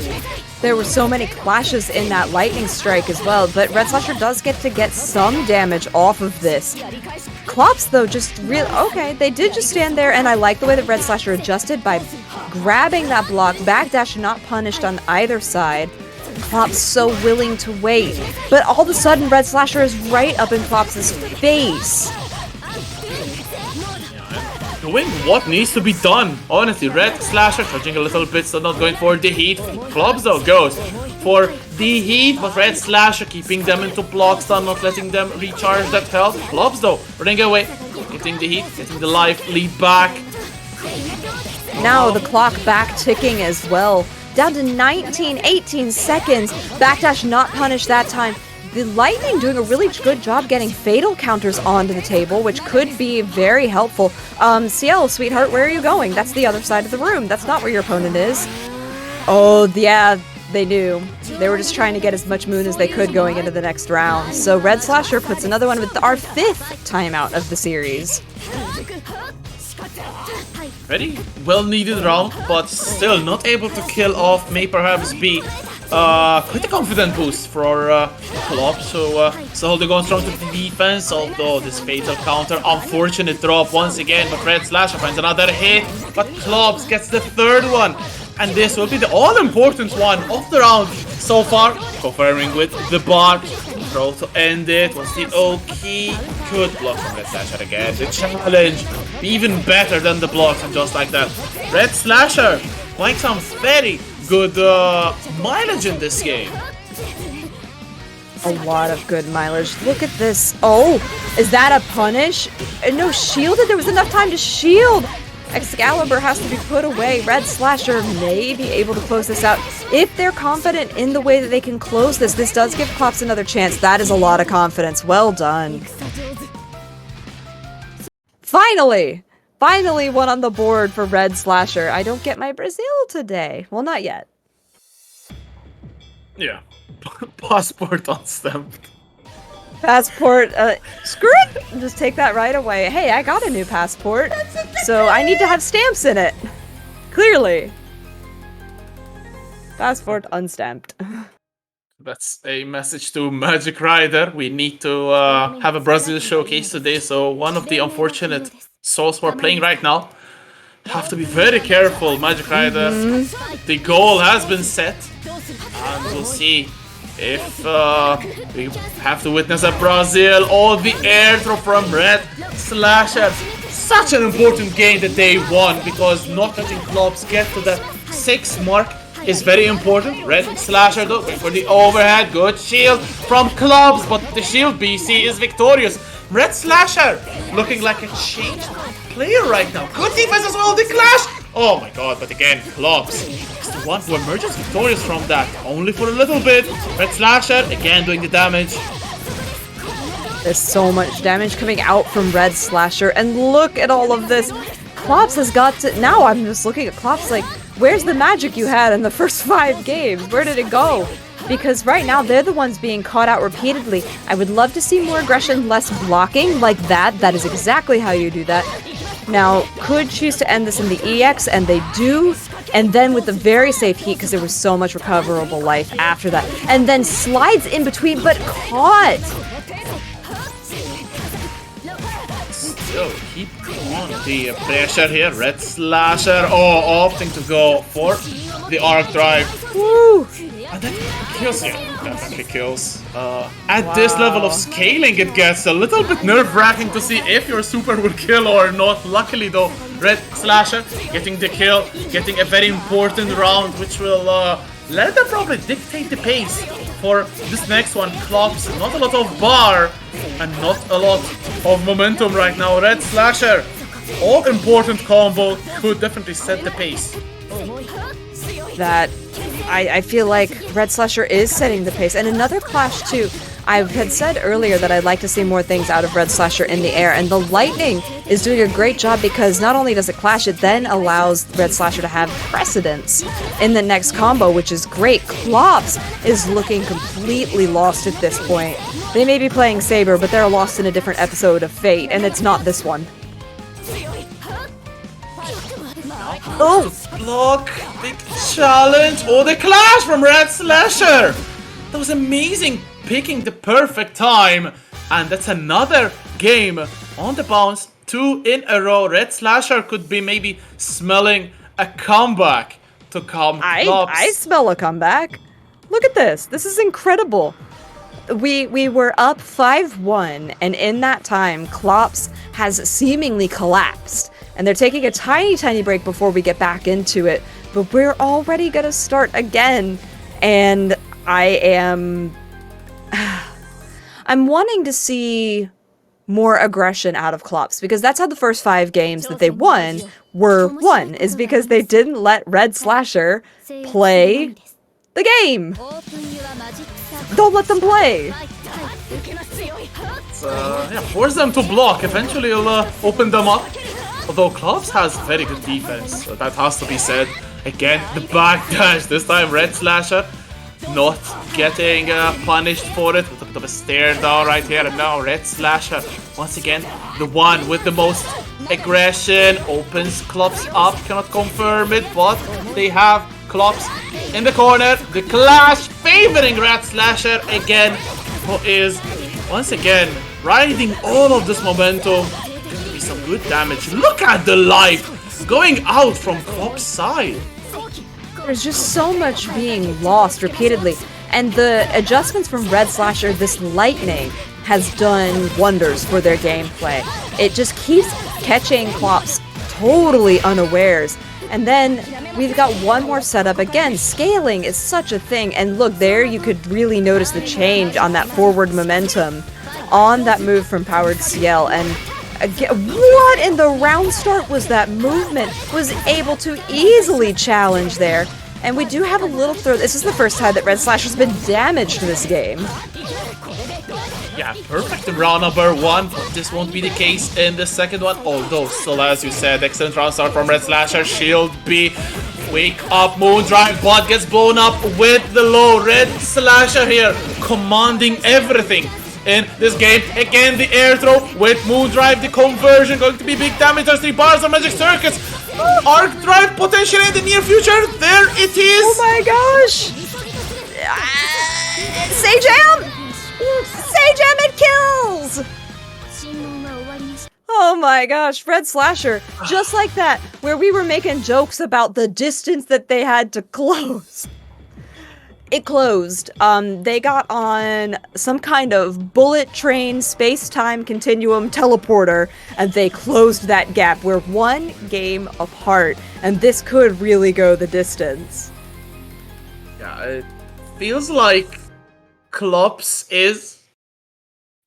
There were so many clashes in that lightning strike as well, but Redslasher does get some damage off of this. Clopss, though, just really... okay, they did just stand there, and I like the way that Redslasher adjusted by grabbing that block. Backdash not punished on either side. Clopss so willing to wait, but all of a sudden Redslasher is right up in Clopps' face. Doing what needs to be done. Honestly, Redslasher touching a little bit, still not going for the heat. Clopss though goes for the heat, but Redslasher keeping them into block stun, not letting them recharge that health. Clopss though running away, getting the heat, getting the life lead back. Now the clock back ticking as well. Down to 18 seconds. Backdash not punished that time. The Lightning doing a really good job getting fatal counters onto the table, which could be very helpful. Ciel, sweetheart, where are you going? That's the other side of the room. That's not where your opponent is. Oh, yeah, they knew. They were just trying to get as much moon as they could going into the next round. So Redslasher puts another one with our 5th timeout of the series. Very well needed round, but still not able to kill off. May perhaps be quite a confident boost for Clopss, so holding on strong to the defense, although this fatal counter, unfortunate drop once again, but Redslasher finds another hit, but Clopss gets the 3rd one, and this will be the all-important one of the round so far, confirming with the bar. Throw to end it, was the Oki, good block from Redslasher again, the challenge, even better than the blocks, and just like that, Redslasher playing some very good mileage in this game. A lot of good mileage. Look at this. Oh, is that a punish? No, shielded. There was enough time to shield. Excalibur has to be put away. Redslasher may be able to close this out. If they're confident in the way that they can close this, this does give Clopss another chance. That is a lot of confidence. Well done. Finally! Finally one on the board for Redslasher. I don't get my Brazil today. Well, not yet. Yeah. Passport unstamped. Passport, screw it! Just take that right away. Hey, I got a new passport, so I need to have stamps in it. Clearly. Passport unstamped. That's a message to Magicrider. We need to have a Brazil showcase today, so one of the unfortunate souls who are playing right now have to be very careful, Magicrider. The goal has been set, and we'll see if we have to witness a Brazil or the airdrop from Redslasher. Such an important game that they won, because not letting Clopss get to that 6 mark is very important. Redslasher though, going for the overhead, good shield from Clopss, but the shield BC is victorious. Redslasher looking like a changed player right now. Good defense as well, the clash! Oh my god, but again, Clopss is the one who emerges victorious from that. Only for a little bit. Redslasher again doing the damage. There's so much damage coming out from Redslasher, and look at all of this. Clopss has got to... Now I'm just looking at Clopss like, where's the magic you had in the first 5 games? Where did it go? Because right now, they're the ones being caught out repeatedly. I would love to see more aggression, less blocking like that. That is exactly how you do that. Now, could choose to end this in the EX, and they do. And then with the very safe heat, because there was so much recoverable life after that. And then slides in between, but caught! Still keep on the pressure here. Redslasher, opting to go for the arc drive. Woo! And that kills you. Definitely kills. At this level of scaling, it gets a little bit nerve-wracking to see if your super will kill or not. Luckily though, Redslasher getting the kill, getting a very important round, which will let them probably dictate the pace for this next one. Clopss, not a lot of bar and not a lot of momentum right now. Redslasher, all important combo, could definitely set the pace. That I feel like Redslasher is setting the pace. And another clash too, I had said earlier that I'd like to see more things out of Redslasher in the air, and the lightning is doing a great job, because not only does it clash, it then allows Redslasher to have precedence in the next combo, which is great. Clopss is looking completely lost at this point. They may be playing Saber, but they're lost in a different episode of Fate, and it's not this one. Oh! Block! Big challenge! Oh, the clash from Redslasher! That was amazing! Picking the perfect time! And that's another game on the bounce. 2 in a row. Redslasher could be maybe smelling a comeback to come. I smell a comeback. Look at this. This is incredible. We were up 5-1, and in that time, Clopss has seemingly collapsed. And they're taking a tiny break before we get back into it. But we're already gonna start again. And I'm wanting to see more aggression out of Clopss, because that's how the first 5 games that they won were won, is because they didn't let Redslasher play the game. Don't let them play. Force them to block. Eventually it'll open them up. Although Clopss has very good defense, so that has to be said. Again, the backdash. This time Redslasher not getting punished for it with a bit of a stare down right here. And now Redslasher, once again, the one with the most aggression, opens Clopss up. Cannot confirm it, but they have Clopss in the corner. The clash favoring Redslasher again, who is once again riding all of this momentum. Some good damage. Look at the life going out from Clopss' side. There's just so much being lost repeatedly, and the adjustments from Redslasher, this lightning, has done wonders for their gameplay. It just keeps catching Clopss totally unawares. And then we've got one more setup. Again, scaling is such a thing, and look, there you could really notice the change on that forward momentum on that move from Powered Ciel. And what in the round start was that movement? Was able to easily challenge there. And we do have a little throw. This is the first time that Redslasher's been damaged this game. Yeah, perfect in round number 1, but this won't be the case in the second one. Although, still as you said, excellent round start from Redslasher. Shield B, wake up, Moondrive, bot gets blown up with the low. Redslasher here, commanding everything in this game. Again, the air throw with Moondrive, the conversion going to be big damage. There's 3 bars of Magic Circuits. Arc Drive potentially in the near future. There it is. Oh my gosh! Sajam! Sajam, it kills! Oh my gosh, Redslasher, just like that, where we were making jokes about the distance that they had to close. It closed. They got on some kind of bullet train space-time continuum teleporter, and they closed that gap. We're 1 game apart, and this could really go the distance. Yeah, it feels like Clopss is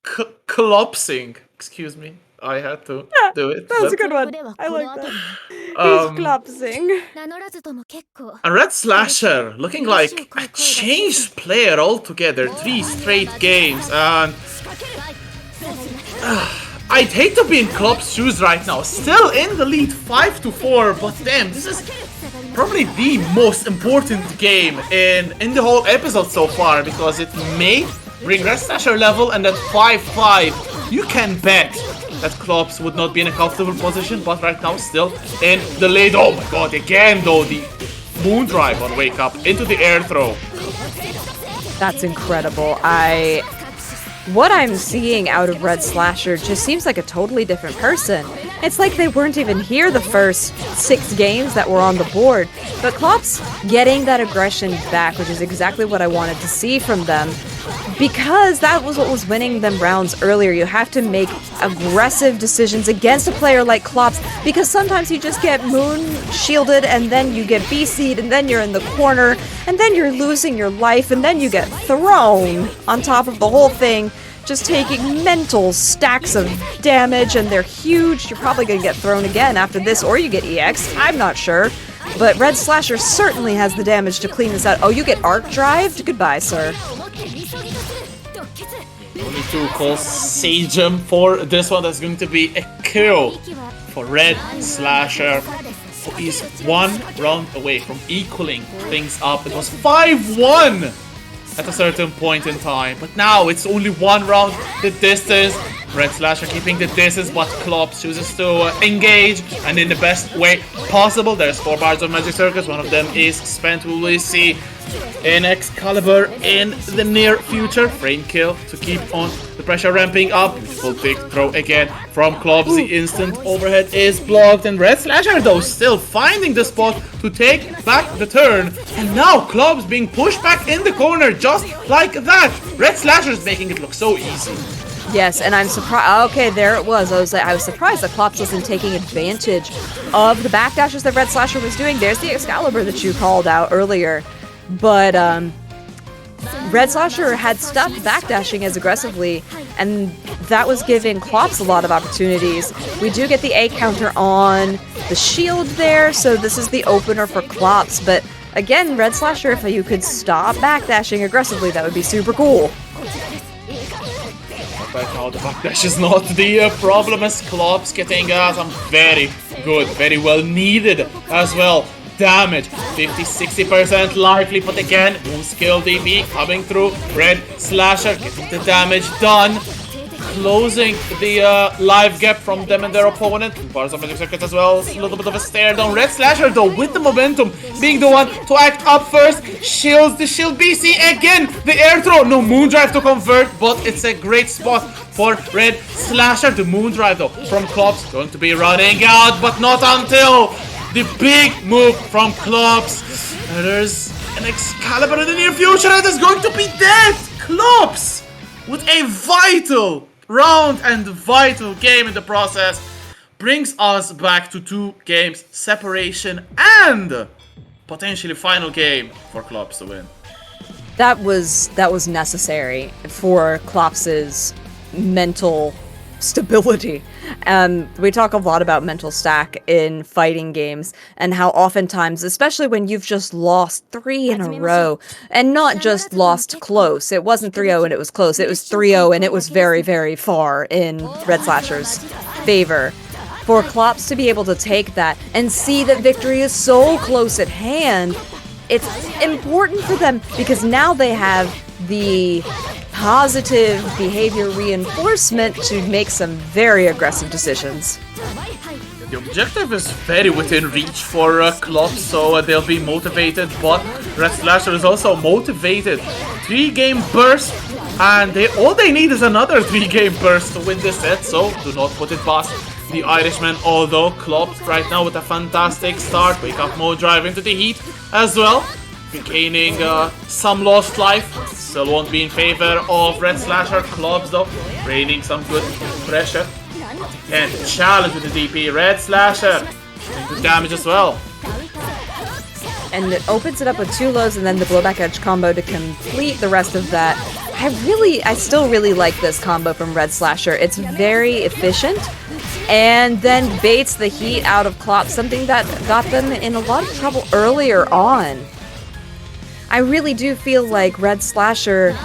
Cloppsing. Excuse me. I had to do it. That was a good one. I like that. He's Clopsing. A Redslasher looking like a changed player altogether. 3 straight games, and I'd hate to be in Clopss' shoes right now. Still in the lead 5-4, but damn, this is probably the most important game in the whole episode so far, because it may bring Redslasher level, and at 5-5, you can bet that Clopss would not be in a comfortable position, but right now still in the lead. Oh my god, again though, the Moondrive on wake up into the air throw. That's incredible. What I'm seeing out of Redslasher just seems like a totally different person. It's like they weren't even here the first 6 games that were on the board. But Clopss getting that aggression back, which is exactly what I wanted to see from them, because that was what was winning them rounds earlier. You have to make aggressive decisions against a player like Clopss, because sometimes you just get moon shielded, and then you get BC'd, and then you're in the corner, and then you're losing your life, and then you get thrown on top of the whole thing, just taking mental stacks of damage, and they're huge. You're probably gonna get thrown again after this, or you get EX, I'm not sure. But Redslasher certainly has the damage to clean this out. Oh, you get arc drived? Goodbye, sir. Only 2 calls Sajam for this one. That's going to be a kill for Redslasher, who is 1 round away from equaling things up. It was 5-1 at a certain point in time, but now it's only 1 round the distance. Redslasher keeping the distance, but Clopss chooses to engage, and in the best way possible. There's 4 bars of Magic Circus. One of them is spent. We will see an Excalibur in the near future. Frame kill to keep on the pressure ramping up. Beautiful big throw again from Clopss. The instant overhead is blocked, and Redslasher though still finding the spot to take back the turn. And now Clopss being pushed back in the corner just like that. Redslasher is making it look so easy. Yes, and I'm surprised. Okay, there it was. I was surprised that Clopss wasn't taking advantage of the backdashes that Redslasher was doing. There's the Excalibur that you called out earlier, but Redslasher had stopped backdashing as aggressively, and that was giving Clopss a lot of opportunities. We do get the A counter on the shield there, so this is the opener for Clopss. But again, Redslasher, if you could stop backdashing aggressively, that would be super cool. Right now, the backdash is not the problem, as Clopss getting some very good, very well needed as well damage. 50-60% likely, but again, moon skill DB coming through. Redslasher getting the damage done, closing the life gap from them and their opponent. 2 bars of Magic Circuit as well. A little bit of a stare down. Redslasher though with the momentum, being the one to act up first. Shields the shield BC again. The air throw, no Moondrive to convert, but it's a great spot for Redslasher. The Moondrive though from Clopss going to be running out, but not until the big move from Clopss. There's an Excalibur in the near future, and it's going to be dead. Clopss with a vital round and vital game in the process brings us back to 2 games separation and potentially final game for Clopss to win. That was necessary for Clopps's mental stability. We talk a lot about mental stack in fighting games and how oftentimes, especially when you've just lost 3 in a row, and not just lost close. It wasn't 3-0 and it was close. It was 3-0 and it was very, very far in Redslasher's favor. For Clopss to be able to take that and see that victory is so close at hand, it's important for them because now they have the positive behavior reinforcement to make some very aggressive decisions. The objective is very within reach for Clopss, so they'll be motivated, but Redslasher is also motivated. 3-game burst, and all they need is another 3-game burst to win this set, so do not put it past the Irishman, although Clopss right now with a fantastic start. Wake up mode drive into the heat as well, regaining some lost life. Still won't be in favor of Redslasher. Clopss though, raining some good pressure. And challenge with the DP. Redslasher doing good damage as well. And it opens it up with 2 lows and then the blowback edge combo to complete the rest of that. I still really like this combo from Redslasher. It's very efficient and then baits the heat out of Clopss, something that got them in a lot of trouble earlier on. I really do feel like Redslasher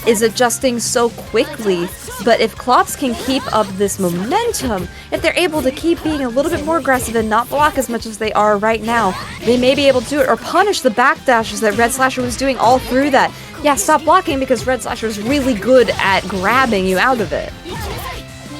is adjusting so quickly, but if Clopss can keep up this momentum, if they're able to keep being a little bit more aggressive and not block as much as they are right now, they may be able to do it or punish the backdashes that Redslasher was doing all through that. Yeah, stop blocking because Redslasher is really good at grabbing you out of it.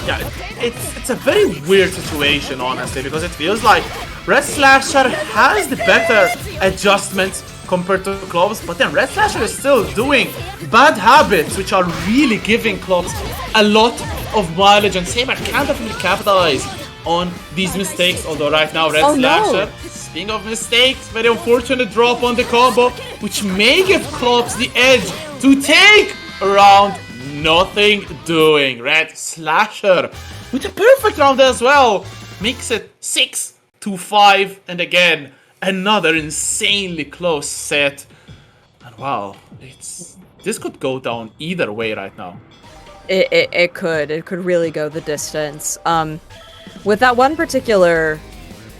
Yeah, it's a very weird situation, honestly, because it feels like Redslasher has the better adjustments compared to Clopss, but then Redslasher is still doing bad habits, which are really giving Clopss a lot of mileage, and Saber can definitely capitalize on these mistakes, although right now Redslasher, speaking of mistakes, very unfortunate drop on the combo, which may give Clopss the edge to take around nothing doing. Redslasher with a perfect round as well, makes it 6-5, and again, another insanely close set. And wow, this could go down either way right now. It could really go the distance. With that one particular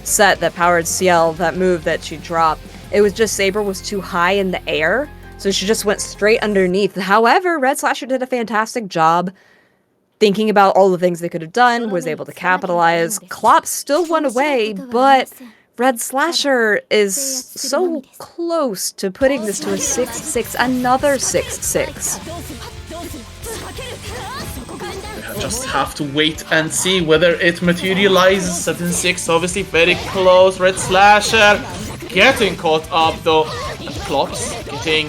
set that powered Ciel, that move that she dropped, it was just Saber was too high in the air, so she just went straight underneath. However, Redslasher did a fantastic job thinking about all the things they could have done, was able to capitalize. Clopss still won away, but Redslasher is so close to putting this to a 6-6, another 6-6. Just have to wait and see whether it materializes. 7-6, obviously very close. Redslasher getting caught up though. And Clopss getting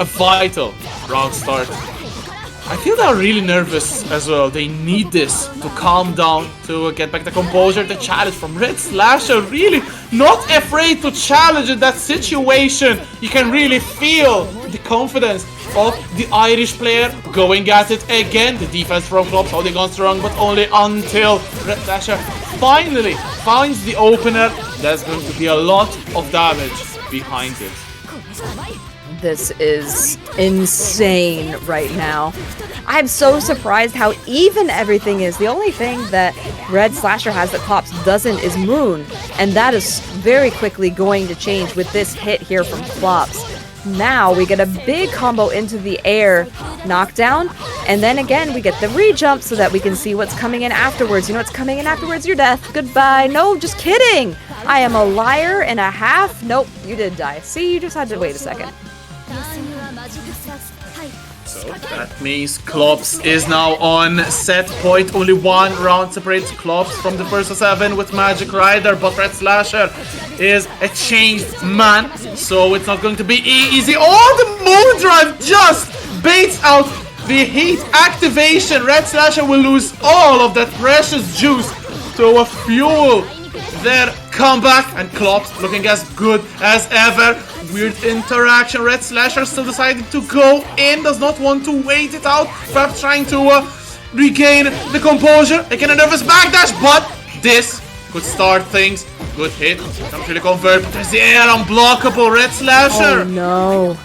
a vital round start. I feel they're really nervous as well. They need this to calm down, to get back the composure. The challenge from Redslasher, really not afraid to challenge in that situation. You can really feel the confidence of the Irish player going at it again. The defense from Clopss holding on strong, but only until Redslasher finally finds the opener. There's going to be a lot of damage behind it. This is insane right now. I'm so surprised how even everything is. The only thing that Redslasher has that Clopss doesn't is Moon, and that is very quickly going to change with this hit here from Clopss. Now we get a big combo into the air knockdown, and then again we get the re-jump so that we can see what's coming in afterwards. You know what's coming in afterwards? Your death. Goodbye. No, just kidding. I am a liar and a half. Nope, you did die. See, you just had to wait a second. So that means Clopss is now on set point. Only one round separates Clopss from the first of 7 with Magicrider, but Redslasher is a changed man, so it's not going to be easy. Oh, the moon drive just baits out the heat activation. Redslasher will lose all of that precious juice to fuel their comeback, and Clopss looking as good as ever. Weird interaction. Redslasher still deciding to go in, does not want to wait it out, perhaps trying to regain the composure. Again, a nervous backdash, but this could start things. Good hit, can't really convert, but there's the air unblockable. Redslasher. Oh no.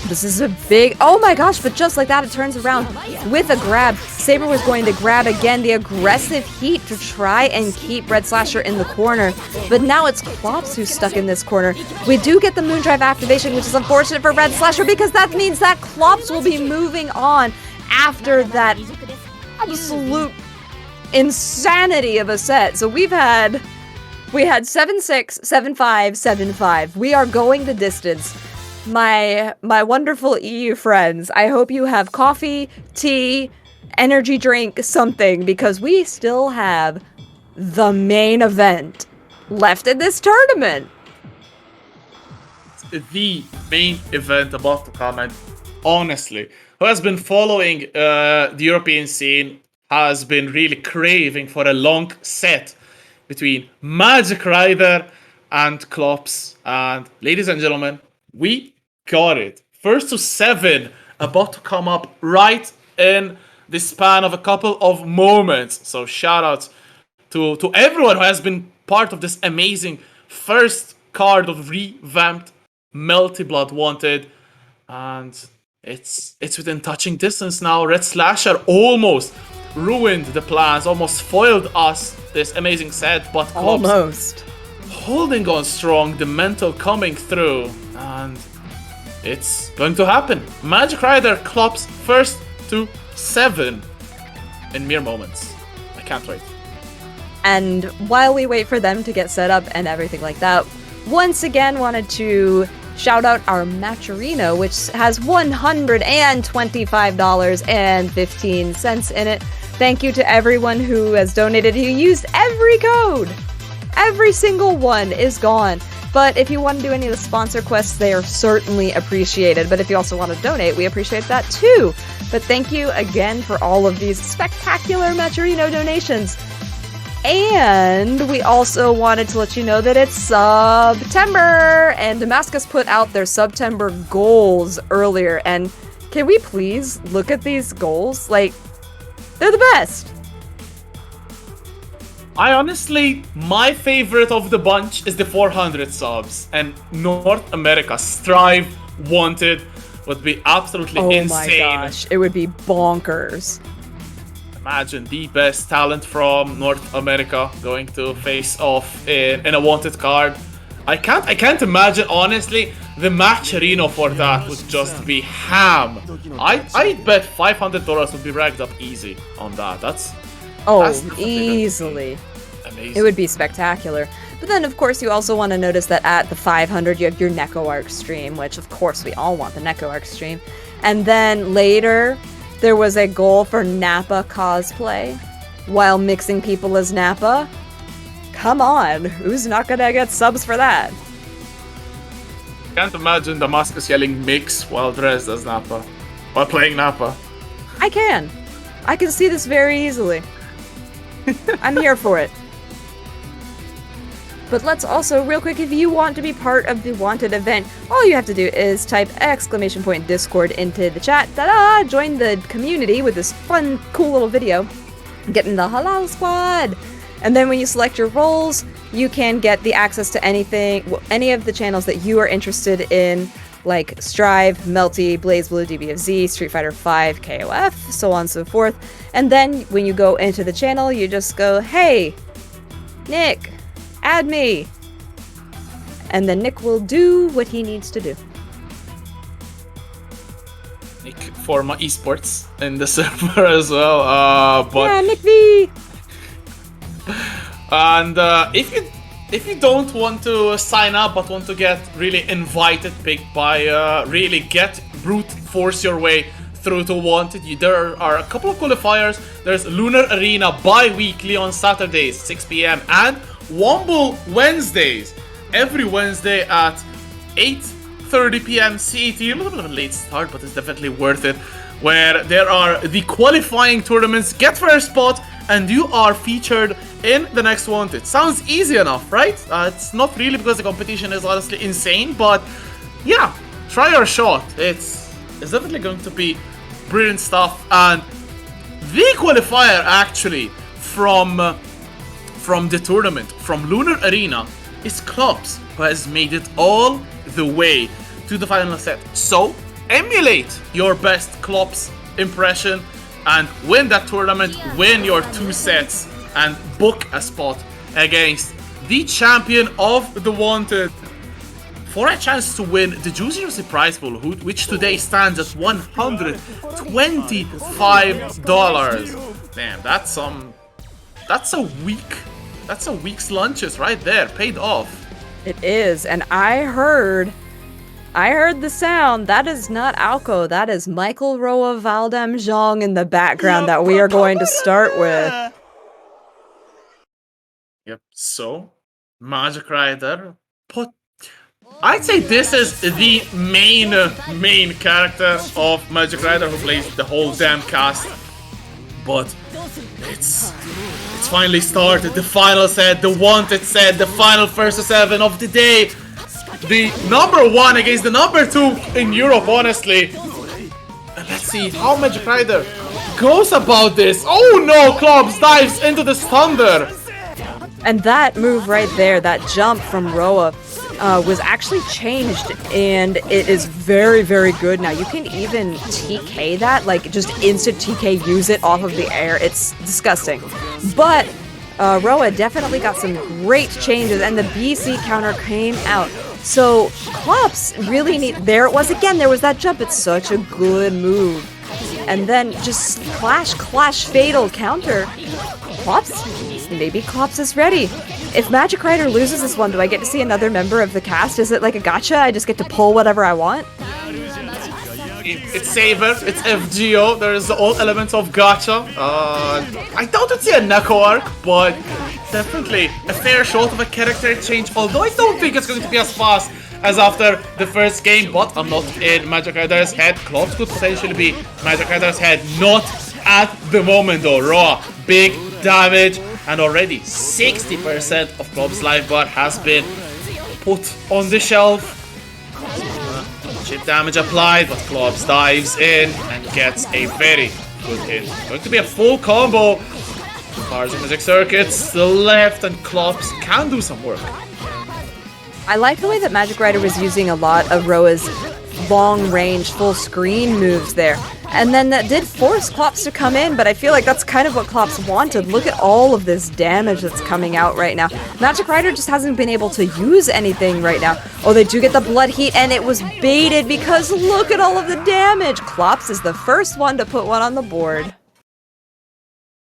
This is a big, oh my gosh, but just like that, it turns around with a grab. Saber was going to grab again, the aggressive heat to try and keep Redslasher in the corner. But now it's Clopss who's stuck in this corner. We do get the Moondrive activation, which is unfortunate for Redslasher because that means that Clopss will be moving on after that absolute insanity of a set. So we had 7-6, 7-5, 7-5. We are going the distance. My wonderful EU friends, I hope you have coffee, tea, energy drink, something, because we still have the main event left in this tournament. The main event about to come, and honestly, who has been following the European scene has been really craving for a long set between Magicrider and Clopss. And ladies and gentlemen, we got it. First to 7 about to come up right in the span of a couple of moments. So shout out to everyone who has been part of this amazing first card of revamped Melty Blood Wanted. And it's within touching distance now. Redslasher almost ruined the plans, almost foiled us this amazing set, but Clopss Almost. holding on strong, the mental coming through, and it's going to happen. Magicrider Clopss first to 7 in mere moments. I can't wait. And while we wait for them to get set up and everything like that, once again wanted to shout out our Matcherino, which has $125.15 in it. Thank you to everyone who has donated. You used every code. Every single one is gone. But if you want to do any of the sponsor quests, they are certainly appreciated. But if you also want to donate, we appreciate that too. But thank you again for all of these spectacular Matcherino donations. And we also wanted to let you know that it's September, and Damascus put out their September goals earlier. And can we please look at these goals? Like, they're the best. I honestly, my favorite of the bunch is the 400 subs, and North America Strive Wanted would be absolutely insane. Oh my gosh, it would be bonkers. Imagine the best talent from North America going to face off in a wanted card. I can't imagine, honestly, the Matcherino for that would just be ham. I bet $500 would be racked up easy on that. That's Easily. amazing. It would be spectacular. But then, of course, you also want to notice that at the 500, you have your Neko Arc stream, which, of course, we all want the Neko Arc stream. And then later, there was a goal for Nappa cosplay while mixing people as Nappa. Come on, who's not gonna get subs for that? Can't imagine Damascus yelling mix while dressed as Nappa, while playing Nappa. I can see this very easily. I'm here for it. But let's also, real quick, if you want to be part of the Wanted event, all you have to do is type !Discord into the chat. Ta-da! Join the community with this fun, cool little video. Get in the Halal Squad! And then when you select your roles, you can get the access to anything, any of the channels that you are interested in, like Strive, Melty, BlazBlue, DBFZ, Street Fighter V, KOF, so on and so forth. And then when you go into the channel, you just go, hey, Nick, add me. And then Nick will do what he needs to do. Nick for my esports in the server as well. But Yeah, Nick V! And if you don't want to sign up but want to get really invited picked by really get brute force your way through to Wanted, there are a couple of qualifiers. There's Lunar Arena bi-weekly on Saturdays 6 p.m. and Womble Wednesdays every Wednesday at 8:30 p.m. CET. A little bit of a late start, but it's definitely worth it, where there are the qualifying tournaments. Get first spot and you are featured in the next Wanted. Sounds easy enough, right? It's not really, because the competition is honestly insane, but yeah, try your shot. It's definitely going to be brilliant stuff. And the qualifier actually from the tournament, from Lunar Arena, is Clopss, who has made it all the way to the final set. So emulate your best Clopss impression and win that tournament, win your 2 sets, and book a spot against the champion of the Wanted for a chance to win the Juicy Juicy prize pool, which today stands at $125. Damn, that's a week's lunches right there, paid off. It is, and I heard the sound. That is not Alco. That is Michael Roa Valdam Zhang in the background that we are going to start with. Yep, so Magicrider I'd say this is the main character of Magicrider, who plays the whole damn cast. But it's finally started. The final set, the Wanted set, the final first to 7 of the day. The number 1 against the number 2 in Europe, honestly. And let's see how Magicrider goes about this. Oh no, Clopss dives into this thunder. And that move right there, that jump from Roa, was actually changed, and it is very, very good now. You can even TK that, like just instant TK, use it off of the air. It's disgusting. But Roa definitely got some great changes, and the BC counter came out. So Clopss really there it was again, there was that jump. It's such a good move. And then just clash fatal counter. Maybe Clopss is ready. If Magicrider loses this one, do I get to see another member of the cast? Is it like a gacha? I just get to pull whatever I want? It's Saber, it's FGO, there's all elements of gacha. I doubt it's a Neko arc, but definitely a fair shot of a character change, although I don't think it's going to be as fast as after the first game, but I'm not in Magicrider's head. Clopss could potentially be Magicrider's head, not at the moment though. Raw, big damage, and already 60% of Clopss' life bar has been put on the shelf. Chip damage applied, but Clopss dives in and gets a very good hit. Going to be a full combo. Bars of Magic Circuits to the left, and Clopss can do some work. I like the way that Magicrider was using a lot of Roa's long-range, full-screen moves there. And then that did force Clopss to come in, but I feel like that's kind of what Clopss wanted. Look at all of this damage that's coming out right now. Magicrider just hasn't been able to use anything right now. Oh, they do get the blood heat, and it was baited because look at all of the damage. Clopss is the first one to put one on the board.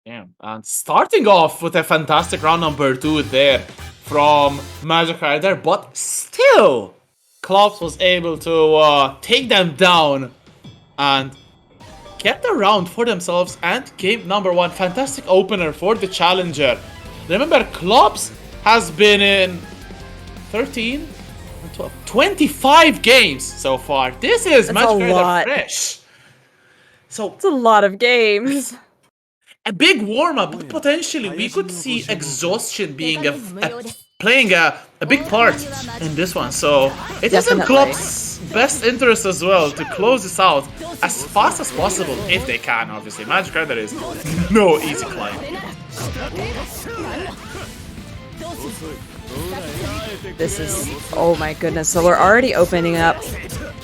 Yeah, and starting off with a fantastic round number 2 there from Magicrider, but still Clopss was able to take them down and kept the round for themselves, and game number 1. Fantastic opener for the challenger. Remember, Clopss has been in 13, 12, 25 games so far. This is Magicrider fresh. So it's a lot of games. A big warm-up, but potentially we could see exhaustion being playing a big part in this one. So it is in Clopss' best interest as well to close this out as fast as possible, if they can, obviously. Magicrider is no easy climb. This is, oh my goodness, so we're already opening up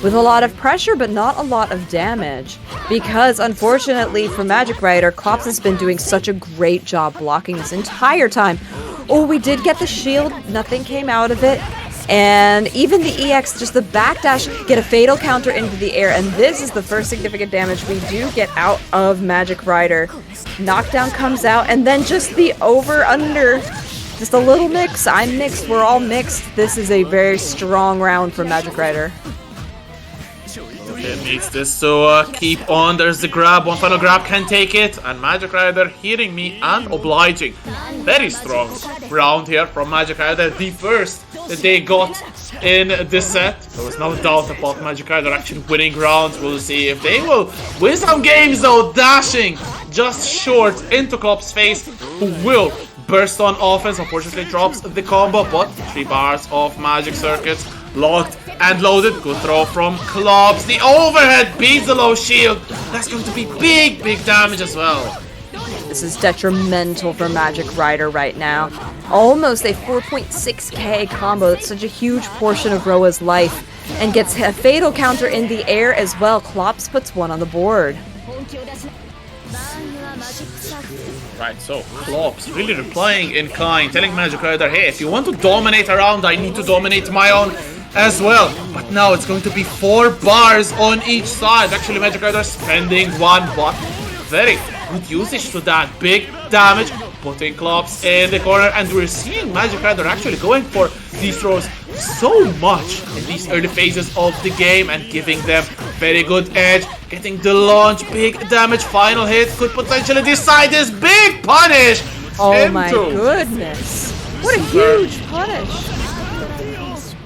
with a lot of pressure, but not a lot of damage. Because, unfortunately, for Magicrider, Clopss has been doing such a great job blocking this entire time. Oh, we did get the shield, nothing came out of it. And even the EX, just the backdash, get a fatal counter into the air. And this is the first significant damage we do get out of Magicrider. Knockdown comes out, and then just the over-under. Just a little mix. I'm mixed. We're all mixed. This is a very strong round for Magicrider. It needs this to keep on. There's the grab. One final grab can take it. And Magicrider hearing me and obliging. Very strong round here from Magicrider. The first that they got in this set. There was no doubt about Magicrider actually winning rounds. We'll see if they will win some games though. Dashing just short into Clopss' face, who will burst on offense. Unfortunately drops the combo, but 3 bars of Magic Circuits locked and loaded. Good throw from Clopss. The overhead beats the low shield. That's going to be big damage as well. This is detrimental for Magicrider right now. Almost a 4.6k combo. That's such a huge portion of Roa's life. And gets a fatal counter in the air as well. Clopss puts one on the board. Right, so Clopss really replying in kind, telling Magicrider, hey, if you want to dominate a round, I need to dominate my own as well. But now it's going to be 4 bars on each side. Actually, Magicrider spending 1, but very good usage to that. Big damage, putting Clopss in the corner, and we're seeing Magicrider actually going for these throws so much in these early phases of the game and giving them very good edge, getting the launch, big damage, final hit, could potentially decide this big punish. Oh my goodness. What a huge punish.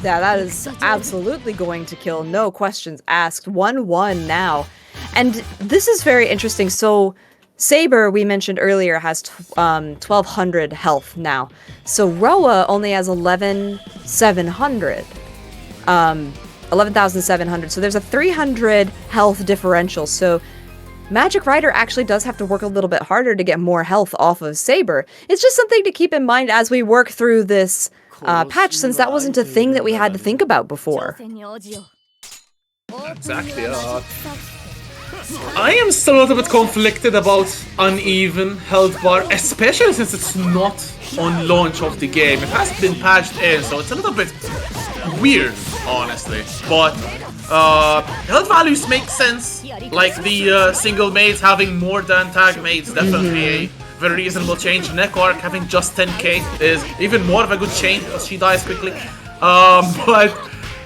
Yeah, that is absolutely going to kill, no questions asked. 1-1 now. And this is very interesting. So Saber, we mentioned earlier, has 1200 health now. So Roa only has 11,700. 11,700. So there's a 300 health differential. So Magicrider actually does have to work a little bit harder to get more health off of Saber. It's just something to keep in mind as we work through this patch, since that wasn't a thing that we had to think about before. Exactly. I am still a little bit conflicted about uneven health bar, especially since it's not on launch of the game. It has been patched in, so it's a little bit weird, honestly. But health values make sense, like the single mates having more than tag mates, definitely a very reasonable change. Neck arc having just 10k is even more of a good change because she dies quickly.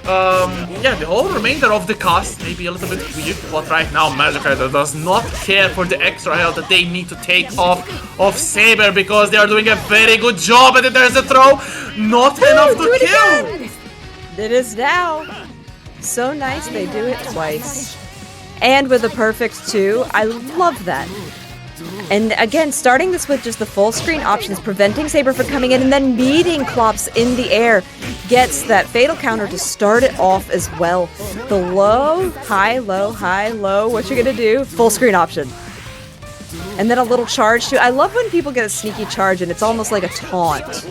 Yeah, the whole remainder of the cast may be a little bit weird, but right now Magicrider does not care for the extra health that they need to take off of Saber because they are doing a very good job, and then there's a throw, not enough to kill! It is now. So nice they do it twice. And with a perfect 2, I love that. And again, starting this with just the full screen options, preventing Saber from coming in, and then meeting Clopss in the air, gets that fatal counter to start it off as well. The low, high, low, high, low, what you gonna do? Full screen option. And then a little charge too. I love when people get a sneaky charge and it's almost like a taunt.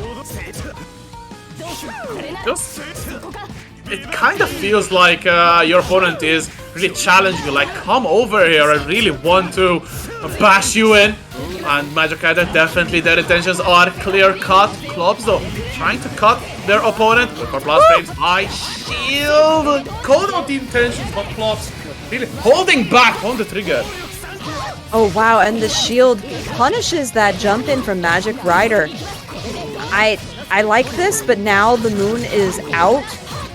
It kind of feels like your opponent is really challenging you, like, come over here, I really want to bash you in. And Magicrider, definitely their intentions are clear-cut. Clopss, though, trying to cut their opponent. Look for blast frames, high shield. Called out the intentions, but Clopss really holding back on the trigger. Oh wow, and the shield punishes that jump in from Magicrider. I like this, but now the moon is out.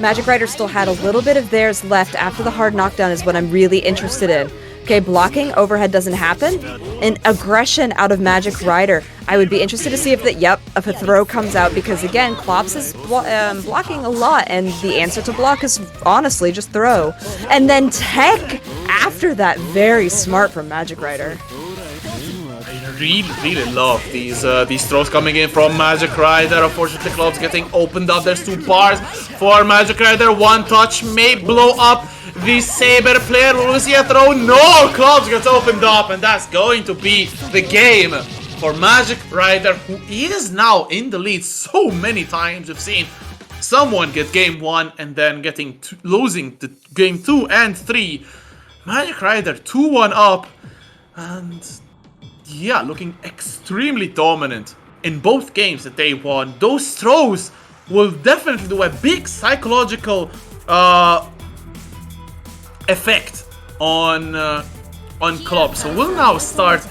Magicrider still had a little bit of theirs left after the hard knockdown is what I'm really interested in. Okay, blocking, overhead doesn't happen. And aggression out of Magicrider. I would be interested to see if if a throw comes out, because again, Clopss is blocking a lot, and the answer to block is honestly just throw. And then tech after that, very smart from Magicrider. Really love these throws coming in from Magicrider. Unfortunately, Clopss getting opened up. There's 2 bars for Magicrider. One touch may blow up the Saber player. Will we see a throw? No! Clopss gets opened up, and that's going to be the game for Magicrider, who is now in the lead so many times. We've seen someone get game 1 and then losing the game 2 and 3. Magicrider 2-1 up, and yeah, looking extremely dominant in both games that they won. Those throws will definitely do a big psychological effect on Clopss. So we'll now start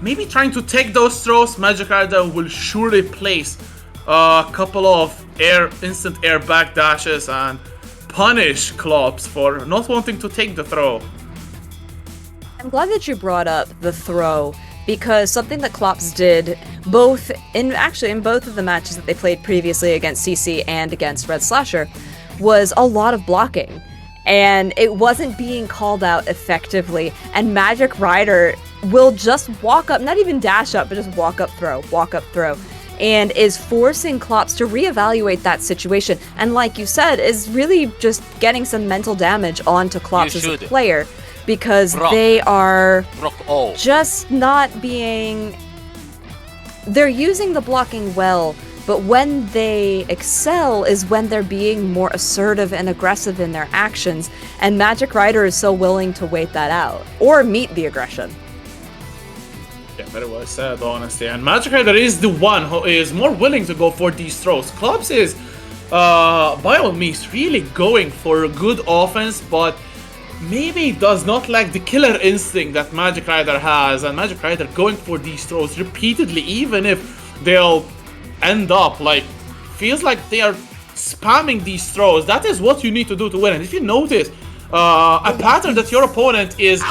maybe trying to take those throws. Magicrider will surely place a couple of instant air backdashes and punish Clopss for not wanting to take the throw. I'm glad that you brought up the throw, because something that Clopss did both in both of the matches that they played previously against CC and against Redslasher was a lot of blocking, and it wasn't being called out effectively. And Magicrider will just walk up, not even dash up, but just walk up throw, and is forcing Clopss to reevaluate that situation. And like you said, is really just getting some mental damage onto Clopss as a player, because they are just not being they're using the blocking well, but when they excel is when they're being more assertive and aggressive in their actions, and Magicrider is so willing to wait that out, or meet the aggression. Yeah, very well said, honestly. And Magicrider is the one who is more willing to go for these throws. Clopss is, by all means, really going for a good offense, but maybe does not lack the killer instinct that Magicrider has. And Magicrider going for these throws repeatedly, even if they'll end up, like, feels like they are spamming these throws. That is what you need to do to win. And if you notice, a pattern that your opponent is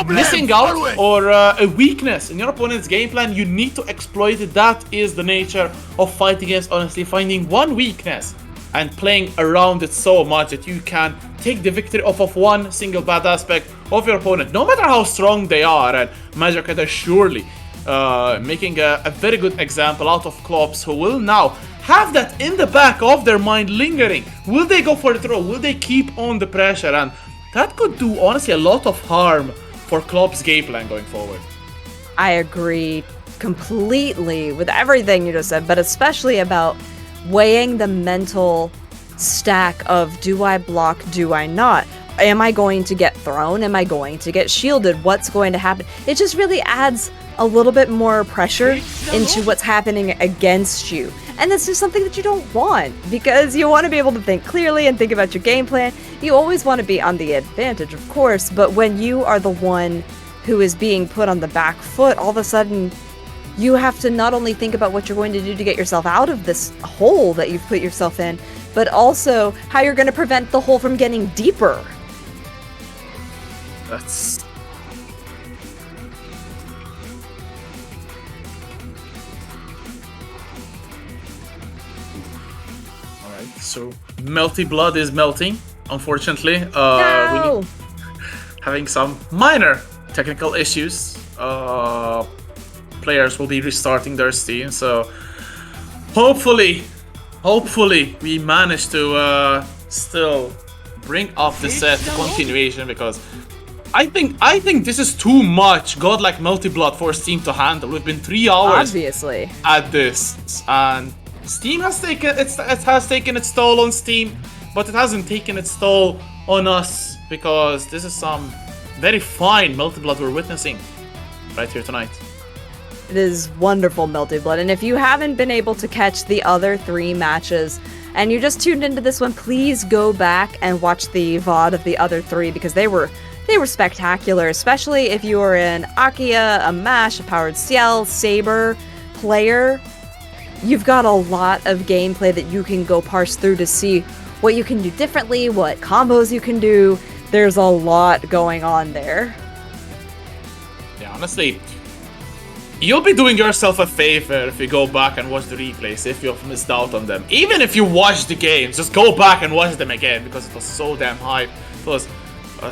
missing out, or a weakness in your opponent's game plan, you need to exploit it. That is the nature of fighting against, honestly, finding one weakness and playing around it so much that you can take the victory off of one single bad aspect of your opponent, no matter how strong they are. And Magicrider surely making a very good example out of Clopss, who will now have that in the back of their mind lingering. Will they go for the throw? Will they keep on the pressure? And that could do, honestly, a lot of harm for Clopss' game plan going forward. I agree completely with everything you just said, but especially about weighing the mental stack of, do I block, do I not? Am I going to get thrown? Am I going to get shielded? What's going to happen? It just really adds a little bit more pressure into what's happening against you. And this is something that you don't want, because you want to be able to think clearly and think about your game plan. You always want to be on the advantage, of course, but when you are the one who is being put on the back foot, all of a sudden you have to not only think about what you're going to do to get yourself out of this hole that you've put yourself in, but also how you're going to prevent the hole from getting deeper. That's... Alright, so Melty Blood is melting, unfortunately. No! Having some minor technical issues. Players will be restarting their Steam, so hopefully we manage to still bring up the set continuation, because I think this is too much godlike Melty Blood for Steam to handle. We've been 3 hours Obviously at this, and Steam has taken its toll on Steam, but it hasn't taken its toll on us, because this is some very fine Melty Blood we're witnessing right here tonight. It is wonderful Melty Blood, and if you haven't been able to catch the other 3 matches and you just tuned into this one, please go back and watch the VOD of the other 3, because they were spectacular, especially if you are an Akiha, a Mash, a powered Ciel, Saber player. You've got a lot of gameplay that you can go parse through to see what you can do differently, what combos you can do. There's a lot going on there. Yeah, honestly, you'll be doing yourself a favor if you go back and watch the replays if you've missed out on them. Even if you watch the games, just go back and watch them again, because it was so damn hype. It was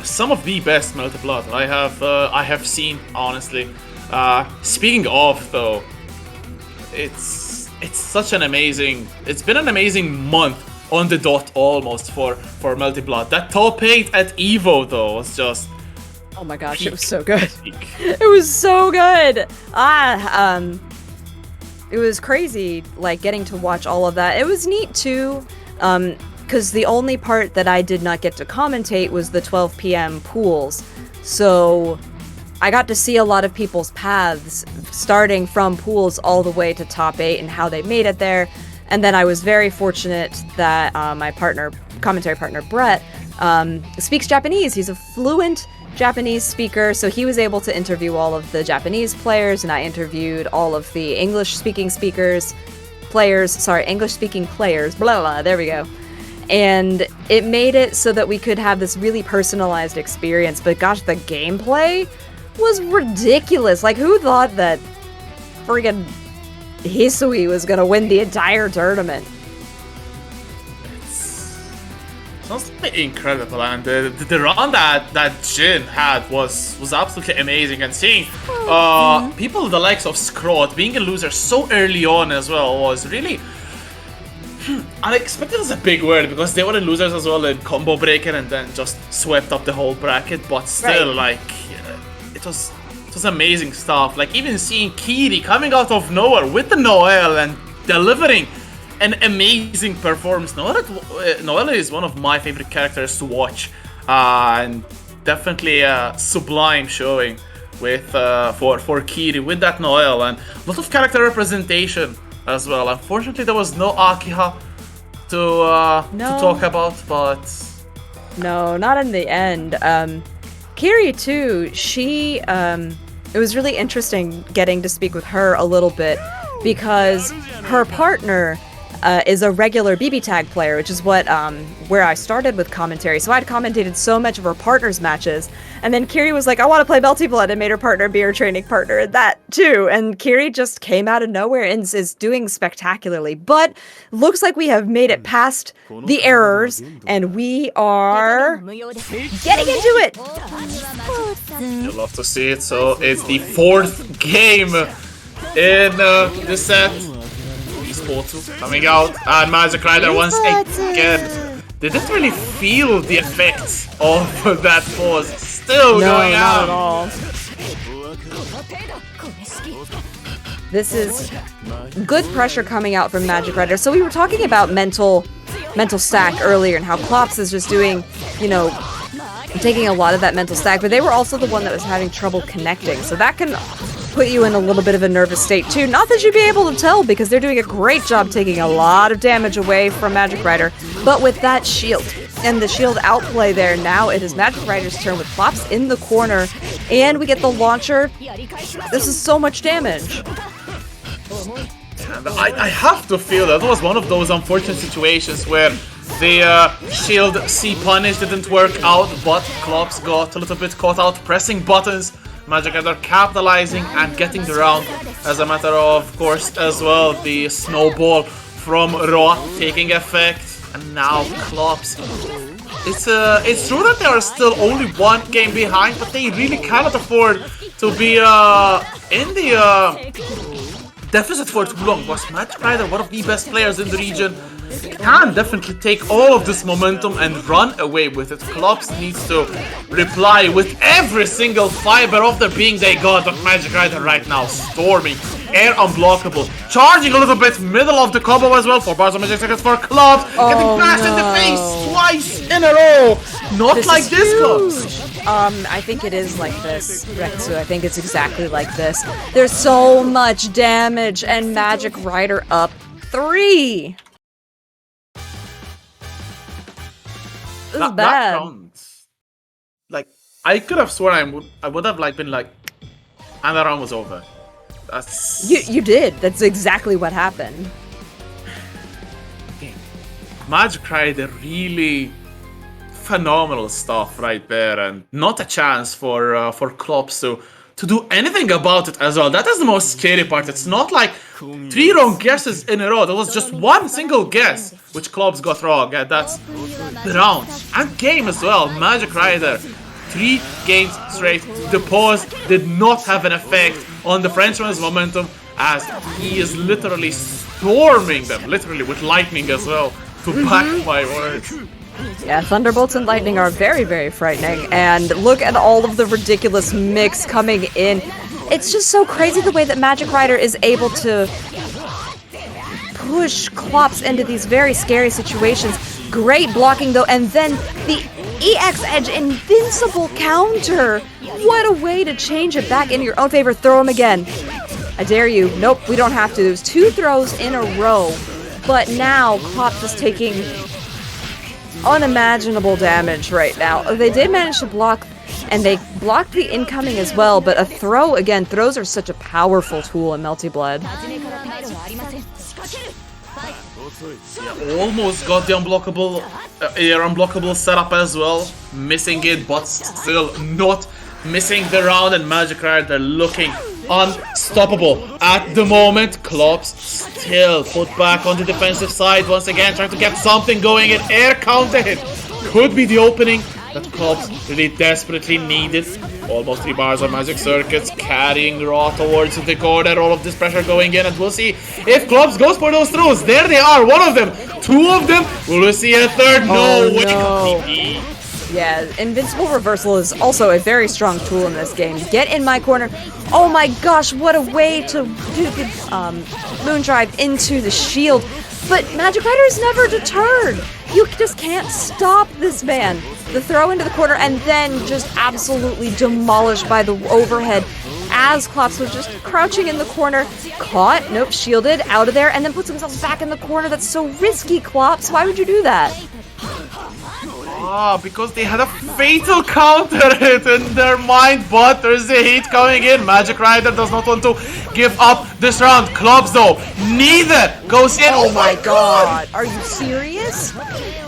some of the best Melty Blood I have seen, honestly. Speaking of, though, it's been an amazing month on the dot almost for Melty Blood. That top 8 at EVO, though, was just... Oh my gosh, it was so good. It was so good. It was crazy, like, getting to watch all of that. It was neat too, because the only part that I did not get to commentate was the 12 p.m. pools. So I got to see a lot of people's paths, starting from pools all the way to top 8 and how they made it there. And then I was very fortunate that my commentary partner, Brett, speaks Japanese. He's a fluent Japanese speaker, so he was able to interview all of the Japanese players, and I interviewed all of the English-speaking players, blah, blah, there we go. And it made it so that we could have this really personalized experience, but gosh, the gameplay was ridiculous. Like, who thought that friggin' Hisui was gonna win the entire tournament? Sounds incredible, and the run that Jin had was absolutely amazing, and seeing people the likes of Scrot being a loser so early on as well was really unexpected. Is a big word, because they were the losers as well in Combo Breaker and then just swept up the whole bracket, but still, like, it was was amazing stuff. Like even seeing Kiri coming out of nowhere with the Noelle and delivering an amazing performance. Noelle is one of my favorite characters to watch, and definitely a sublime showing with for Kiri with that Noelle, and a lot of character representation as well. Unfortunately, there was no Akiha to talk about, but no, not in the end. Kiri too, she it was really interesting getting to speak with her a little bit, because her partner is a regular BB tag player, which is what where I started with commentary. So I'd commentated so much of her partner's matches, and then Kiri was like, I want to play Melty Blood, and made her partner be her training partner in that too. And Kiri just came out of nowhere and is doing spectacularly. But looks like we have made it past the errors, and we are getting into it. you'll love to see it. So it's the 4th game in the set. Sports coming out, and Magicrider once again didn't really feel the effects of that pause. Still going out. Not at all. This is good pressure coming out from Magicrider. So we were talking about mental stack earlier, and how Clopss is just doing, you know, taking a lot of that mental stack, but they were also the one that was having trouble connecting. So that can put you in a little bit of a nervous state too. Not that you'd be able to tell, because they're doing a great job taking a lot of damage away from Magicrider. But with that shield and the shield outplay there, now it is Magicrider's turn with Clopss in the corner, and we get the launcher. This is so much damage. And I have to feel that was one of those unfortunate situations where the shield C punish didn't work out, but Clopss got a little bit caught out pressing buttons. Magicrider capitalizing and getting the round. As a matter of course as well, the snowball from Ra taking effect, and now Clopss. It's true that they are still only 1 game behind, but they really cannot afford to be in the deficit for too long. Was Magicrider one of the best players in the region? Can definitely take all of this momentum and run away with it. Clopss needs to reply with every single fiber of their being they got, but Magicrider right now storming, air unblockable, charging a little bit, middle of the combo as well. 4 bars of magic seconds for Clopss, getting bashed in the face twice in a row. Not this like this, Clopss. I think it is like this, Rexu. I think it's exactly like this. There's so much damage, and Magicrider up 3. This is bad. That round, like, I could have sworn I would have like been like, and the round was over. That's you did. That's exactly what happened. Magicrider, really phenomenal stuff right there, and not a chance for Clopss to do anything about it as well. That is the most scary part. It's not like 3 wrong guesses in a row. There was just 1 single guess which Clopss got wrong, and that's the round and game as well. Magicrider, 3 games straight. The pause did not have an effect on the Frenchman's momentum, as he is literally storming them, literally with lightning as well, to back my words. Yeah, Thunderbolts and Lightning are very, very frightening, and look at all of the ridiculous mix coming in. It's just so crazy the way that Magicrider is able to push Clopss into these very scary situations. Great blocking though, and then the EX Edge invincible counter. What a way to change it back in your own favor. Throw him again. I dare you. Nope, we don't have to. There's 2 throws in a row, but now Clopss is taking unimaginable damage right now. They did manage to block, and they blocked the incoming as well, but a throw, again, throws are such a powerful tool in Melty Blood. Yeah, almost got the unblockable air unblockable setup as well, missing it, but still not missing the round, and Magicrider looking unstoppable at the moment. Clopss still put back on the defensive side once again, trying to get something going. An air counter hit could be the opening that Clopss really desperately needed. Almost 3 bars of magic circuits, carrying Raw towards the corner. All of this pressure going in, and we'll see if Clopss goes for those throws. There they are, 1 of them, 2 of them. Will we see a 3rd? No way. Yeah, Invincible Reversal is also a very strong tool in this game. Get in my corner. Oh my gosh, what a way to do the Moondrive into the shield. But Magicrider is never deterred. You just can't stop this man. The throw into the corner and then just absolutely demolished by the overhead as Clopss was just crouching in the corner. Caught, nope, shielded, out of there, and then puts himself back in the corner. That's so risky, Clopss. Why would you do that? Ah, because they had a fatal counter hit in their mind, but there's the heat coming in. Magicrider does not want to give up this round. Clopss, though, neither goes in. Oh my god. Are you serious?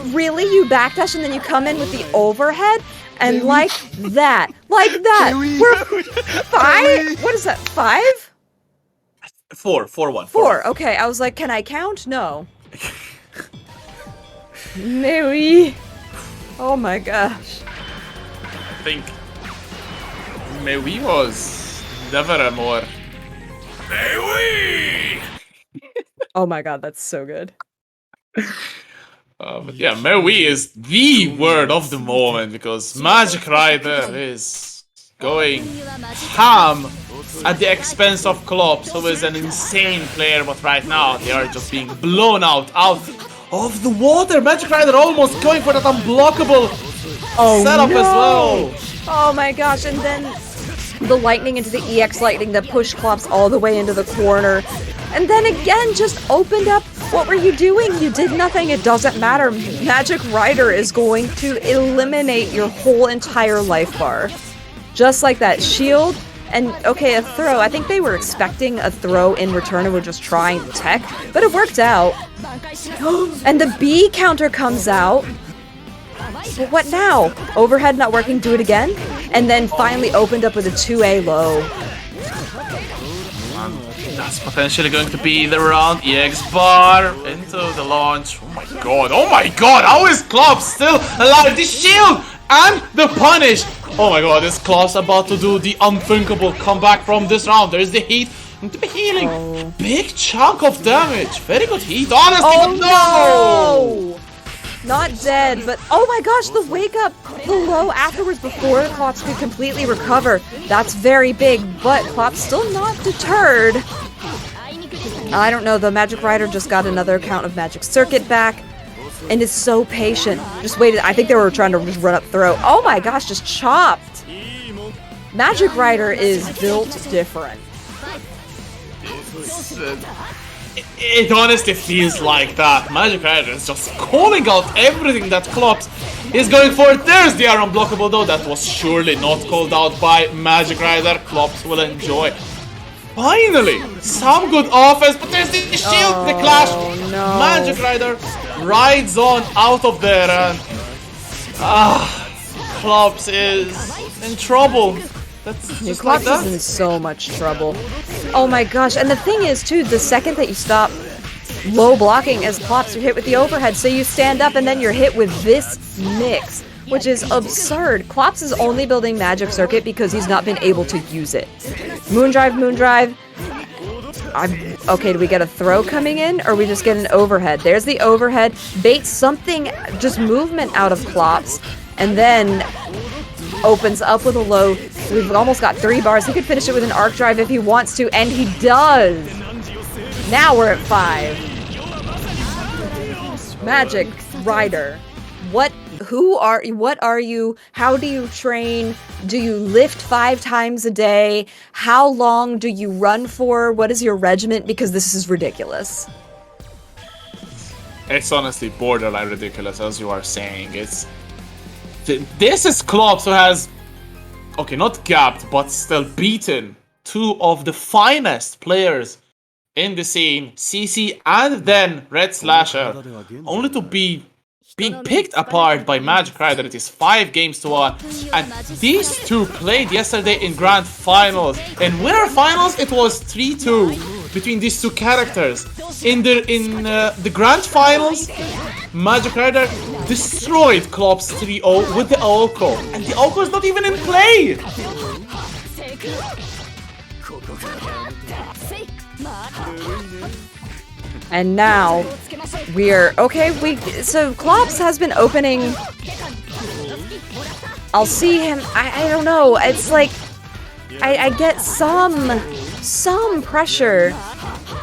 Really? You backdash and then you come in with the overhead? And like that. Like that. We're 5? What is that? 5? 4-1. 4. Okay, I was like, can I count? No. Maybe. Oh my gosh. I think Mewi was never a more Mewi. Oh my god, that's so good. But yeah, Mewi is the word of the moment because Magicrider is going ham at the expense of Clopss, who is an insane player, but right now they are just being blown out of the water. Magicrider almost going for that unblockable setup as well. Oh my gosh, and then the lightning into the EX lightning that pushed Clopss all the way into the corner. And then again, just opened up. What were you doing? You did nothing. It doesn't matter. Magicrider is going to eliminate your whole entire life bar. Just like that. Shield. And, okay, a throw. I think they were expecting a throw in return and were just trying to tech. But it worked out. And the B counter comes out. But what now? Overhead not working, do it again? And then finally opened up with a 2A low. That's potentially going to be the round. EX bar into the launch. Oh my god, how is Clopss still alive? The shield and the punish. Oh my god, is Clopss about to do the unthinkable comeback from this round? There's the heat into the healing. Oh. Big chunk of damage. Very good heat, honestly, Oh but no! no! Not dead, but oh my gosh, the wake up, the low afterwards before Clopss could completely recover. That's very big, but Clopss still not deterred. I don't know, the Magicrider just got another count of Magic Circuit back and is so patient. Just waited. I think they were trying to just run up throw. Oh my gosh, just chopped. Magicrider is built different. It honestly feels like that. Magicrider is just calling out everything that Clopss is going for. There's the unblockable though. That was surely not called out by Magicrider. Clopss will enjoy. Finally, some good offense, but there's the shield, the clash. No. Magicrider rides on out of there and Clopss is in trouble. That's just like Clopss that. is in so much trouble. Oh my gosh, and the thing is too, the second that you stop low blocking as Clopss, you're hit with the overhead, so you stand up and then you're hit with this mix, which is absurd. Clopss is only building Magic Circuit because he's not been able to use it. Moondrive. Okay, do we get a throw coming in, or we just get an overhead? There's the overhead, baits something, just movement out of Clopss, and then opens up with a low. We've almost got 3 bars. He could finish it with an arc drive if he wants to, and he does. Now we're at 5. Magicrider. What are you? How do you train? Do you lift 5 times a day? How long do you run for? What is your regiment? Because this is ridiculous. It's honestly borderline ridiculous, as you are saying. This is Clopss who has, okay, not gapped, but still beaten 2 of the finest players in the scene, CC and then Redslasher, only to be being picked apart by Magicrider. It is 5-1, and these two played yesterday in Grand Finals. In Winter Finals, it was 3-2 between these two characters. In the Grand Finals, Magicrider destroyed Clopss 3-0 with the Aoko, and the Aoko is not even in play. And now we're okay. So Clopss has been opening I'll see him. I don't know. It's like I get some pressure.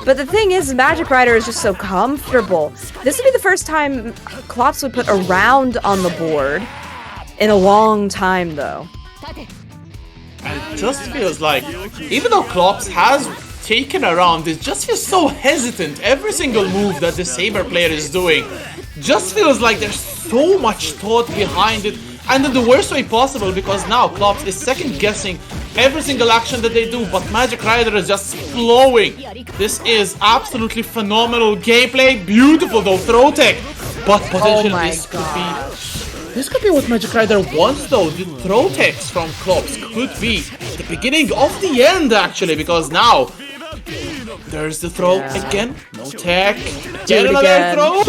But the thing is, Magicrider is just so comfortable. This would be the first time Clopss would put a round on the board in a long time, though. And it just feels like, even though Clopss has taken a round, it just feels so hesitant. Every single move that the Saber player is doing just feels like there's so much thought behind it. And in the worst way possible, because now Clopss is second guessing every single action that they do, but Magicrider is just flowing. This is absolutely phenomenal gameplay. Beautiful though, throw tech. But potentially this could be what Magicrider wants though. The throw techs from Clopss could be the beginning of the end actually, because now there's the throw again. No tech. Get another throw.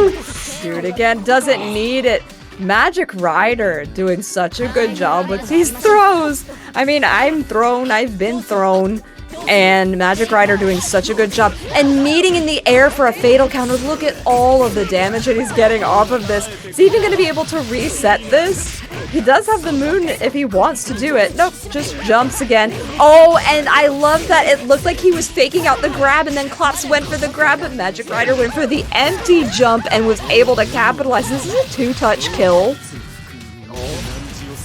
Do it again. Doesn't need it. Magicrider doing such a good job with these throws. I mean, I'm thrown, I've been thrown, and Magicrider doing such a good job. And meeting in the air for a fatal counter. Look at all of the damage that he's getting off of this. Is he even going to be able to reset this? He does have the moon if he wants to do it. Nope, just jumps again. Oh, and I love that it looked like he was faking out the grab, and then Clopss went for the grab, but Magicrider went for the empty jump and was able to capitalize. This is a two-touch kill.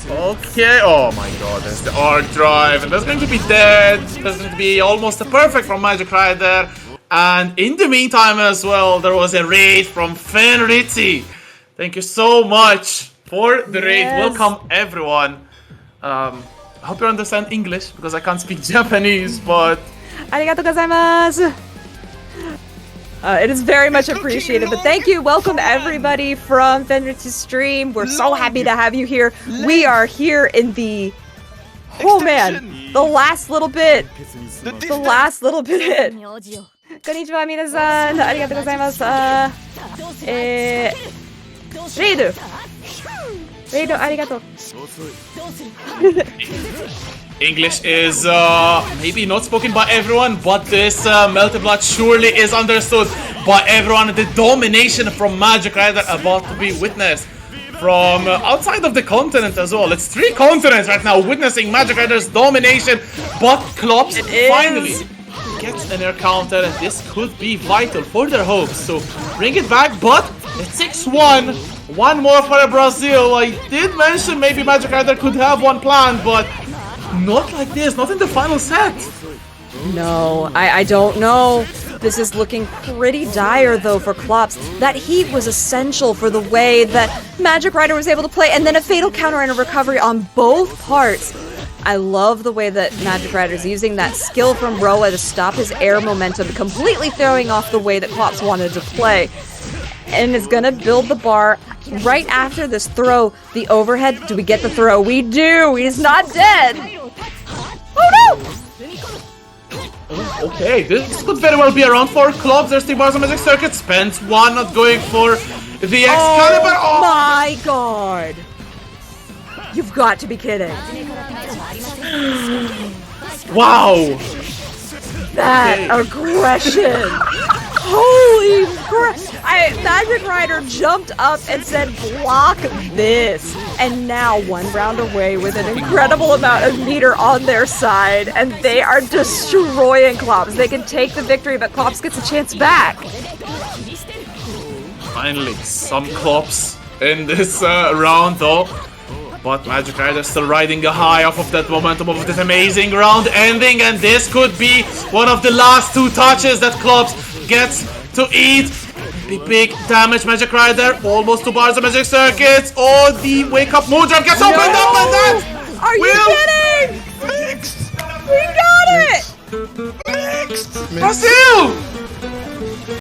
Okay, oh my god, there's the arc drive, and that's going to be dead. That's going to be almost a perfect from Magicrider. And in the meantime as well, there was a raid from Fenritzi. Thank you so much for the raid. Welcome everyone. I hope you understand English because I can't speak Japanese, but Arigatou gozaimasu. It is very much appreciated, but thank you. Welcome everybody from Fenritzi's stream. We're so happy to have you here. We are here in the the last little bit. The last little bit. Konnichiwa, minasan. Arigatou gozaimasu. Reidu. Reidu, arigatou. English is maybe not spoken by everyone, but this Melted Blood surely is understood by everyone. The domination from Magicrider about to be witnessed from outside of the continent as well. It's 3 continents right now witnessing Magicrider's domination, but Clopss finally gets an air counter, and this could be vital for their hopes to bring it back, but it's 6-1. One more for Brazil. I did mention maybe Magicrider could have one planned, but not like this, not in the final set. No, I don't know. This is looking pretty dire though for Clopss. That heat was essential for the way that Magicrider was able to play, and then a fatal counter and a recovery on both parts. I love the way that Magicrider is using that skill from Roa to stop his air momentum, completely throwing off the way that Clopss wanted to play. And is gonna build the bar right after this throw. The overhead. Do we get the throw? We do! He's not dead! Oh no! Okay, this could very well be around for Clopss. There's 3 bars on Magic Circuit. Spends 1, not going for the Excalibur. Oh my god! You've got to be kidding. Wow! That aggression! Holy crap! Magicrider jumped up and said, block this! And now 1 round away with an incredible amount of meter on their side, and they are destroying Clopss. They can take the victory, but Clopss gets a chance back. Finally, some Clopss in this round though. But Magicrider still riding a high off of that momentum of this amazing round ending, and this could be one of the last 2 touches that Clopss gets to eat. Big damage, Magicrider, almost 2 bars of Magic Circuits. Oh, the wake up moon drop gets opened up, and that Are you kidding? We got it! Brazil!